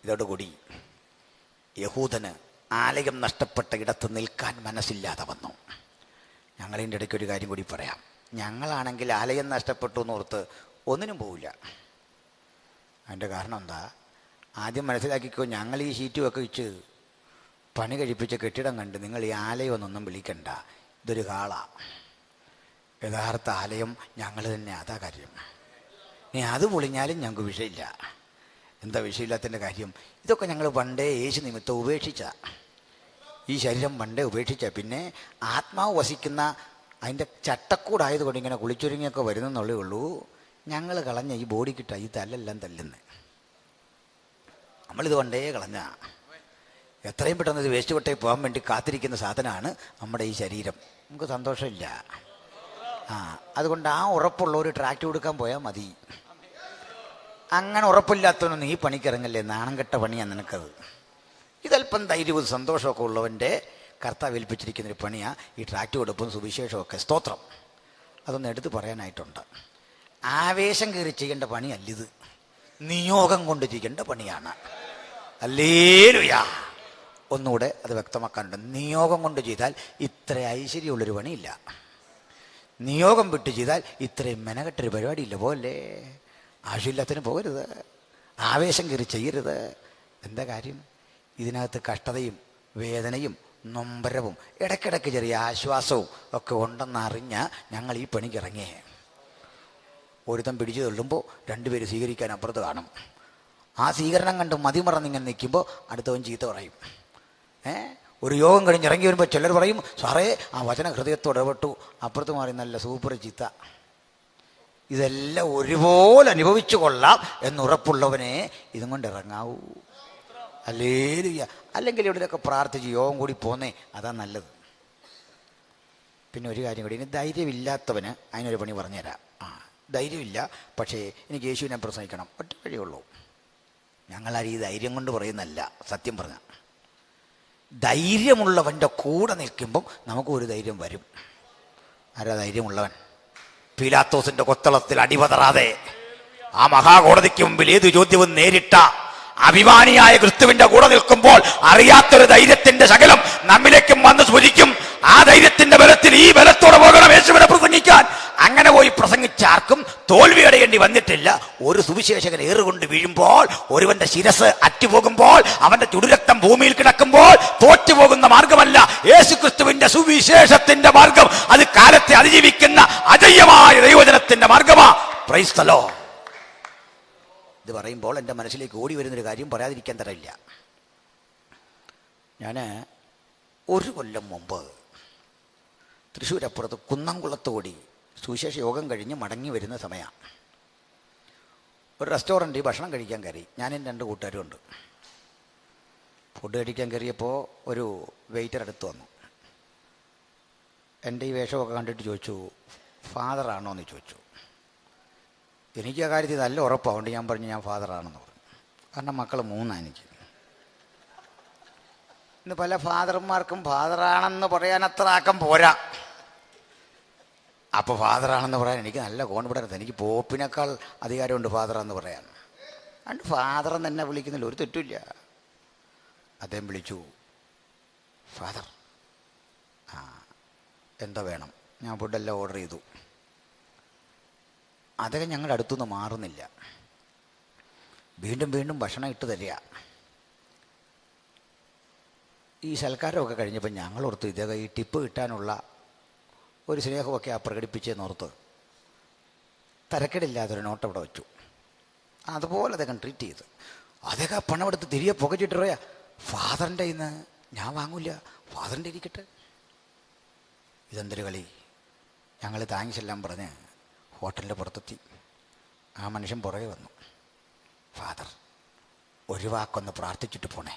Speaker 1: ഇതോടുകൂടി യഹൂദന് ആലയം നഷ്ടപ്പെട്ട ഇടത്ത് നിൽക്കാൻ മനസ്സില്ലാതെ വന്നു. ഞങ്ങളിൻ്റെ ഇടയ്ക്ക് ഒരു കാര്യം കൂടി പറയാം. ഞങ്ങളാണെങ്കിൽ ആലയം നഷ്ടപ്പെട്ടു എന്നോർത്ത് ഒന്നിനും പോവില്ല. അതിൻ്റെ കാരണം എന്താ? ആദ്യം മനസ്സിലാക്കിക്കോ, ഞങ്ങൾ ഈ ഷീറ്റുമൊക്കെ വെച്ച് പണി കഴിപ്പിച്ച കെട്ടിടം കണ്ട് നിങ്ങൾ ഈ ആലയം എന്നൊന്നും വിളിക്കണ്ട. ഇതൊരു ഹാളാണ്. യഥാർത്ഥ ആലയം ഞങ്ങൾ തന്നെ. അതാ കാര്യം. ഇനി അത് പൊളിഞ്ഞാലും ഞങ്ങൾക്ക് വിഷയമില്ല. എന്താ വിഷയമില്ലാത്തതിൻ്റെ കാര്യം? ഇതൊക്കെ ഞങ്ങൾ പണ്ടേ യേശു നിമിത്തം ഉപേക്ഷിച്ച, ഈ ശരീരം പണ്ടേ ഉപേക്ഷിച്ച, പിന്നെ ആത്മാവ് വസിക്കുന്ന അതിൻ്റെ ചട്ടക്കൂടായതുകൊണ്ട് ഇങ്ങനെ കുളിച്ചൊരുങ്ങിയൊക്കെ വരുന്നെന്നുള്ളേ ഉള്ളൂ. ഞങ്ങൾ കളഞ്ഞ ഈ ബോഡി കിട്ട ഈ തല്ലെല്ലാം തല്ലുന്നത് നമ്മളിത് പണ്ടേ കളഞ്ഞ. എത്രയും പെട്ടെന്ന് ഇത് വേസ്റ്റ് കൊട്ടയിൽ പോകാൻ വേണ്ടി കാത്തിരിക്കുന്ന സാധനമാണ് നമ്മുടെ ഈ ശരീരം. നമുക്ക് സന്തോഷമില്ല. അതുകൊണ്ട് ആ ഉറപ്പുള്ള ഒരു ട്രാക്ട് കൊടുക്കാൻ പോയാൽ മതി. അങ്ങനെ ഉറപ്പില്ലാത്തവനൊന്നും ഈ പണിക്കിറങ്ങല്ലേ, നാണം കെട്ട പണിയാണ് നിനക്കത്. ഇതല്പം ധൈര്യവും സന്തോഷമൊക്കെ ഉള്ളവൻ്റെ കർത്താവ് ഏൽപ്പിച്ചിരിക്കുന്നൊരു പണിയാണ് ഈ ട്രാക്ട് കൊടുപ്പും സുവിശേഷമൊക്കെ. സ്തോത്രം. അതൊന്ന് എടുത്ത് പറയാനായിട്ടുണ്ട്. ആവേശം കയറി ചെയ്യേണ്ട പണിയല്ലിത്, നിയോഗം കൊണ്ട് ചെയ്യേണ്ട പണിയാണ്. ഹല്ലേലൂയ. ഒന്നുകൂടെ അത് വ്യക്തമാക്കാനുണ്ട്. നിയോഗം കൊണ്ട് ചെയ്താൽ ഇത്ര ഐശ്വര്യമുള്ളൊരു പണിയില്ല. നിയോഗം വിട്ട് ചെയ്താൽ ഇത്രയും മെനകെട്ടൊരു പരിപാടിയില്ല. പോലെ ആവശ്യമില്ലാത്തതിന് പോകരുത്, ആവേശം കയറി ചെയ്യരുത്. എന്താ കാര്യം? ഇതിനകത്ത് കഷ്ടതയും വേദനയും നൊമ്പരവും ഇടയ്ക്കിടയ്ക്ക് ചെറിയ ആശ്വാസവും ഒക്കെ ഉണ്ടെന്നറിഞ്ഞ ഞങ്ങൾ ഈ പണിക്കിറങ്ങിയേ. ഒരുത്തം പിടിച്ചു തള്ളുമ്പോൾ രണ്ടുപേര് സ്വീകരിക്കാൻ അപ്പുറത്ത് കാണും. ആ സ്വീകരണം കണ്ട് മതിമറന്നിങ്ങനെ നിൽക്കുമ്പോൾ അടുത്തവൻ ചീത്ത പറയും. ഒരു യോഗം കഴിഞ്ഞിറങ്ങി വരുമ്പോൾ ചിലർ പറയും, സാറേ ആ വചന ഹൃദയത്തോട് ഇടപെട്ടു. അപ്പുറത്ത് മാറി നല്ല സൂപ്പർ ചീത്ത. ഇതെല്ലാം ഒരുപോലെ അനുഭവിച്ചു കൊള്ളാം എന്നുറപ്പുള്ളവനെ ഇതും കൊണ്ട് ഇറങ്ങാവൂ. ഹല്ലേലൂയ. അല്ലെങ്കിൽ ഇവിടെയൊക്കെ പ്രാർത്ഥിച്ച് യോഗം കൂടി പോന്നേ, അതാ നല്ലത്. പിന്നെ ഒരു കാര്യം കൂടി, ഇനി ധൈര്യമില്ലാത്തവന് അതിനൊരു പണി പറഞ്ഞുതരാം. ധൈര്യമില്ല, പക്ഷേ എനിക്ക് യേശുവിനെ പ്രസംഗിക്കണം. ഒറ്റ വഴിയുള്ളൂ. ഞങ്ങളാരും ഈ ധൈര്യം കൊണ്ട് പറയുന്നല്ല, സത്യം പറഞ്ഞ ധൈര്യമുള്ളവൻ്റെ കൂടെ നിൽക്കുമ്പം നമുക്കൊരു ധൈര്യം വരും. ആരാ ധൈര്യമുള്ളവൻ? പീലാത്തോസിന്റെ കൊത്തളത്തിൽ അടിപതറാതെ ആ മഹാകോടതിക്ക് മുമ്പിൽ ഏത് ചോദ്യവും നേരിട്ട അഭിമാനിയായ ക്രിസ്തുവിന്റെ കൂടെ നിൽക്കുമ്പോൾ അറിയാത്തൊരു ധൈര്യത്തിന്റെ ശകലം നമ്മിലേക്കും വന്ന് സ്ഫുരിക്കും. ആ ധൈര്യത്തിന്റെ ബലത്തിൽ ഈ ബലത്തോടെ പോകണം യേശുവിനെ പ്രസംഗിക്കാൻ. അങ്ങനെ പോയി പ്രസംഗിച്ചാർക്കും തോൽവി അടയേണ്ടി വന്നിട്ടില്ല. ഒരു സുവിശേഷകൻ ഏറുകൊണ്ട് വീഴുമ്പോൾ, ഒരുവന്റെ ശിരസ് അറ്റുപോകുമ്പോൾ, അവന്റെ ചുടുരക്തം ഭൂമിയിൽ കിടക്കുമ്പോൾ തോറ്റുപോകുന്ന മാർഗമല്ല യേശുക്രിസ്തുവിന്റെ സുവിശേഷത്തിന്റെ മാർഗം. അത് കാലത്തെ അതിജീവിക്കുന്ന അജയ്യമായ ദൈവജനത്തിന്റെ മാർഗമാ. Praise the Lord. ഇത് പറയുമ്പോൾ എൻ്റെ മനസ്സിലേക്ക് ഓടി വരുന്നൊരു കാര്യം പറയാതിരിക്കാൻ തരമില്ല. ഞാൻ ഒരു കൊല്ലം മുമ്പ് തൃശ്ശൂരപ്പുറത്ത് കുന്നംകുളത്ത് കൂടി സുവിശേഷ യോഗം കഴിഞ്ഞ് മടങ്ങി വരുന്ന സമയമാണ്. ഒരു റെസ്റ്റോറൻറ്റിൽ ഭക്ഷണം കഴിക്കാൻ കയറി. ഞാനും 2 കൂട്ടുകാരും ഉണ്ട്. ഫുഡ് കഴിക്കാൻ കയറിയപ്പോൾ ഒരു വെയിറ്റർ അടുത്ത് വന്നു. എൻ്റെ ഈ വേഷമൊക്കെ കണ്ടിട്ട് ചോദിച്ചു, ഫാദറാണോ എന്ന് ചോദിച്ചു. എനിക്ക് ആ കാര്യത്തിൽ നല്ല ഉറപ്പാണ്. ഞാൻ പറഞ്ഞു ഞാൻ ഫാദറാണെന്ന് പറഞ്ഞു. കാരണം മക്കൾ 3 എനിക്ക്. ഇന്ന് പല ഫാദർമാർക്കും ഫാദറാണെന്ന് പറയാൻ അത്ര ആക്കം പോരാ. അപ്പോൾ ഫാദറാണെന്ന് പറയാൻ എനിക്ക് നല്ല കോൺഫിഡൻസ്. എനിക്ക് പോപ്പിനേക്കാൾ അധികാരമുണ്ട് ഫാദറാന്ന് പറയാൻ. അതുകൊണ്ട് ഫാദറെന്ന് എന്നെ വിളിക്കുന്നില്ല, ഒരു തെറ്റില്ല. അദ്ദേഹം വിളിച്ചു, ഫാദർ. എന്താ വേണം? ഞാൻ ഫുഡെല്ലാം ഓർഡർ ചെയ്തു. അദ്ദേഹം ഞങ്ങളുടെ അടുത്തുനിന്ന് മാറുന്നില്ല. വീണ്ടും വീണ്ടും ഭക്ഷണം ഇട്ട് തരിക. ഈ സൽക്കാരമൊക്കെ കഴിഞ്ഞപ്പോൾ ഞങ്ങളോർത്ത് ഇദ്ദേഹം ഈ ടിപ്പ് കിട്ടാനുള്ള ഒരു സ്നേഹമൊക്കെ പ്രകടിപ്പിച്ചെന്നോർത്ത് തരക്കേടില്ലാതൊരു നോട്ട് അവിടെ വെച്ചു. അതുപോലെ അദ്ദേഹം ട്രീറ്റ് ചെയ്തു. അദ്ദേഹം പണം എടുത്ത് തിരികെ പുകച്ചിട്ട് പറയാ, ഫാദറിൻ്റെ ഇന്ന് ഞാൻ വാങ്ങൂല, ഫാദറിൻ്റെ ഇരിക്കട്ടെ. ഇതെന്തൊരു കളി. ഞങ്ങൾ താങ്ക്സ് എല്ലാം പറഞ്ഞ് ഹോട്ടലിൻ്റെ പുറത്തെത്തി. ആ മനുഷ്യൻ പുറകെ വന്നു. ഫാദർ, ഒരു വാക്കൊന്ന് പ്രാർത്ഥിച്ചിട്ട് പോണേ.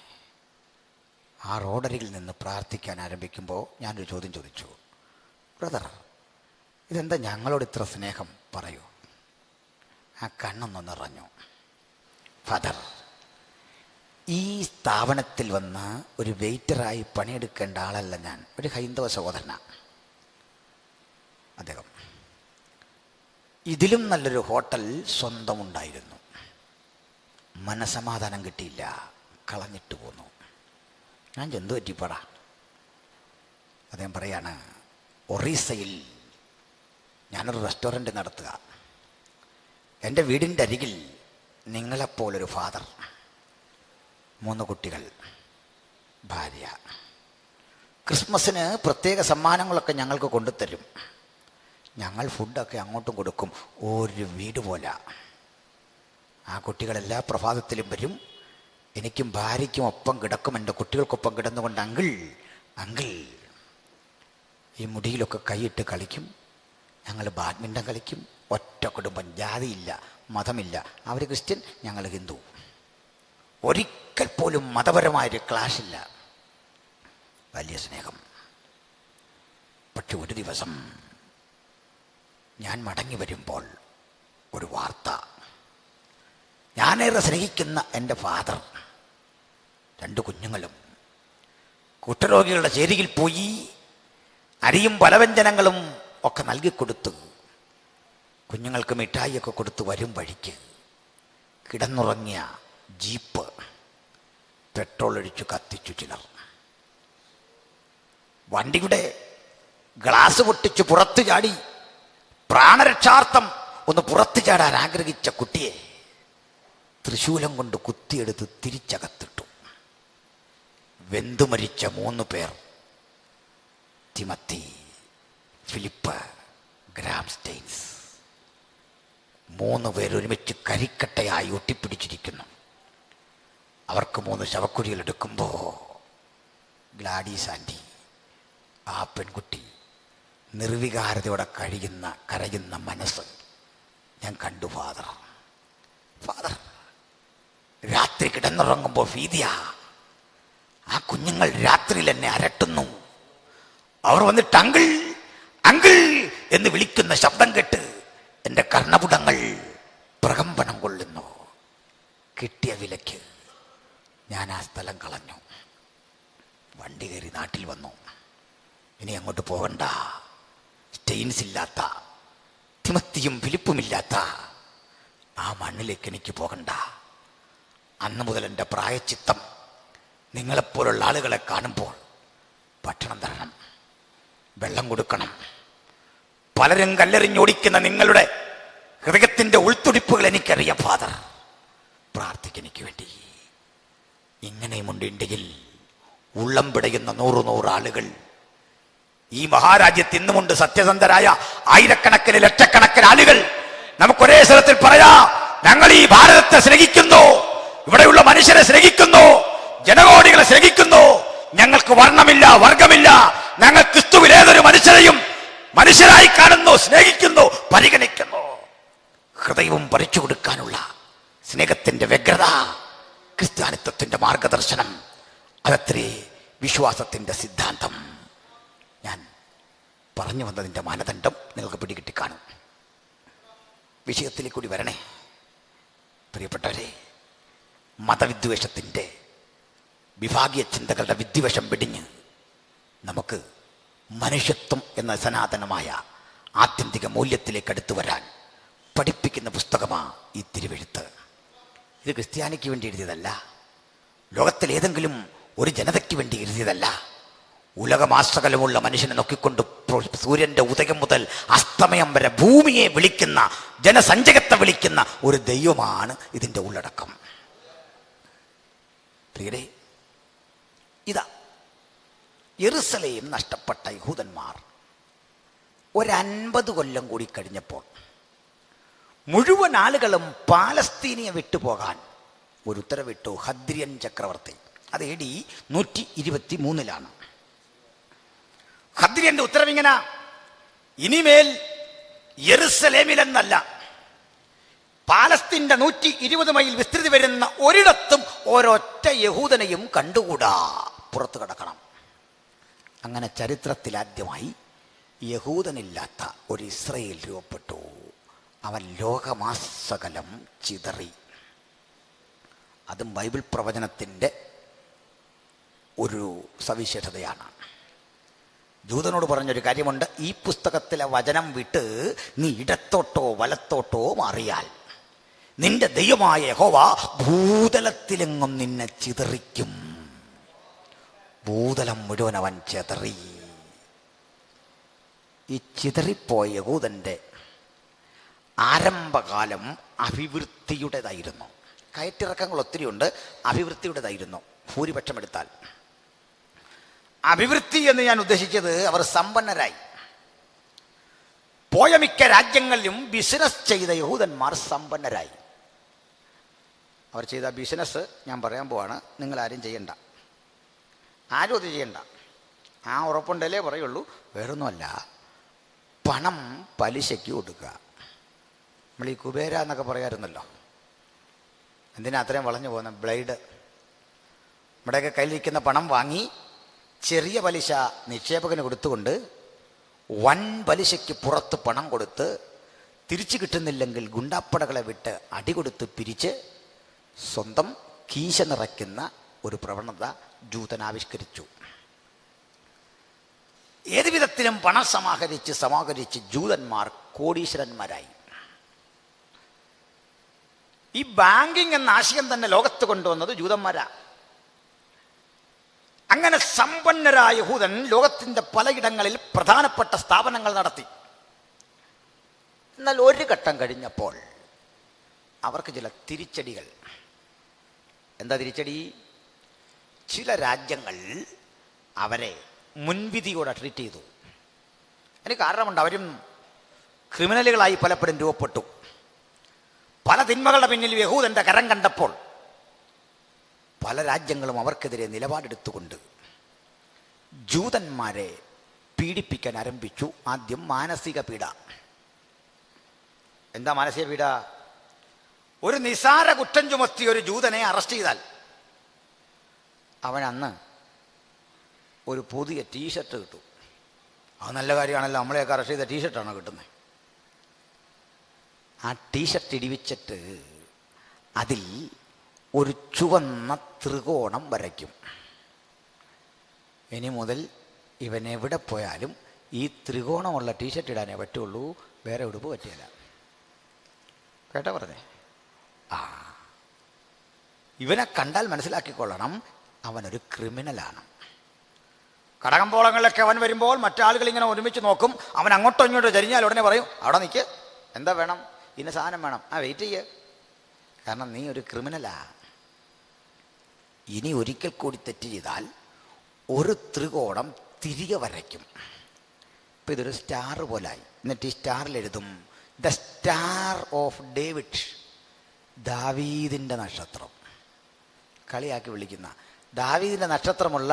Speaker 1: ആ റോഡരികിൽ നിന്ന് പ്രാർത്ഥിക്കാൻ ആരംഭിക്കുമ്പോൾ ഞാനൊരു ചോദ്യം ചോദിച്ചു, ബ്രദർ, ഇതെന്താ ഞങ്ങളോട് ഇത്ര സ്നേഹം? പറയൂ. ആ കണ്ണൊന്ന് നിറഞ്ഞു. ഫാദർ, ഈ സ്ഥാപനത്തിൽ വന്ന് ഒരു വെയിറ്ററായി പണിയെടുക്കേണ്ട ആളല്ല ഞാൻ, ഒരു ഹൈന്ദവ സഹോദരനാണ്. അദ്ദേഹം ഇതിലും നല്ലൊരു ഹോട്ടൽ സ്വന്തമുണ്ടായിരുന്നു. മനസമാധാനം കിട്ടിയില്ല, കളഞ്ഞിട്ട് പോന്നു. ഞാൻ എന്തു പറ്റിപ്പാടാ? അദ്ദേഹം പറയാണ്, ഒറീസയിൽ ഞാനൊരു റെസ്റ്റോറൻറ്റ് നടത്തുക. എൻ്റെ വീടിൻ്റെ അരികിൽ നിങ്ങളെപ്പോലൊരു ഫാദർ, 3 കുട്ടികൾ, ഭാര്യ. ക്രിസ്മസിന് പ്രത്യേക സമ്മാനങ്ങളൊക്കെ ഞങ്ങൾക്ക് കൊണ്ടുതരും. ഞങ്ങൾ ഫുഡൊക്കെ അങ്ങോട്ടും കൊടുക്കും. ഒരു വീട് പോലെ. ആ കുട്ടികളെല്ലാ പ്രഭാതത്തിലും വരും. എനിക്കും ഭാര്യയ്ക്കും ഒപ്പം കിടക്കും. എൻ്റെ കുട്ടികൾക്കൊപ്പം കിടന്നുകൊണ്ട് അങ്കിൾ അങ്കിൾ ഈ മുടിയിലൊക്കെ കൈയിട്ട് കളിക്കും. ഞങ്ങൾ ബാഡ്മിൻ്റൺ കളിക്കും. ഒറ്റ കുടുംബം, ജാതിയില്ല, മതമില്ല. അവർ ക്രിസ്ത്യൻ, ഞങ്ങൾ ഹിന്ദു. ഒരിക്കൽ പോലും മതപരമായൊരു ക്ലാഷില്ല. വലിയ സ്നേഹം. പക്ഷെ ഒരു ദിവസം ഞാൻ മടങ്ങി വരുമ്പോൾ ഒരു വാർത്ത. ഞാനേറെ സ്നേഹിക്കുന്ന എൻ്റെ ഫാദർ 2 കുഞ്ഞുങ്ങളും കുഷ്ഠരോഗികളുടെ ചേരിയിൽ പോയി അരിയും പലവ്യഞ്ജനങ്ങളും ഒക്കെ നൽകിക്കൊടുത്തു. കുഞ്ഞുങ്ങൾക്ക് മിഠായിയൊക്കെ കൊടുത്ത് വരും വഴിക്ക് കിടന്നുറങ്ങിയ ജീപ്പ് പെട്രോൾ ഒഴിച്ചു കത്തിച്ചു ചിലർ. വണ്ടിയുടെ ഗ്ലാസ് പൊട്ടിച്ച് പുറത്തു ചാടി പ്രാണരക്ഷാർത്ഥം ഒന്ന് പുറത്തു ചാടാൻ ആഗ്രഹിച്ച കുട്ടിയെ തൃശൂലം കൊണ്ട് കുത്തിയെടുത്ത് തിരിച്ചകത്തിട്ടു. വെന്തുമരിച്ച 3 പേർ, തിമത്തി, ഫിലിപ്പ്, ഗ്രാം സ്റ്റെയിൻസ്. 3 പേർ ഒരുമിച്ച് കരിക്കട്ടയായി ഒട്ടിപ്പിടിച്ചിരിക്കുന്നു. അവർക്ക് 3 ശവക്കുഴികൾ എടുക്കുമ്പോൾ ഗ്ലാഡീസ് ആൻറ്റി, ആ പെൺകുട്ടി നിർവികാരതയോടെ കരയുന്ന മനസ്സ് ഞാൻ കണ്ടു. ഫാദർ, രാത്രി കിടന്നുറങ്ങുമ്പോൾ ഭീതിയ. ആ കുഞ്ഞുങ്ങൾ രാത്രിയിൽ എന്നെ അരട്ടുന്നു. അവർ വന്നിട്ട് അങ്കിൾ അങ്കിൾ എന്ന് വിളിക്കുന്ന ശബ്ദം കേട്ട് എൻ്റെ കർണപുടങ്ങൾ പ്രകമ്പനം കൊള്ളുന്നു. കിട്ടിയ വിലയ്ക്ക് നാട്ടിൽ വന്നു. ഇനി അങ്ങോട്ട് പോകണ്ട. സ്റ്റെയിൻസ് ഇല്ലാത്ത, തിമത്തിയും ഫിലിപ്പുമില്ലാത്ത ആ മണ്ണിലേക്ക് എനിക്ക് പോകണ്ട. അന്ന് മുതൽ എൻ്റെ പ്രായച്ചിത്തം നിങ്ങളെപ്പോലുള്ള ആളുകളെ കാണുമ്പോൾ ഭക്ഷണം തരണം, വെള്ളം കൊടുക്കണം. പലരും കല്ലെറിഞ്ഞോടിക്കുന്ന നിങ്ങളുടെ ഹൃദയത്തിൻ്റെ ഉൾത്തുടിപ്പുകൾ എനിക്കറിയാം ഫാദർ. പ്രാർത്ഥിക്കെനിക്ക് വേണ്ടി. ഇങ്ങനെയുമുണ്ട് ഇന്ത്യയിൽ ഉള്ളം പിടയുന്ന 100 ആളുകൾ. ഈ മഹാരാജ്യത്ത് ഇന്നുമുണ്ട് സത്യസന്ധരായ ആയിരക്കണക്കിന് ലക്ഷക്കണക്കിന് ആളുകൾ. നമുക്കൊരേ സ്ഥലത്തിൽ പറയാം, ഞങ്ങൾ ഈ ഭാരതത്തെ സ്നേഹിക്കുന്നു, ഇവിടെയുള്ള മനുഷ്യരെ സ്നേഹിക്കുന്നു, ജനകോടികളെ സ്നേഹിക്കുന്നു. ഞങ്ങൾക്ക് വർണ്ണമില്ല, വർഗമില്ല. ഞങ്ങൾ ക്രിസ്തുവിൽ ഏതൊരു മനുഷ്യരെയും മനുഷ്യരായി കാണുന്നു, സ്നേഹിക്കുന്നു, പരിഗണിക്കുന്നു. ഹൃദയവും പറിച്ചു കൊടുക്കാനുള്ള സ്നേഹത്തിന്റെ വ്യഗ്രത, ക്രിസ്ത്യാനിത്വത്തിന്റെ മാർഗദർശനം, അതത്രേ വിശ്വാസത്തിന്റെ സിദ്ധാന്തം. ഞാൻ പറഞ്ഞു വന്നതിൻ്റെ മാനദണ്ഡം നിങ്ങൾക്ക് പിടികിട്ടി കാണും. വിഷയത്തിലേക്ക് കൂടി വരണേ പ്രിയപ്പെട്ടവരെ. മതവിദ്വേഷത്തിൻ്റെ, വിഭാഗീയ ചിന്തകളുടെ വിദ്വേഷം വെടിഞ്ഞ് നമുക്ക് മനുഷ്യത്വം എന്ന സനാതനമായ ആത്യന്തിക മൂല്യത്തിലേക്ക് അടുത്തു വരാൻ പഠിപ്പിക്കുന്ന പുസ്തകമാണ് ഈ തിരുവെഴുത്ത്. ഇത് ക്രിസ്ത്യാനിക്ക് വേണ്ടി എഴുതിയതല്ല, ലോകത്തിലേതെങ്കിലും ഒരു ജനതയ്ക്ക് വേണ്ടി എഴുതിയതല്ല. ഉലകമാസകലമുള്ള മനുഷ്യനെ നോക്കിക്കൊണ്ട് സൂര്യന്റെ ഉദയം മുതൽ അസ്തമയം വരെ ഭൂമിയെ വിളിക്കുന്ന, ജനസഞ്ചയത്തെ വിളിക്കുന്ന ഒരു ദൈവമാണ് ഇതിൻ്റെ ഉള്ളടക്കം. പ്രിയരേ, ഇതാ യെരുസലേം നഷ്ടപ്പെട്ട യഹൂദന്മാർ 50 കൊല്ലം കൂടി കഴിഞ്ഞപ്പോൾ മുഴുവൻ ആളുകളും പാലസ്തീനിയെ വിട്ടുപോകാൻ ഒരു ഉത്തരവിട്ടു ഹദ്രിയൻ ചക്രവർത്തി. അത് AD 123 ഹദ്രിയന്റെ ഉത്തരവിങ്ങനെ, ഇനിമേൽ യെരുസലേമിലെന്നല്ല, പാലസ്തീന്റെ 120 മൈൽ വിസ്തൃതി വരുന്ന ഒരിടത്തും ഒരൊറ്റ യഹൂദനെയും കണ്ടുകൂടാ, പുറത്തു കടക്കണം. അങ്ങനെ ചരിത്രത്തിലാദ്യമായി യഹൂദനില്ലാത്ത ഒരു ഇസ്രയേൽ രൂപപ്പെട്ടു. അവൻ ലോകമാസകലം ചിതറി. അതും ബൈബിൾ പ്രവചനത്തിൻ്റെ ഒരു സവിശേഷതയാണ്. ജൂതനോട് പറഞ്ഞൊരു കാര്യമുണ്ട്, ഈ പുസ്തകത്തിലെ വചനം വിട്ട് നീ ഇടത്തോട്ടോ വലത്തോട്ടോ മാറിയാൽ നിന്റെ ദൈവമായ യഹോവ ഭൂതലത്തിലെങ്ങും നിന്നെ ചിതറിക്കും. ഭൂതലം മുഴുവൻ അവൻ ചിതറി. ഈ ചിതറിപ്പോയ യഹൂദന്റെ ആരംഭകാലം അഭിവൃദ്ധിയുടേതായിരുന്നു. കയറ്റിറക്കങ്ങൾ ഒത്തിരിയുണ്ട്, അഭിവൃദ്ധിയുടേതായിരുന്നു ഭൂരിപക്ഷം എടുത്താൽ. അഭിവൃദ്ധി എന്ന് ഞാൻ ഉദ്ദേശിച്ചത് അവർ സമ്പന്നരായി. പോയ മിക്ക രാജ്യങ്ങളിലും ബിസിനസ് ചെയ്ത യഹൂദന്മാർ സമ്പന്നരായി. അവർ ചെയ്ത ബിസിനസ് ഞാൻ പറയാൻ പോവാണ്, നിങ്ങളാരും ചെയ്യണ്ട, ആരും അത് ചെയ്യണ്ട. ആ ഉറപ്പുണ്ടല്ലേ പറയുള്ളൂ, വേറൊന്നുമല്ല. പണം പലിശയ്ക്ക് കൊടുക്കുക. നമ്മൾ ഈ കുബേര എന്നൊക്കെ പറയാറുന്നല്ലോ, എന്തിനാ അത്രയും വളഞ്ഞു പോകുന്ന ബ്ലേഡ്. നമ്മുടെയൊക്കെ കയ്യിലിരിക്കുന്ന പണം വാങ്ങി ചെറിയ പലിശ നിക്ഷേപകന് കൊടുത്തുകൊണ്ട് വൻ പലിശയ്ക്ക് പുറത്ത് പണം കൊടുത്ത് തിരിച്ചു കിട്ടുന്നില്ലെങ്കിൽ ഗുണ്ടാപ്പടകളെ വിട്ട് അടികൊടുത്ത് പിരിച്ച് സ്വന്തം കീശ നിറയ്ക്കുന്ന ഒരു പ്രവണത ജൂതനാവിഷ്കരിച്ചു. ഏത് വിധത്തിലും പണം സമാഹരിച്ച് ജൂതന്മാർ കോടീശ്വരന്മാരായി. ഈ ബാങ്കിങ് എന്ന ആശയം തന്നെ ലോകത്ത് കൊണ്ടുവന്നത് ജൂതന്മാരാ. അങ്ങനെ സമ്പന്നരായ യഹൂദൻ ലോകത്തിൻ്റെ പലയിടങ്ങളിൽ പ്രധാനപ്പെട്ട സ്ഥാപനങ്ങൾ നടത്തി. എന്നാൽ ഒരു ഘട്ടം കഴിഞ്ഞപ്പോൾ അവർക്ക് ചില തിരിച്ചടികൾ. എന്താ തിരിച്ചടി? ചില രാജ്യങ്ങൾ അവരെ മുൻവിധിയോടെ ട്രീറ്റ് ചെയ്തു. അതിന് കാരണമുണ്ട്. അവരും ക്രിമിനലുകളായി പലപ്പോഴും രൂപപ്പെട്ടു. പല തിന്മകളുടെ പിന്നിൽ യഹൂദന്റെ കരം കണ്ടപ്പോൾ പല രാജ്യങ്ങളും അവർക്കെതിരെ നിലപാടെടുത്തുകൊണ്ട് ജൂതന്മാരെ പീഡിപ്പിക്കാൻ ആരംഭിച്ചു. ആദ്യം മാനസിക പീഡ. എന്താ മാനസിക പീഡ? ഒരു നിസാര കുറ്റം ചുമത്തി ഒരു ജൂതനെ അറസ്റ്റ് ചെയ്താൽ അവനന്ന് ഒരു പുതിയ ടീഷർട്ട് കിട്ടും. അത് നല്ല കാര്യമാണല്ലോ, നമ്മളെയൊക്കെ അറസ്റ്റ് ചെയ്ത ടീഷർട്ടാണോ കിട്ടുന്നത്? ആ ടീഷർട്ട് ഇടിവിച്ചിട്ട് അതിൽ ഒരു ചുവന്ന ത്രികോണം വരയ്ക്കും. ഇനി മുതൽ ഇവൻ എവിടെ പോയാലും ഈ ത്രികോണമുള്ള ടീഷർട്ട് ഇടാനേ പറ്റുള്ളൂ, വേറെ ഉടുപ്പ് പറ്റില്ല. കേട്ടോ പറഞ്ഞേ? ഇവനെ കണ്ടാൽ മനസ്സിലാക്കിക്കൊള്ളണം, അവനൊരു ക്രിമിനലാണ്. കടകമ്പോളങ്ങളിലൊക്കെ അവൻ വരുമ്പോൾ മറ്റാളുകൾ ഇങ്ങനെ ഒരുമിച്ച് നോക്കും. അവൻ അങ്ങോട്ടോ ഇങ്ങോട്ടോ ചരിഞ്ഞാൽ ഉടനെ പറയും, അവിടെ നിൽക്ക്, എന്താ വേണം, ഇന്ന സാധനം വേണം, വെയിറ്റ് ചെയ്യ്, കാരണം നീ ഒരു ക്രിമിനലാ. ഇനി ഒരിക്കൽ കൂടി തെറ്റ് ചെയ്താൽ ഒരു ത്രികോണം തിരികെ വരയ്ക്കും. ഇപ്പം ഇതൊരു സ്റ്റാർ പോലായി. എന്നിട്ട് ഈ സ്റ്റാറിൽ എഴുതും ദ സ്റ്റാർ ഓഫ് ഡേവിഡ്, ദാവീദിൻ്റെ നക്ഷത്രം. കളിയാക്കി വിളിക്കുന്ന ദാവീദിൻ്റെ നക്ഷത്രമുള്ള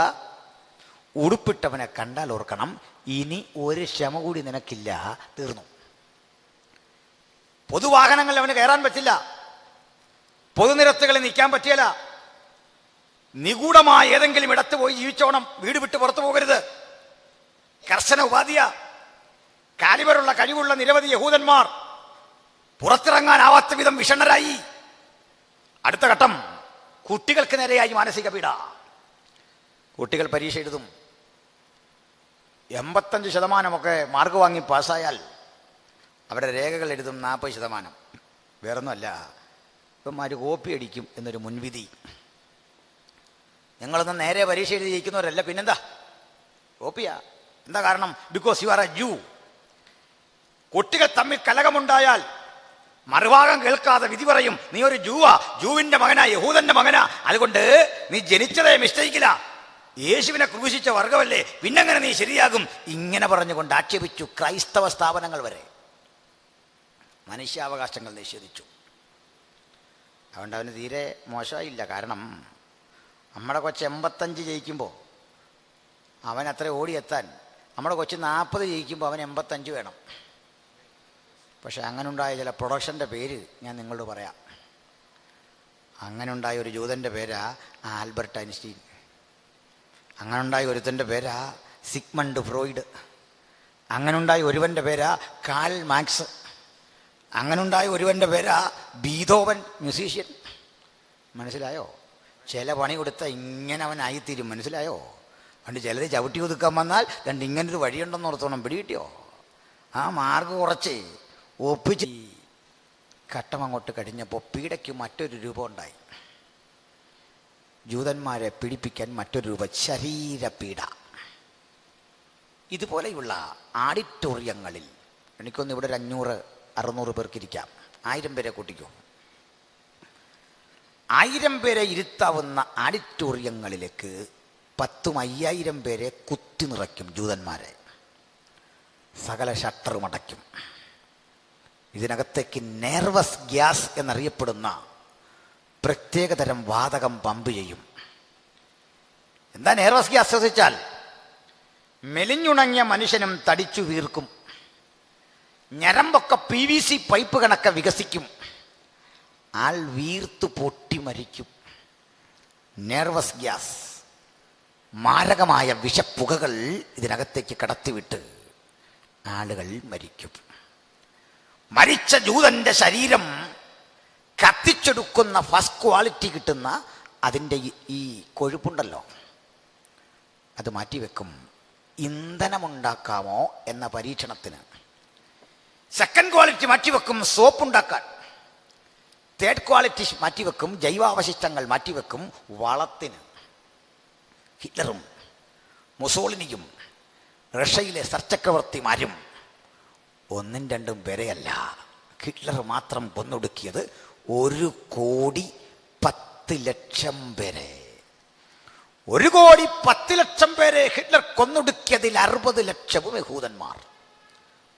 Speaker 1: ഉടുപ്പിട്ടവനെ കണ്ടാൽ ഓർക്കണം, ഇനി ഒരു ക്ഷമ കൂടി നിനക്കില്ല, തീർന്നു. പൊതുവാഹനങ്ങളിൽ അവന് കയറാൻ പറ്റില്ല, പൊതുനിരത്തുകളിൽ നിൽക്കാൻ പറ്റിയല്ല, നിഗൂഢമായ ഏതെങ്കിലും ഇടത്ത് പോയി ജീവിച്ചോണം, വീട് വിട്ട് പുറത്തു പോകരുത്. കർശന ഉപാധിയ. കാലിബറുള്ള കഴിവുള്ള നിരവധി യഹൂദന്മാർ പുറത്തിറങ്ങാനാവാത്ത വിധം വിഷണ്ണരായി. അടുത്ത ഘട്ടം, കുട്ടികൾക്ക് നേരെയായി മാനസിക പീഡ. കുട്ടികൾ പരീക്ഷ എഴുതും, 85% മാർക്ക് വാങ്ങി പാസ്സായാൽ അവരുടെ രേഖകൾ എഴുതും 40%. വേറൊന്നുമല്ല, ഇവന്മാർ കോപ്പി അടിക്കും എന്നൊരു മുൻവിധി. നിങ്ങളൊന്നും നേരെ പരീക്ഷ എഴുതി ജയിക്കുന്നവരല്ല, പിന്നെന്താ കോപ്പിയാ. എന്താ കാരണം? ബിക്കോസ് യു ആർ എ ജൂ. കുട്ടികൾ തമ്മിൽ കലഹമുണ്ടായാൽ മറുഭാഗം കേൾക്കാതെ വിധി പറയും, നീ ഒരു ജൂവാ, ജൂവിന്റെ മകനാ, യഹൂദന്റെ മകനാ, അതുകൊണ്ട് നീ ജനിച്ചതേ മിസ്റ്റേക്കില്ല, യേശുവിനെ ക്രൂശിച്ച വർഗമല്ലേ, പിന്നെങ്ങനെ നീ ശരിയാകും, ഇങ്ങനെ പറഞ്ഞുകൊണ്ട് ആക്ഷേപിച്ചു. ക്രൈസ്തവ സ്ഥാപനങ്ങൾ വരെ മനുഷ്യാവകാശങ്ങൾ നിഷേധിച്ചു. അതുകൊണ്ട് അവന് തീരെ മോശമായില്ല. കാരണം നമ്മുടെ കൊച്ച് 85 ജയിക്കുമ്പോൾ അവൻ അത്ര ഓടിയെത്താൻ നമ്മുടെ കൊച്ച് 40 ജയിക്കുമ്പോൾ അവൻ 85 വേണം. പക്ഷെ അങ്ങനെയുണ്ടായ ചില പ്രൊഡക്ഷൻ്റെ പേര് ഞാൻ നിങ്ങളോട് പറയാം. അങ്ങനെയുണ്ടായ ഒരു ജൂതൻ്റെ പേരാ ആൽബർട്ട് ഐൻസ്റ്റീൻ. അങ്ങനെയുണ്ടായ ഒരുത്തൻ്റെ പേരാ സിഗ്മണ്ട് ഫ്രോയിഡ്. അങ്ങനെയുണ്ടായ ഒരുവൻ്റെ പേരാ കാൾ മാർക്സ്. അങ്ങനെയുണ്ടായ ഒരുവൻ്റെ പേരാ ബീഥോവൻ, മ്യൂസീഷ്യൻ. മനസ്സിലായോ? ചില പണി കൊടുത്താൽ ഇങ്ങനെ അവനായിത്തീരും. മനസ്സിലായോ? അതുകൊണ്ട് ചിലത് ചവിട്ടി ഒതുക്കാൻ വന്നാൽ രണ്ട് ഇങ്ങനൊരു വഴിയുണ്ടെന്ന് ഓർത്തോണം. പിടികിട്ടിയോ? ആ മാർഗ് കുറച്ച് ഒപ്പിച്ച് ഘട്ടം അങ്ങോട്ട് കഴിഞ്ഞപ്പോൾ പീഡയ്ക്ക് മറ്റൊരു രൂപം ഉണ്ടായി. ജൂതന്മാരെ പീഡിപ്പിക്കാൻ മറ്റൊരു രൂപം, ശരീരപീഡ. ഇതുപോലെയുള്ള ആഡിറ്റോറിയങ്ങളിൽ എനിക്കൊന്ന് ഇവിടെ ഒരു 500-600 പേർക്കിരിക്കാം. 1000 പേരെ കൂട്ടിക്കോ. 1000 പേരെ ഇരുത്താവുന്ന ആഡിറ്റോറിയങ്ങളിലേക്ക് 10,000-5000 പേരെ കുത്തി നിറയ്ക്കും ജൂതന്മാരെ. സകല ഷട്ടറും അടയ്ക്കും. ഇതിനകത്തേക്ക് നെർവസ് ഗ്യാസ് എന്നറിയപ്പെടുന്ന പ്രത്യേകതരം വാതകം പമ്പ് ചെയ്യും. എന്താ നെർവസ് ഗ്യാസ് ശ്രദ്ധിച്ചാൽ? മെലിഞ്ഞുണങ്ങിയ മനുഷ്യനും തടിച്ചു വീർക്കും. ഞരമ്പൊക്കെ PVC പൈപ്പ് കണക്കെ വികസിക്കും. ആൾ വീർത്തു പൊട്ടി മരിക്കും. നെർവസ് ഗ്യാസ്, മാരകമായ വിഷപ്പുകകൾ ഇതിനകത്തേക്ക് കടത്തിവിട്ട് ആളുകൾ മരിക്കും. മരിച്ച ജൂതന്റെ ശരീരം കത്തിച്ചെടുക്കുന്ന ഫസ്റ്റ് ക്വാളിറ്റി കിട്ടുന്ന അതിൻ്റെ ഈ കൊഴുപ്പുണ്ടല്ലോ, അത് മാറ്റിവെക്കും. ഇന്ധനമുണ്ടാക്കാമോ എന്ന പരീക്ഷണത്തിന്. സെക്കൻഡ് ക്വാളിറ്റി മാറ്റിവെക്കും സോപ്പുണ്ടാക്കാൻ. തേർഡ് ക്വാളിറ്റി മാറ്റിവെക്കും, ജൈവാവശിഷ്ടങ്ങൾ മാറ്റിവെക്കും വളത്തിന്. ഹിറ്റ്ലറും മുസോളിനിയും റഷ്യയിലെ സർച്ചക്രവർത്തിമാരും 1-2 പേരെയല്ല, ഹിറ്റ്ലർ മാത്രം കൊന്നൊടുക്കിയത് 1,10,00,000 പേരെ. 1,10,00,000 പേരെ ഹിറ്റ്ലർ കൊന്നൊടുക്കിയതിൽ 60 ലക്ഷവും യഹൂദന്മാർ.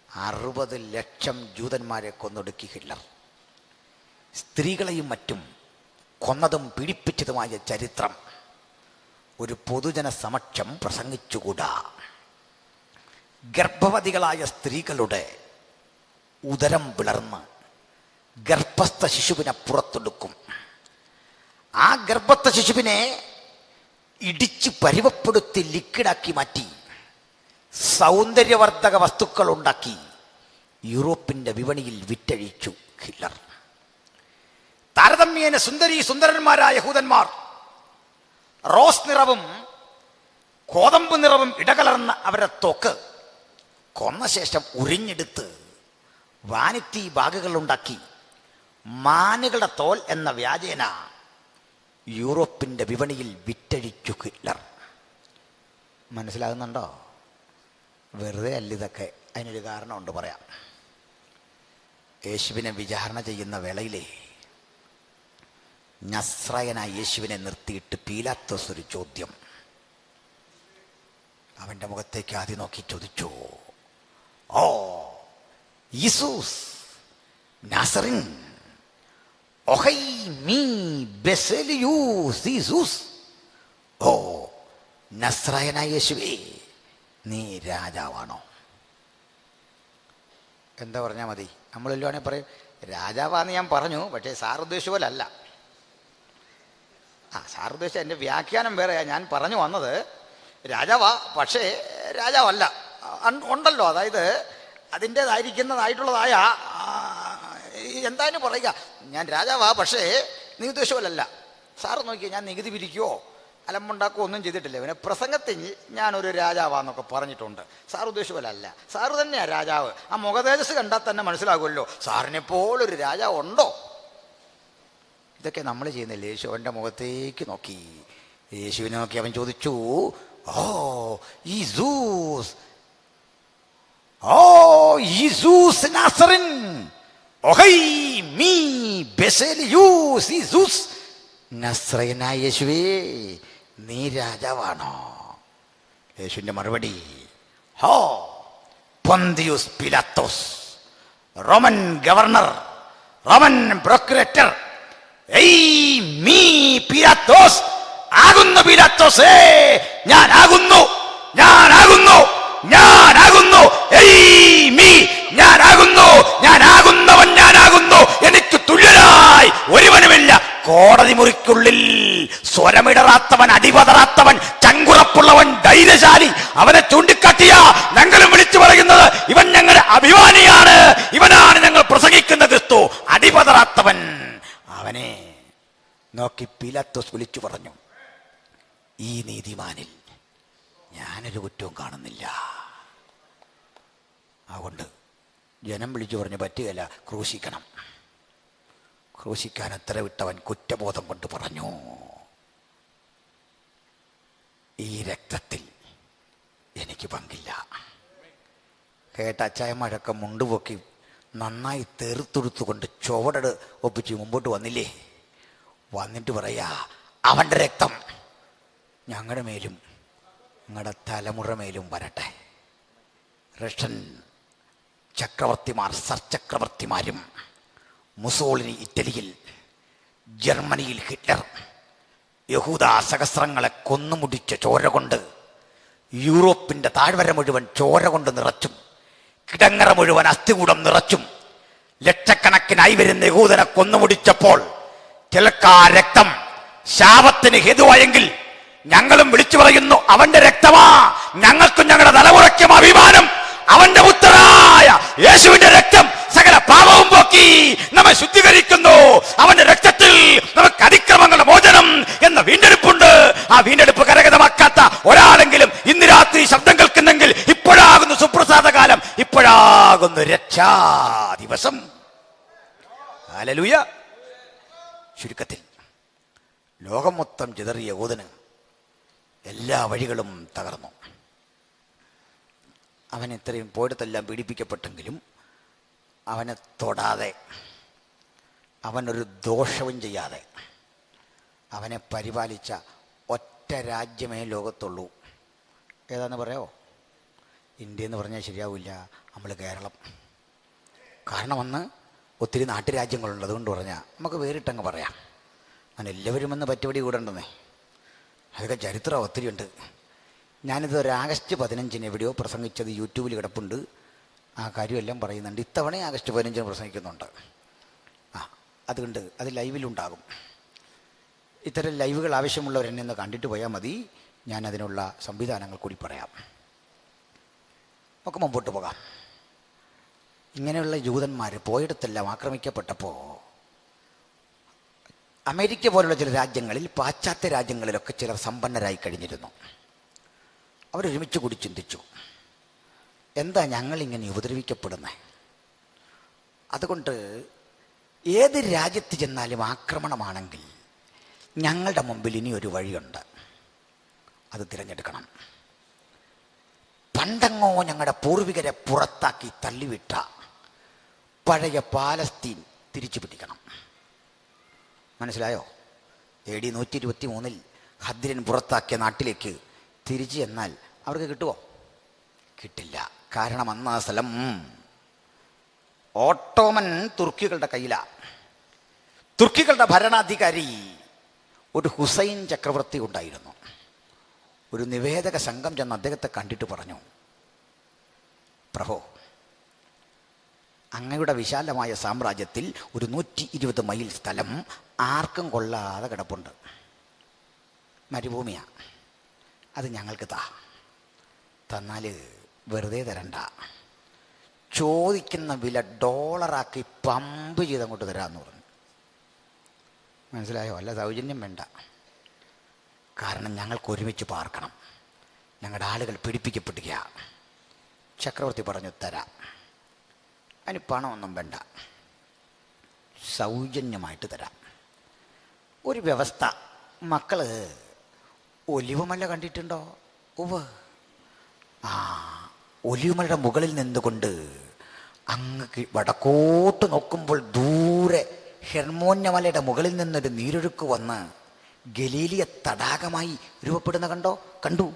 Speaker 1: 60 ലക്ഷം ജൂതന്മാരെ കൊന്നൊടുക്കി ഹിറ്റ്ലർ. സ്ത്രീകളെയും മറ്റും കൊന്നതും പീഡിപ്പിച്ചതുമായ ചരിത്രം ഒരു പൊതുജന സമക്ഷം പ്രസംഗിച്ചുകൂടാ. ഗർഭവതികളായ സ്ത്രീകളുടെ ഉദരം പിളർന്ന് ഗർഭസ്ഥ ശിശുവിനെ പുറത്തെടുക്കും. ആ ഗർഭസ്ഥ ശിശുവിനെ ഇടിച്ച് പരുവപ്പെടുത്തി ലിക്വിഡാക്കി മാറ്റി സൗന്ദര്യവർദ്ധക വസ്തുക്കൾ ഉണ്ടാക്കി യൂറോപ്പിന്റെ വിപണിയിൽ വിറ്റഴിച്ചു ഹിറ്റ്ലർ. താരതമ്യേന സുന്ദരന്മാരായ യഹൂദന്മാർ റോസ് നിറവും കോതമ്പ് നിറവും ഇടകലർന്ന അവരുടെ ത്വക്ക് കൊന്ന ശേഷം ഉരിഞ്ഞെടുത്ത് വാനിറ്റി ബാഗുകൾ ഉണ്ടാക്കി മാനുകളുടെ തോൽ എന്ന വ്യാജേന യൂറോപ്പിന്റെ വിപണിയിൽ വിറ്റഴിച്ചു ഹിറ്റ്ലർ. മനസ്സിലാകുന്നുണ്ടോ? വെറുതെ അല്ല ഇതൊക്കെ, അതിനൊരു കാരണമുണ്ട് പറയാം. യേശുവിനെ വിചാരണ ചെയ്യുന്ന വേളയിലെ നസ്രായനായ യേശുവിനെ നിർത്തിയിട്ട് പീലാത്തോസ് ഒരു ചോദ്യം അവന്റെ മുഖത്തേക്ക് ആദ്യം നോക്കി ചോദിച്ചു, ഓ Jesus Nasrin ഒഹൈ me Baselios Jesus. ഓ നസ്രായനായ യേശുവേ, നീ രാജാവാണോ? എന്താ പറഞ്ഞാൽ മതി? നമ്മളെല്ലാണെ പറയും രാജാവാന്ന് ഞാൻ പറഞ്ഞു, പക്ഷേ സാർ ഉദ്ദേശിച്ച പോലെ അല്ല. സാർ ഉദ്ദേശിച്ച എൻ്റെ വ്യാഖ്യാനം വേറെയാ. ഞാൻ പറഞ്ഞു വന്നത് രാജാവാ, പക്ഷേ രാജാവല്ല. ഉണ്ടല്ലോ, അതായത് അതിൻ്റേതായിരിക്കുന്നതായിട്ടുള്ളതായ എന്തായാലും പറയുക, ഞാൻ രാജാവാ പക്ഷേ നീ ഉദ്ദേശിച്ച പോലല്ല. സാറ് നോക്കിയാൽ ഞാൻ നികുതി പിരിക്കുകയോ അലമ്പുണ്ടാക്കുകയോ ഒന്നും ചെയ്തിട്ടില്ല. പിന്നെ പ്രസംഗത്തിൽ ഞാനൊരു രാജാവാന്നൊക്കെ പറഞ്ഞിട്ടുണ്ട്. സാർ ഉദ്ദേശിച്ച പോലെ അല്ല. സാറ് തന്നെയാണ് രാജാവ്. ആ മുഖതേജസ് കണ്ടാൽ തന്നെ മനസ്സിലാകുമല്ലോ സാറിനെ പോലൊരു രാജാവ് ഉണ്ടോ. ഇതൊക്കെ നമ്മൾ ചെയ്യുന്നില്ല. യേശു അവൻ്റെ മുഖത്തേക്ക് നോക്കി, യേശുവിനെ നോക്കി അവൻ ചോദിച്ചു, ഓ യേസൂസ്, ഓ Jesus Nasrin ഒഹൈ me Baselios Jesus. നസ്രയനായ യേശുവേ, നീ രാജാവാണോ? യേശുവിൻ്റെ മറുപടി, ഹോ പൊന്തിയൂസ് Pilathos, Roman governor, Roman procurator, me Pilathos ആകുന്നു. പിലാത്തോസേ, ഞാനാകുന്നു, ഞാനാകുന്നു, ഞാനാകുന്നു. മീ, ഞാനാകുന്നു, ഞാനാകുന്നവൻ ഞാനാകുന്നു. എനിക്ക് തുല്യനായി ഒരുവനുമില്ല. കോടതി മുറിക്കുള്ളിൽ സ്വരമിടറാത്തവൻ, അടിപതറാത്തവൻ, ചങ്കുറപ്പുള്ളവൻ, ധൈര്യശാലി, അവനെ ചൂണ്ടിക്കാട്ടിയ ഞങ്ങളും വിളിച്ചു പറയുന്നത് ഇവൻ ഞങ്ങളുടെ അഭിമാനിയാണ്, ഇവനാണ് ഞങ്ങൾ പ്രസംഗിക്കുന്ന ക്രിസ്തു. അടിപതറാത്തവൻ. അവനെ നോക്കി പീലാത്തോസ് വിളിച്ചു പറഞ്ഞു, ഈ നീതിമാനിൽ ഞാനൊരു കുറ്റവും കാണുന്നില്ല. അതുകൊണ്ട് ജനം വിളിച്ചു പറഞ്ഞു, പറ്റുകയില്ല, ക്രൂശിക്കണം. ക്രൂശിക്കാൻ ഉത്തരവിട്ടവൻ കുറ്റബോധം കൊണ്ട് പറഞ്ഞു, ഈ രക്തത്തിൽ എനിക്ക് പങ്കില്ല. കേട്ട അച്ചായന്മാരൊക്കെ മുണ്ടുപൊക്കി നന്നായി തെറുത്തുടുത്തുകൊണ്ട് ചുവട് ഒപ്പിച്ച് മുമ്പോട്ട് വന്നില്ലേ? വന്നിട്ട് പറയാ, അവൻ്റെ രക്തം ഞങ്ങളുടെ മേലും ഞങ്ങളുടെ തലമുറ മേലും വരട്ടെ. റഷ്യൻ ചക്രവർത്തിമാർ, സർചക്രവർത്തിമാരും, മുസോളിനി ഇറ്റലിയിൽ, ജർമ്മനിയിൽ ഹിറ്റ്ലർ, യഹൂദ സഹസ്രങ്ങളെ കൊന്നുമുടിച്ച ചോര കൊണ്ട് യൂറോപ്പിൻ്റെ താഴ്വര മുഴുവൻ ചോര കൊണ്ട് നിറച്ചും കിടങ്ങറ മുഴുവൻ അസ്ഥികൂടം നിറച്ചും ലക്ഷക്കണക്കിനായി വരുന്ന യഹൂദനെ കൊന്നുമുടിച്ചപ്പോൾ ചിലക്കാ രക്തം ശാപത്തിന് ഹേതുവായെങ്കിൽ ഞങ്ങളും വിളിച്ചു പറയുന്നു, അവന്റെ രക്തമാ ഞങ്ങൾക്കും ഞങ്ങളുടെ തലമുറയ്ക്കും അഭിമാനം. അവന്റെ പുത്രനായ യേശുവിന്റെ രക്തം സകല പാപവും പോക്കി നമ്മെ ശുദ്ധീകരിക്കുന്നു. അവന്റെ രക്തത്തിൽ നമുക്ക് അതിക്രമങ്ങളുടെ മോചനം എന്ന വീണ്ടെടുപ്പുണ്ട്. ആ വീണ്ടെടുപ്പ് കരഗതമാക്കാത്ത ഒരാളെങ്കിലും ഇന്ന് രാത്രി ശബ്ദം കേൾക്കുന്നെങ്കിൽ ഇപ്പോഴാകുന്നു സുപ്രസാദ കാലം, ഇപ്പോഴാകുന്നു രക്ഷാ ദിവസം. ഹല്ലേലൂയ. ചുരുക്കത്തിൽ ലോകം മൊത്തം ചിതറിയ യഹൂദന് എല്ലാ വഴികളും തകർന്നു. അവൻ ഇത്രയും പോയിടത്തെല്ലാം പീഡിപ്പിക്കപ്പെട്ടെങ്കിലും അവനെ തൊടാതെ, അവനൊരു ദോഷവും ചെയ്യാതെ അവനെ പരിപാലിച്ച ഒറ്റ രാജ്യമേ ലോകത്തുള്ളൂ. ഏതാന്ന് പറയാമോ? ഇന്ത്യ എന്ന് പറഞ്ഞാൽ ശരിയാവില്ല, നമ്മൾ കേരളം. കാരണം അന്ന് ഒത്തിരി നാട്ടുരാജ്യങ്ങളുണ്ട്. അതുകൊണ്ട് പറഞ്ഞാൽ നമുക്ക് വേറിട്ടങ്ങ് പറയാം. അങ്ങനെ എല്ലാവരും ഒന്ന് പറ്റുപടി കൂടണ്ടെന്നേ. അതൊക്കെ ചരിത്രം ഒത്തിരി ഉണ്ട്. ഞാനിത് ഒരു ആഗസ്റ്റ് 15 എവിടെയോ പ്രസംഗിച്ചത് യൂട്യൂബിൽ കിടപ്പുണ്ട്. ആ കാര്യമെല്ലാം പറയുന്നുണ്ട്. ഇത്തവണ ആഗസ്റ്റ് 15 പ്രസംഗിക്കുന്നുണ്ട്. അതുകൊണ്ട് അത് ലൈവിലുണ്ടാകും. ഇത്തരം ലൈവുകൾ ആവശ്യമുള്ളവർ എന്നെ ഒന്ന് കണ്ടിട്ട് പോയാൽ മതി. ഞാൻ അതിനുള്ള സംവിധാനങ്ങൾ കൂടി പറയാം. നമുക്ക് മുമ്പോട്ട് പോകാം. ഇങ്ങനെയുള്ള ജൂതന്മാർ പോയിടത്തെല്ലാം ആക്രമിക്കപ്പെട്ടപ്പോൾ അമേരിക്ക പോലുള്ള ചില രാജ്യങ്ങളിൽ, പാശ്ചാത്യ രാജ്യങ്ങളിലൊക്കെ ചിലർ സമ്പന്നരായി കഴിഞ്ഞിരുന്നു. അവരൊരുമിച്ച് കൂടി ചിന്തിച്ചു, എന്താ ഞങ്ങളിങ്ങനെ ഉപദ്രവിക്കപ്പെടുന്നത്? അതുകൊണ്ട് ഏത് രാജ്യത്ത് ചെന്നാലും ആക്രമണമാണെങ്കിൽ ഞങ്ങളുടെ മുമ്പിൽ ഇനി ഒരു വഴിയുണ്ട്, അത് തിരഞ്ഞെടുക്കണം. പണ്ടെങ്ങോ ഞങ്ങളുടെ പൂർവികരെ പുറത്താക്കി തള്ളിവിട്ട പഴയ പാലസ്തീൻ തിരിച്ചു പിടിക്കണം. മനസ്സിലായോ? AD 123 ഹദ്രൻ പുറത്താക്കിയ നാട്ടിലേക്ക് തിരിച്ചു ചെന്നാൽ അവർക്ക് കിട്ടുമോ? കിട്ടില്ല. കാരണം അന്ന് ആ സ്ഥലം ഓട്ടോമൻ തുർക്കികളുടെ കയ്യിലാണ്. തുർക്കികളുടെ ഭരണാധികാരി ഒരു ഹുസൈൻ ചക്രവർത്തി ഉണ്ടായിരുന്നു. ഒരു നിവേദക സംഘം ചെന്ന് അദ്ദേഹത്തെ കണ്ടിട്ട് പറഞ്ഞു, പ്രഭോ, അങ്ങയുടെ വിശാലമായ സാമ്രാജ്യത്തിൽ ഒരു 120 മൈൽ സ്ഥലം ആർക്കും കൊള്ളാതെ കിടപ്പുണ്ട്. മരുഭൂമിയാണ്. അത് ഞങ്ങൾക്ക് തന്നാൽ വെറുതെ തരണ്ട, ചോദിക്കുന്ന വില $ആക്കി പമ്പ് ചെയ്തങ്ങോട്ട് തരാമെന്ന് പറഞ്ഞു. മനസ്സിലായോ? അല്ല, സൗജന്യം വേണ്ട. കാരണം ഞങ്ങൾക്ക് ഒരുമിച്ച് പാർക്കണം, ഞങ്ങളുടെ ആളുകൾ പീഡിപ്പിക്കപ്പെടുക. ചക്രവർത്തി പറഞ്ഞു, തരാം. അതിന് പണമൊന്നും വേണ്ട, സൗജന്യമായിട്ട് തരാം. ഒരു വ്യവസ്ഥ, മക്കള് ഒലിവുമല കണ്ടിട്ടുണ്ടോ? ഉവ്വ്. ഒലിവുമലയുടെ മുകളിൽ നിന്നുകൊണ്ട് അങ്ങ് വടക്കോട്ട് നോക്കുമ്പോൾ ദൂരെ ഹെർമോന്യമലയുടെ മുകളിൽ നിന്നൊരു നീരൊഴുക്ക് വന്ന് ഗലീലിയ തടാകമായി രൂപപ്പെടുന്ന കണ്ടു.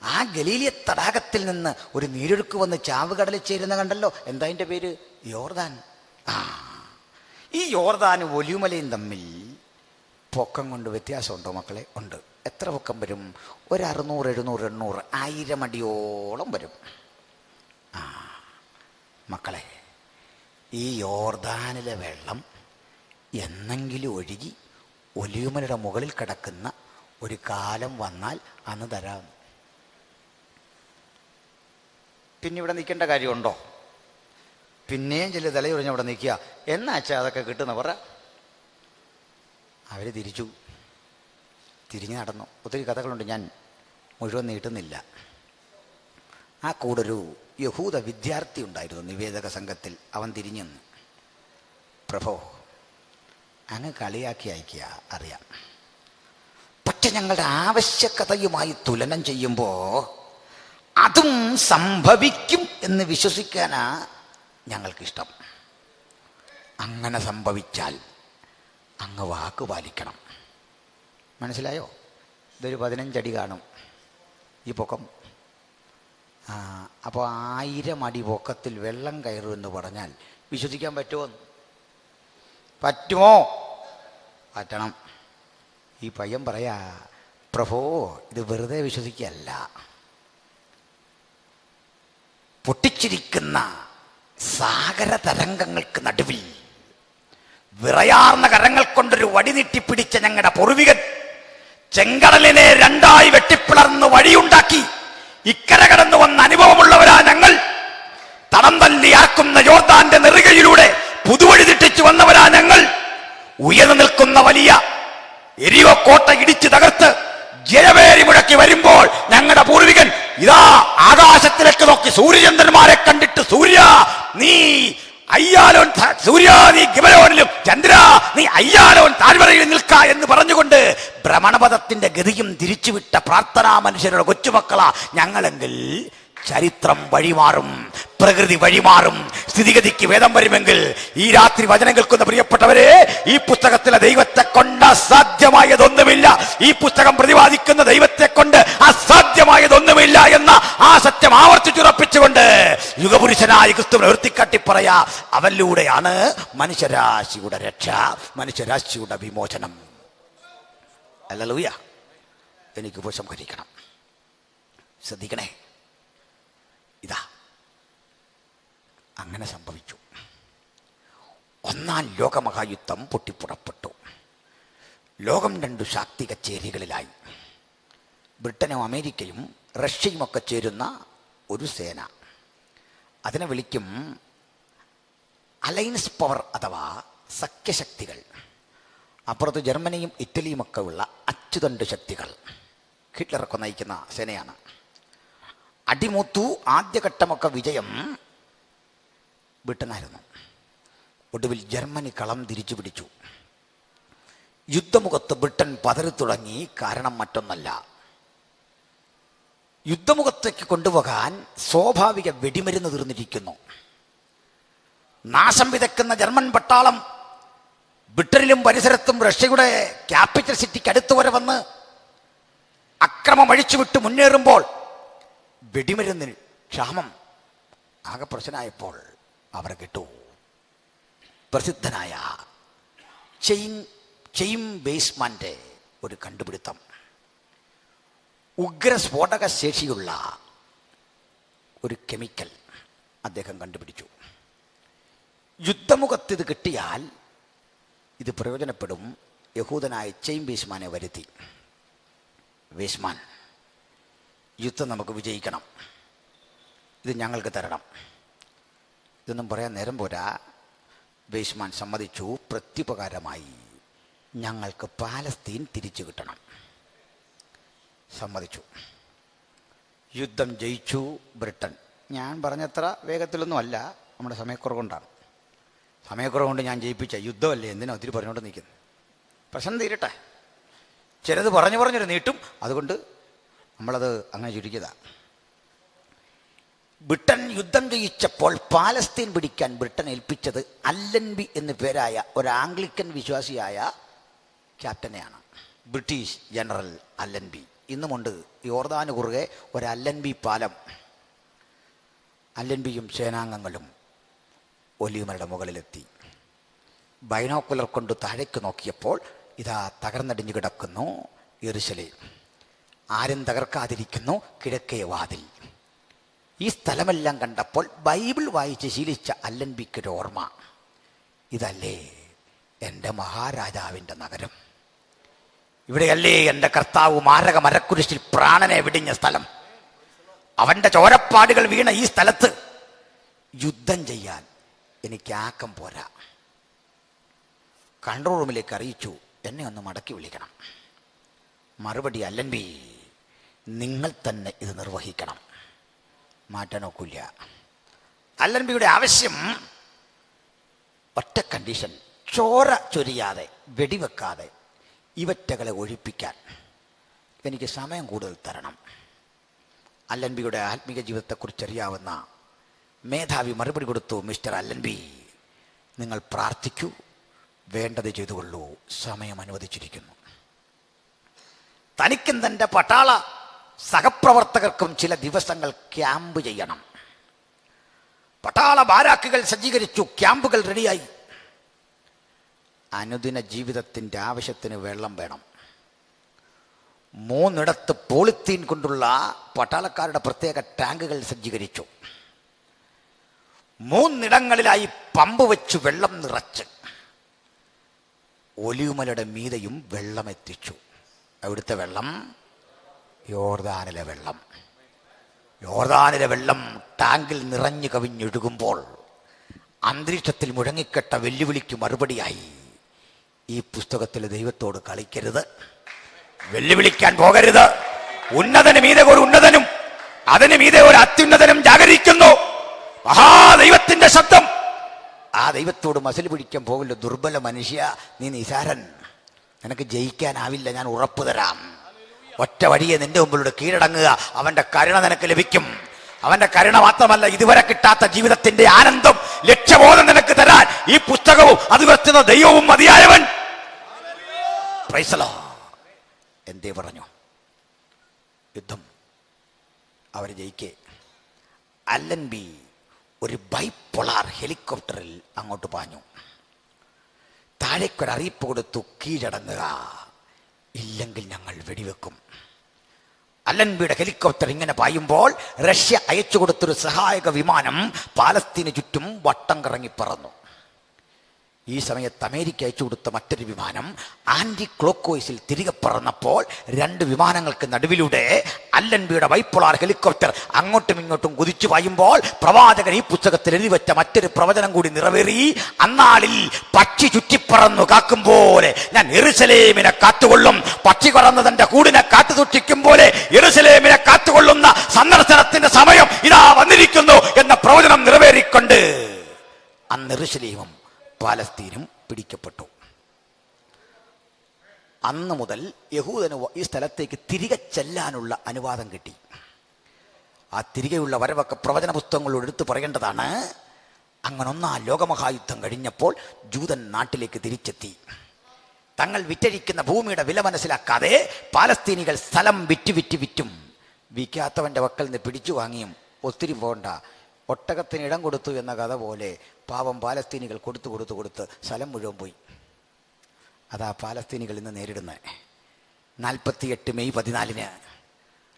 Speaker 1: ആ ഗലീലിയ തടാകത്തിൽ നിന്ന് ഒരു നീരൊഴുക്ക് വന്ന് ചാവുകടലിൽ ചേരുന്ന കണ്ടല്ലോ. എന്താ അതിൻ്റെ പേര്? യോർദാൻ. ഈ യോർദാനും ഒലിവുമലയും തമ്മിൽ പൊക്കം കൊണ്ട് വ്യത്യാസമുണ്ടോ മക്കളെ? ഉണ്ട്. എത്ര പൊക്കം വരും? ഒരു 600, 700, 800, 1000 അടിയോളം വരും. മക്കളെ, ഈ യോർദാനിലെ വെള്ളം എന്നെങ്കിലും ഒഴുകി ഒലിവുമലയുടെ മുകളിൽ കിടക്കുന്ന ഒരു കാലം വന്നാൽ അന്ന് തരാം. പിന്നെ ഇവിടെ നിൽക്കേണ്ട കാര്യമുണ്ടോ? പിന്നെയും ചില തലയുറഞ്ഞ് അവിടെ നിൽക്കുക. എന്നാച്ചാ അതൊക്കെ കിട്ടുന്ന പറ. അവർ തിരിഞ്ഞു നടന്നു. ഒത്തിരി കഥകളുണ്ട്, ഞാൻ മുഴുവൻ നീട്ടുന്നില്ല. ആ കൂടൊരു യഹൂദ വിദ്യാർത്ഥി ഉണ്ടായിരുന്നു നിവേദക സംഘത്തിൽ. അവൻ തിരിഞ്ഞു നിന്ന്, പ്രഭോ, അങ്ങ് കളിയാക്കി അയക്കുക, അറിയാം. പക്ഷെ ഞങ്ങളുടെ ആവശ്യകതയുമായി തുലനം ചെയ്യുമ്പോൾ അതും സംഭവിക്കും എന്ന് വിശ്വസിക്കാനാ ഞങ്ങൾക്കിഷ്ടം. അങ്ങനെ സംഭവിച്ചാൽ അങ്ങ് വാക്ക് പാലിക്കണം. മനസ്സിലായോ? ഇതൊരു 15 അടി കാണും ഈ പൊക്കം. അപ്പോൾ 1000 അടി പൊക്കത്തിൽ വെള്ളം കയറുമെന്ന് പറഞ്ഞാൽ വിശ്വസിക്കാൻ പറ്റുമോ? പറ്റണം. ഈ പയ്യൻ പറയാ, പ്രഭോ, ഇത് വെറുതെ വിശ്വസിക്കല്ല. പൊട്ടിച്ചിരിക്കുന്ന സാഗര തരംഗങ്ങൾക്ക് നടുവിൽ വിറയാർന്ന കരങ്ങൾ കൊണ്ടൊരു വടി നീട്ടിപ്പിടിച്ച ഞങ്ങളുടെ പൂർവികൻ ചെങ്കടലിനെ 2ആയി വെട്ടിപ്പിളർന്ന് വഴിയുണ്ടാക്കി ഇക്കര കടന്നു വന്ന അനുഭവമുള്ളവരാ ഞങ്ങൾ. തടം തല്ലിയാക്കുന്ന യോർദാന്റെ നെറുകയിലൂടെ പുതുവഴി തെറ്റിച്ചു വന്നവരാ ഞങ്ങൾ. ഉയർന്നു നിൽക്കുന്ന വലിയ എരിയോ കോട്ട ഇടിച്ചു തകർത്ത് ജയവേരി മുഴക്കി വരുമ്പോൾ ഞങ്ങളുടെ പൂർവികൻ ഇതാ ആകാശത്തിലേക്ക് നോക്കി സൂര്യചന്ദ്രന്മാരെ കണ്ടിട്ട്, സൂര്യ നീ അയ്യാലോൻ, സൂര്യ നീ ഗിബയോനിലും, ചന്ദ്ര നീ അയ്യാലോൻ താഴ്വരയിൽ നിൽക്ക എന്ന് പറഞ്ഞുകൊണ്ട് ഭ്രമണപഥത്തിന്റെ ഗതിയും തിരിച്ചുവിട്ട പ്രാർത്ഥനാ മനുഷ്യരുടെ കൊച്ചുമക്കളാ ഞങ്ങളെങ്കിൽ ചരിത്രം വഴിമാറും, പ്രകൃതി വഴിമാറും, സ്ഥിതിഗതിക്ക് ഭേദം വരുമെങ്കിൽ ഈ രാത്രി വചനം കേൾക്കുന്ന പ്രിയപ്പെട്ടവരെ, ഈ പുസ്തകത്തിലെ ദൈവത്തെ കൊണ്ട് അസാധ്യമായതൊന്നുമില്ല, ഈ പുസ്തകം പ്രതിപാദിക്കുന്ന ദൈവത്തെ കൊണ്ട് അസാധ്യമായതൊന്നുമില്ല എന്ന ആ സത്യം ആവർത്തിച്ചുറപ്പിച്ചുകൊണ്ട് യുഗപുരുഷനായ ക്രിസ്തുവിനെ ഉയർത്തിക്കാട്ടി പറയാ, അവനിലൂടെയാണ് മനുഷ്യരാശിയുടെ രക്ഷ, മനുഷ്യരാശിയുടെ വിമോചനം. ഹല്ലേലൂയ. എനിക്ക് ഉപസംഹരിക്കണം, ശ്രദ്ധിക്കണേ. ഇതാ അങ്ങനെ സംഭവിച്ചു. 1-ാം ലോകമഹായുദ്ധം പൊട്ടിപ്പുറപ്പെട്ടു. ലോകം 2 ശാക്തിക ചേരികളിലായി. ബ്രിട്ടനും അമേരിക്കയും റഷ്യയും ഒക്കെ ചേരുന്ന ഒരു സേന, അതിനെ വിളിക്കും അലയൻസ് പവർ അഥവാ സഖ്യശക്തികൾ. അപ്പുറത്ത് ജർമ്മനിയും ഇറ്റലിയും ഒക്കെ ഉള്ള അച്ചുതണ്ട് ശക്തികൾ, ഹിറ്റ്ലറൊക്കെ നയിക്കുന്ന സേനയാണ്. അടിമൂത്തു. ആദ്യഘട്ടമൊക്കെ വിജയം ബ്രിട്ടനായിരുന്നു. ഒടുവിൽ ജർമ്മനി കളം തിരിച്ചു പിടിച്ചു. യുദ്ധമുഖത്ത് ബ്രിട്ടൻ പതറി തുടങ്ങി. കാരണം മറ്റൊന്നല്ല, യുദ്ധമുഖത്തേക്ക് കൊണ്ടുപോകാൻ സ്വാഭാവിക വെടിമരുന്ന് തീർന്നിരിക്കുന്നു. നാശം വിതയ്ക്കുന്ന ജർമ്മൻ പട്ടാളം ബ്രിട്ടനിലും പരിസരത്തും റഷ്യയുടെ ക്യാപിറ്റൽ സിറ്റിക്ക് അടുത്ത് വരെ വന്ന് അക്രമം അഴിച്ചുവിട്ട് മുന്നേറുമ്പോൾ വെടിമരുന്നിന് ക്ഷാമം ആകെ പ്രശ്നമായപ്പോൾ അവർ കിട്ടു. പ്രസിദ്ധനായ ചെയിൻ ബേസ്മാന്റെ ഒരു കണ്ടുപിടുത്തം, ഉഗ്രസ്ഫോടക ശേഷിയുള്ള ഒരു കെമിക്കൽ അദ്ദേഹം കണ്ടുപിടിച്ചു. യുദ്ധമുഖത്ത് ഇത് കിട്ടിയാൽ ഇത് പ്രയോജനപ്പെടും. യഹൂദനായ ചെയിൻ ബേസ്മാനെ വരുത്തി. ബേസ്മാൻ, യുദ്ധം നമുക്ക് വിജയിക്കണം, ഇത് ഞങ്ങൾക്ക് തരണം. ഇതൊന്നും പറയാൻ നേരം പോരാ. ബേസ്മാൻ സമ്മതിച്ചു. പ്രത്യുപകാരമായി ഞങ്ങൾക്ക് പാലസ്തീൻ തിരിച്ചു കിട്ടണം. സമ്മതിച്ചു. യുദ്ധം ജയിച്ചു ബ്രിട്ടൻ. ഞാൻ പറഞ്ഞത്ര വേഗത്തിലൊന്നും അല്ല, നമ്മുടെ സമയക്കുറവുകൊണ്ടാണ്. സമയക്കുറവുകൊണ്ട് ഞാൻ ജയിപ്പിച്ച യുദ്ധമല്ലേ, എന്തിനാ ഒത്തിരി പറഞ്ഞുകൊണ്ട് നിൽക്കുന്നു. പ്രശ്നം തീരട്ടെ. ചിലത് പറഞ്ഞൊരു നീട്ടും, അതുകൊണ്ട് നമ്മളത് അങ്ങനെ ചുരുക്കിയതാണ്. ബ്രിട്ടൻ യുദ്ധം ജയിച്ചപ്പോൾ പാലസ്തീൻ പിടിക്കാൻ ബ്രിട്ടൻ ഏൽപ്പിച്ചത് അല്ലൻബി എന്നു പേരായ ഒരു ആംഗ്ലിക്കൻ വിശ്വാസിയായ ക്യാപ്റ്റനെയാണ്. British general അല്ലൻബി. ഇന്നുമുണ്ട് യോർദാന് കുറുകെ ഒരു അല്ലൻബി പാലം. അല്ലൻബിയും സേനാംഗങ്ങളും ഒലിവുമലയുടെ മുകളിലെത്തി. ബൈനോക്കുലർ കൊണ്ട് താഴേക്ക് നോക്കിയപ്പോൾ ഇതാ തകർന്നടിഞ്ഞു കിടക്കുന്നു യെരുശലേം. ആരും തകർക്കാതിരിക്കുന്നു കിഴക്കേ വാതിൽ. ഈ സ്ഥലമെല്ലാം കണ്ടപ്പോൾ ബൈബിൾ വായിച്ച് ശീലിച്ച അല്ലൻബിക്കൊരു ഓർമ്മ, ഇതല്ലേ എൻ്റെ മഹാരാജാവിൻ്റെ നഗരം, ഇവിടെയല്ലേ എൻ്റെ കർത്താവ് മാരക മരക്കുരിശിൽ പ്രാണനെ വെടിഞ്ഞ സ്ഥലം, അവൻ്റെ ചോരപ്പാടുകൾ വീണ ഈ സ്ഥലത്ത് യുദ്ധം ചെയ്യാൻ എനിക്ക് ആക്കം പോരാ. കൺട്രോൾ റൂമിലേക്ക് അറിയിച്ചു, എന്നെ ഒന്ന് മടക്കി വിളിക്കണം. മറുപടി, അല്ലൻബി, നിങ്ങൾ തന്നെ ഇത് നിർവഹിക്കണം, മാറ്റാനൊക്കില്ല. അല്ലൻബിയുടെ ആവശ്യം ഒറ്റ കണ്ടീഷൻ, ചോര ചൊരിയാതെ വെടിവെക്കാതെ ഇവറ്റകളെ ഒഴിപ്പിക്കാൻ എനിക്ക് സമയം കൂടുതൽ തരണം. അല്ലൻബിയുടെ ആത്മീക ജീവിതത്തെക്കുറിച്ചറിയാവുന്ന മേധാവി മറുപടി കൊടുത്തു, മിസ്റ്റർ അല്ലൻബി, നിങ്ങൾ പ്രാർത്ഥിക്കൂ, വേണ്ടത് ചെയ്തുകൊള്ളൂ, സമയം അനുവദിച്ചിരിക്കുന്നു. തനിക്കും തൻ്റെ പട്ടാള സഹപ്രവർത്തകർക്കും ചില ദിവസങ്ങൾ ക്യാമ്പ് ചെയ്യണം. പട്ടാള ബാരാക്കുകൾ സജ്ജീകരിച്ചു, ക്യാമ്പുകൾ റെഡിയായി. അനുദിന ജീവിതത്തിൻ്റെ ആവശ്യത്തിന് വെള്ളം വേണം. 3 പോളിത്തീൻ കൊണ്ടുള്ള പട്ടാളക്കാരുടെ പ്രത്യേക ടാങ്കുകൾ സജ്ജീകരിച്ചു. 3 പമ്പ് വെച്ച് വെള്ളം നിറച്ച് ഒലിവുമലയുടെ മീതയും വെള്ളം എത്തിച്ചു. അവിടുത്തെ വെള്ളം യോർദാനിലെ വെള്ളം. യോർദാനിലെ വെള്ളം ടാങ്കിൽ നിറഞ്ഞു കവിഞ്ഞൊഴുകുമ്പോൾ അന്തരീക്ഷത്തിൽ മുഴങ്ങിക്കെട്ട വെല്ലുവിളിക്ക് മറുപടിയായി, ഈ പുസ്തകത്തിൽ ദൈവത്തോട് കളിക്കരുത്, വെല്ലുവിളിക്കാൻ പോകരുത്. ഉന്നതന് മീതെ ഒരു ഉന്നതനും അതിന് മീതെ ഒരു അത്യുന്നതനും ജാഗരിക്കുന്നു. മഹാദൈവത്തിന്റെ ശബ്ദം. ആ ദൈവത്തോട് മസിൽ പിടിക്കാൻ പോകില്ല. ദുർബല മനുഷ്യ, നീ നിസാരൻ, നിനക്ക് ജയിക്കാനാവില്ല, ഞാൻ ഉറപ്പു തരാം. ഒറ്റ വഴിയെ നിന്റെ മുമ്പിലൂടെ കീഴടങ്ങുക, അവന്റെ കരുണ നിനക്ക് ലഭിക്കും. അവന്റെ കരുണ മാത്രമല്ല, ഇതുവരെ കിട്ടാത്ത ജീവിതത്തിന്റെ ആനന്ദം, ലക്ഷ്യബോധം നിനക്ക് തരാൻ ഈ പുസ്തകവും അത് വെച്ചുന്ന ദൈവവും മതിയായവൻ. Praise the Lord. എന്തേ പറഞ്ഞു? യുദ്ധം അവർ ജയിക്കേ. അല്ലൻബി ഒരു ബൈപോളാർ ഹെലികോപ്റ്ററിൽ അങ്ങോട്ട് പാഞ്ഞു. താഴേക്കൊരറിയിപ്പ് കൊടുത്തു, കീഴടങ്ങുക, ഇല്ലെങ്കിൽ ഞങ്ങൾ വെടിവെക്കും. അല്ലൻബിയുടെ ഹെലികോപ്റ്റർ ഇങ്ങനെ പായുമ്പോൾ റഷ്യ അയച്ചു കൊടുത്തൊരു സഹായക വിമാനം പാലസ്തീന് ചുറ്റും വട്ടം കറങ്ങി പറന്നു. ഈ സമയത്ത് അമേരിക്ക അയച്ചു കൊടുത്ത മറ്റൊരു വിമാനം ആന്റി ക്ലോക്ക് വൈസിൽ തിരികെ പറന്നപ്പോൾ 2 വിമാനങ്ങൾക്ക് നടുവിലൂടെ അല്ലൻബിയുടെ ബൈപ്പോളാർ ഹെലികോപ്റ്റർ അങ്ങോട്ടും ഇങ്ങോട്ടും കുതിച്ചു പായുമ്പോൾ പ്രവാചകൻ ഈ പുസ്തകത്തിൽ എഴുതി വെച്ച മറ്റൊരു പ്രവചനം കൂടി നിറവേറി. അന്നാളിൽ പക്ഷി ചുറ്റിപ്പറന്നു കാക്കും പോലെ ഞാൻ യെരൂശലേമിനെ കാത്തുകൊള്ളും. പക്ഷി പറന്ന് തന്റെ കൂടിനെ കാത്തു സൂക്ഷിക്കും പോലെ യെരൂശലേമിനെ കാത്തുകൊള്ളുന്ന സന്ദർശനത്തിന്റെ സമയം ഇതാ വന്നിരിക്കുന്നു എന്ന പ്രവചനം നിറവേറിക്കൊണ്ട് അന്ന് യെരൂശലേമും പാലസ്തീനും പിടിക്കപ്പെട്ടു. അന്ന് മുതൽ യഹൂദന് ഈ സ്ഥലത്തേക്ക് തിരികെ ചെല്ലാനുള്ള അനുവാദം കിട്ടി. ആ തിരികെയുള്ള വരവൊക്കെ പ്രവചന പുസ്തകങ്ങളോട് എടുത്തു പറയേണ്ടതാണ്. അങ്ങനെ 1-ാം ലോകമഹായുദ്ധം കഴിഞ്ഞപ്പോൾ ജൂതൻ നാട്ടിലേക്ക് തിരിച്ചെത്തി. തങ്ങൾ വിറ്റഴിക്കുന്ന ഭൂമിയുടെ വില മനസ്സിലാക്കാതെ പാലസ്തീനികൾ സ്ഥലം വിറ്റും വിൽക്കാത്തവന്റെ വക്കൽ നിന്ന് പിടിച്ചു വാങ്ങിയും ഒത്തിരി പോകണ്ട, ഒട്ടകത്തിന് ഇടം കൊടുത്തു എന്ന കഥ പോലെ പാവം പാലസ്തീനികൾ കൊടുത്ത് സ്ഥലം മുഴുവൻ പോയി. അതാ പാലസ്തീനികൾ ഇന്ന് നേരിടുന്നത്. 48 മെയ് 14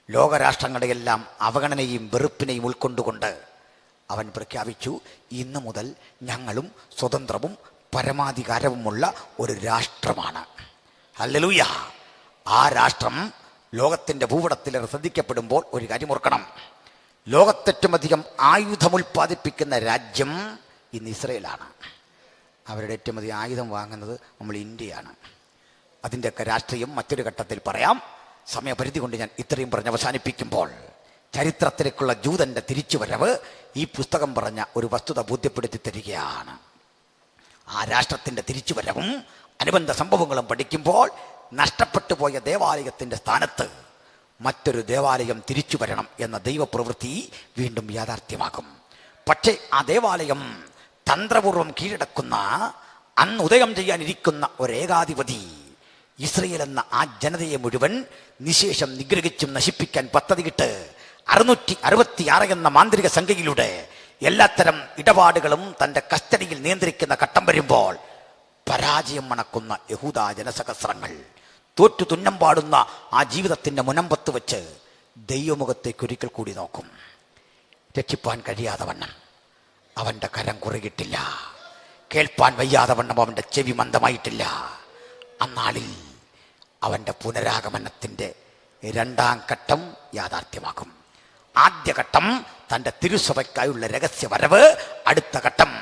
Speaker 1: ലോകരാഷ്ട്രങ്ങളുടെയെല്ലാം അവഗണനയും വെറുപ്പിനെയും ഉൾക്കൊണ്ടുകൊണ്ട് അവൻ പ്രഖ്യാപിച്ചു, ഇന്നു മുതൽ ഞങ്ങളും സ്വതന്ത്രവും പരമാധികാരവുമുള്ള ഒരു രാഷ്ട്രമാണ്. ഹല്ലേലൂയ. ആ രാഷ്ട്രം ലോകത്തിൻ്റെ ഭൂപടത്തിൽ ശ്രദ്ധിക്കപ്പെടുമ്പോൾ ഒരു കാര്യം ഓർക്കണം. ലോകത്തേറ്റവും അധികം ആയുധം ഉൽപ്പാദിപ്പിക്കുന്ന രാജ്യം ഇന്ന് ഇസ്രയേലാണ്. അവരുടെ ഏറ്റവും അധികം ആയുധം വാങ്ങുന്നത് നമ്മൾ ഇന്ത്യയാണ്. അതിൻ്റെയൊക്കെ രാഷ്ട്രീയം മറ്റൊരു ഘട്ടത്തിൽ പറയാം. സമയപരിധി കൊണ്ട് ഞാൻ ഇത്രയും പറഞ്ഞ് അവസാനിപ്പിക്കുമ്പോൾ, ചരിത്രത്തിലേക്കുള്ള ജൂതന്റെ തിരിച്ചുവരവ് ഈ പുസ്തകം പറഞ്ഞ ഒരു വസ്തുത ബോധ്യപ്പെടുത്തി തരികയാണ്. ആ രാഷ്ട്രത്തിന്റെ തിരിച്ചുവരവും അനുബന്ധ സംഭവങ്ങളും പഠിക്കുമ്പോൾ നഷ്ടപ്പെട്ടു പോയ ദേവാലയത്തിന്റെ സ്ഥാനത്ത് മറ്റൊരു ദേവാലയം തിരിച്ചു വരണം എന്ന ദൈവപ്രവൃത്തി വീണ്ടും യാഥാർത്ഥ്യമാകും. പക്ഷേ ആ ദേവാലയം തന്ത്രപൂർവം കീഴടക്കുന്ന, അന്ന് ഉദയം ചെയ്യാനിരിക്കുന്ന ഒരേകാധിപതി ഇസ്രയേൽ എന്ന ആ ജനതയെ മുഴുവൻ നിശേഷം നിഗ്രഹിച്ചും നശിപ്പിക്കാൻ പദ്ധതിയിട്ട് 666 എന്ന മാന്ത്രിക സംഖ്യയിലൂടെ എല്ലാത്തരം ഇടപാടുകളും തൻ്റെ കസ്റ്റഡിയിൽ നിയന്ത്രിക്കുന്ന ഘട്ടം വരുമ്പോൾ പരാജയം മണക്കുന്ന യഹൂദ ജനസഹസ്രങ്ങൾ തോറ്റു തുന്നം പാടുന്ന ആ ജീവിതത്തിൻ്റെ മുനമ്പത്ത് വെച്ച് ദൈവമുഖത്തേക്ക് ഒരിക്കൽ കൂടി നോക്കും. രക്ഷിപ്പാൻ കഴിയാതെ വണ്ണം അവൻ്റെ കരം കുറുകിയിട്ടില്ല, കേൾപ്പാൻ വയ്യാതെ വണ്ണം അവൻ്റെ ചെവി മന്ദമായിട്ടില്ല. അന്നാളിൽ അവൻ്റെ പുനരാഗമനത്തിൻ്റെ 2ാം ഘട്ടം യാഥാർത്ഥ്യമാക്കും. ആദ്യഘട്ടം തൻ്റെ തിരുസഭയ്ക്കായുള്ള രഹസ്യ വരവ്, അടുത്ത ഘട്ടം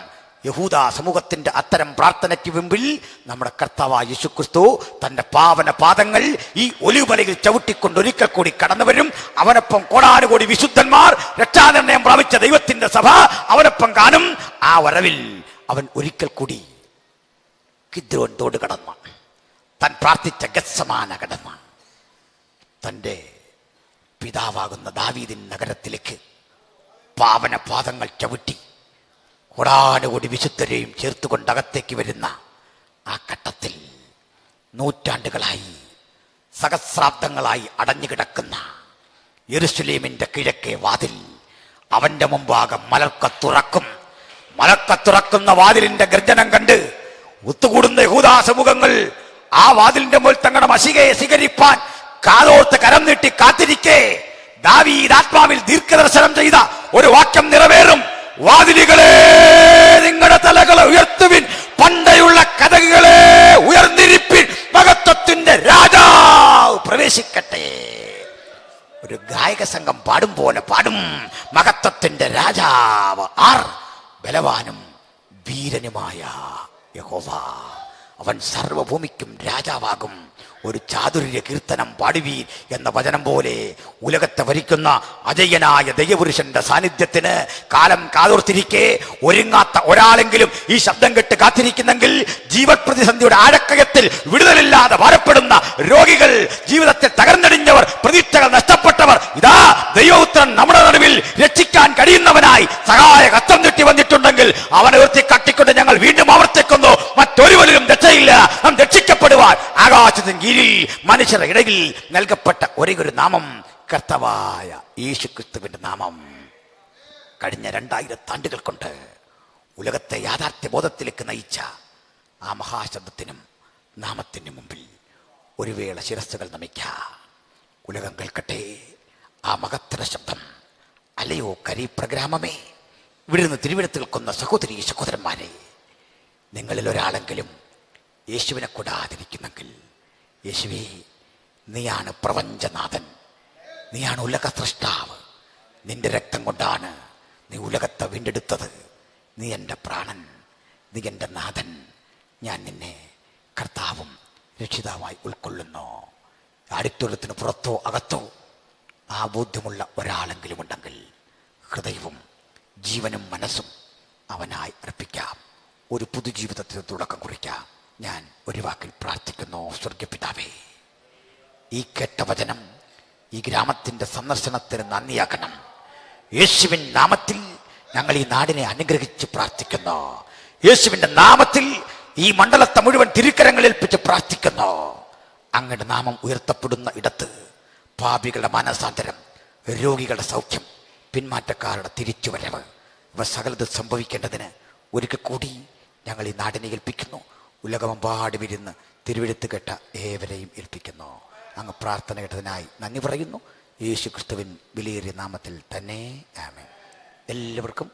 Speaker 1: യഹൂദ സമൂഹത്തിന്റെ അത്തരം പ്രാർത്ഥനയ്ക്ക് മുമ്പിൽ നമ്മുടെ കർത്താവായ യേശുക്രിസ്തു തന്റെ പാവന പാദങ്ങൾ ഈ ഒലിവുമലയിൽ ചവിട്ടിക്കൊണ്ട് ഒരിക്കൽ കൂടി കടന്നു വരും. അവനൊപ്പം കോടാനുകോടി വിശുദ്ധന്മാർ, രക്ഷാനിർണയം പ്രാപിച്ച ദൈവത്തിന്റെ സഭ അവനൊപ്പം കാണും. ആ വരവിൽ അവൻ ഒരിക്കൽ കൂടി കിദ്രോൻ തോട് കടന്നു, താൻ പ്രാർത്ഥിച്ച ഗത്സമാന കടന്ന് തൻ്റെ പിതാവാകുന്ന ദാവീദിൻ നഗരത്തിലേക്ക് പാവന പാദങ്ങൾ ചവിട്ടി കോടാനുകോടി വിശുദ്ധരെയും ചേർത്തുകൊണ്ട് അകത്തേക്ക് വരുന്ന ആ ഘട്ടത്തിൽ നൂറ്റാണ്ടുകളായി, സഹസ്രാബ്ദങ്ങളായി അടഞ്ഞുകിടക്കുന്ന യെരൂശലേമിന്റെ കിഴക്കേ വാതിൽ അവന്റെ മുമ്പാകെ മലക്കത്തുറക്കുന്ന വാതിലിന്റെ ഗർജനം കണ്ട് ഒത്തുകൂടുന്ന യഹൂദാ സമൂഹങ്ങൾ ആ വാതിലിന്റെ മുകൾ തങ്ങളുടെ മശികയെ സ്വീകരിപ്പാൻ കാതോർത്ത് കരം നീട്ടി കാത്തിരിക്കെ ദാവീദ് ആത്മാവിൽ ദീർഘദർശനം ചെയ്ത ഒരു വാക്യം നിറവേറും. വാതിലുകളെ നിങ്ങളുടെ തലകളെ ഉയർത്തുവിൻ, പണ്ടയുള്ള കഥകളെ ഉയർന്നിരിപ്പിൻ, മഹത്വത്തിന്റെ രാജാവ് പ്രവേശിക്കട്ടെ. ഒരു ഗായക സംഘം പാടും പോലെ പാടും. മഹത്വത്തിന്റെ രാജാവ് ആർ? ബലവാനും വീരനുമായ യഹോവ. അവൻ സർവഭൂമിക്കും രാജാവാകും. ഒരു ചാതുര്യ കീർത്തനം പാടുവീൻ എന്ന വചനം പോലെ ഉലകത്തെ ഭരിക്കുന്ന അജയ്യനായ ദൈവപുരുഷന്റെ സാന്നിധ്യത്തിന് കാലം കാതോർത്തിരിക്കെ ഒരുങ്ങാത്ത ഒരാളെങ്കിലും ഈ ശബ്ദം കേട്ട് കാത്തിരിക്കുന്നെങ്കിൽ, ജീവപ്രതിസന്ധിയുടെ ആഴക്കയത്തിൽ വിടുതലില്ലാതെ ഭാരപ്പെടുന്ന രോഗികൾ, ജീവിതത്തെ തകർന്നടിഞ്ഞവർ, പ്രതീക്ഷകൾ നഷ്ടപ്പെട്ടവർ, ഇതാ ദൈവപുത്രൻ നമ്മുടെ നടുവിൽ രക്ഷിക്കാൻ കഴിയുന്നവനായി സഹായ ഹസ്തം നീട്ടി വന്നിട്ടുണ്ടെങ്കിൽ അവനെ ഉയർത്തി കട്ടിക്കൊണ്ട് ഞങ്ങൾ വീണ്ടും ആവർത്തിക്കുന്നു, മറ്റൊരുവരിലും രക്ഷയില്ല. നാം രക്ഷിക്കപ്പെടുവാൻ ആകാശത്തിന് കീഴിൽ മനുഷ്യരുടെ ഇടയിൽ നൽകപ്പെട്ട ഒരേ ഒരു നാമം കർത്താവായ യേശുക്രിസ്തുവിന്റെ നാമം. കഴിഞ്ഞ 2000 ആണ്ടുകൾ കൊണ്ട് ഉലകത്തെ യാഥാർത്ഥ്യ ബോധത്തിലേക്ക് നയിച്ച ആ മഹാശബ്ദത്തിനും നാമത്തിനും മുമ്പിൽ ഒരു വേള ശിരസ്സുകൾ നമിക്കാം. ഉലകം കേൾക്കട്ടെ ആ മഹത്തര ശബ്ദം. അല്ലയോ കരി പ്രഗ്രാമമേ, ഇവിടെ നിന്ന് തിരുവനന്തപുരത്ത് നിൽക്കുന്ന സഹോദരി സഹോദരന്മാരെ, നിങ്ങളിൽ ഒരാളെങ്കിലും യേശുവിനെ കൂടാതിരിക്കുന്നെങ്കിൽ, യേശുവേ, നീയാണ് പ്രപഞ്ചനാഥൻ, നീയാണ് ഉലക സൃഷ്ടാവ്, നിന്റെ രക്തം കൊണ്ടാണ് നീ ഉലകത്തെ വീണ്ടെടുത്തത്, നീ എൻ്റെ പ്രാണൻ, നീ എൻ്റെ നാഥൻ, ഞാൻ നിന്നെ കർത്താവും രക്ഷിതാവായി ഉൾക്കൊള്ളുന്നു. ആഡിറ്റോറിയത്തിന് പുറത്തോ അകത്തോ ആ ബോധ്യമുള്ള ഒരാളെങ്കിലും ഉണ്ടെങ്കിൽ ഹൃദയവും ജീവനും മനസ്സും അവനായി അർപ്പിക്കാം. ഒരു പുതുജീവിതത്തിന് തുടക്കം കുറിക്കാം. ഞാൻ ഒരു വാക്കിൽ പ്രാർത്ഥിക്കുന്നു. സ്വർഗ്ഗപിതാവേ, ഈ കേട്ട വചനം ഈ ഗ്രാമത്തിൻ്റെ സന്ദർശനത്തിന് നന്ദിയാക്കണം. യേശുവിൻ നാമത്തിൽ ഞങ്ങൾ ഈ നാടിനെ അനുഗ്രഹിച്ച് പ്രാർത്ഥിക്കുന്നു. യേശുവിൻ്റെ നാമത്തിൽ ഈ മണ്ഡലത്തെ മുഴുവൻ തിരുക്കരങ്ങളേൽപ്പിച്ച് പ്രാർത്ഥിക്കുന്നു. അങ്ങയുടെ നാമം ഉയർത്തപ്പെടുന്ന ഇടത്ത് പാപികളുടെ മാനസാന്തരം, രോഗികളുടെ സൗഖ്യം, പിന്മാറ്റക്കാരുടെ തിരിച്ചുവരവ്, ഇവ സകലത് സംഭവിക്കേണ്ടതിന് ഒരിക്കൽ കൂടി ഞങ്ങൾ ഈ നാടിനെ ഏൽപ്പിക്കുന്നു. ഉലകമെമ്പാടും ഇരുന്ന് തിരുവെഴുത്ത് കേട്ട ഏവരെയും ഏൽപ്പിക്കുന്നു. അങ്ങ് പ്രാർത്ഥന കേട്ടതിനായി നന്ദി പറയുന്നു. യേശു ക്രിസ്തുവിൻ വിലയേറിയ നാമത്തിൽ തന്നെ ആമേൻ. എല്ലാവർക്കും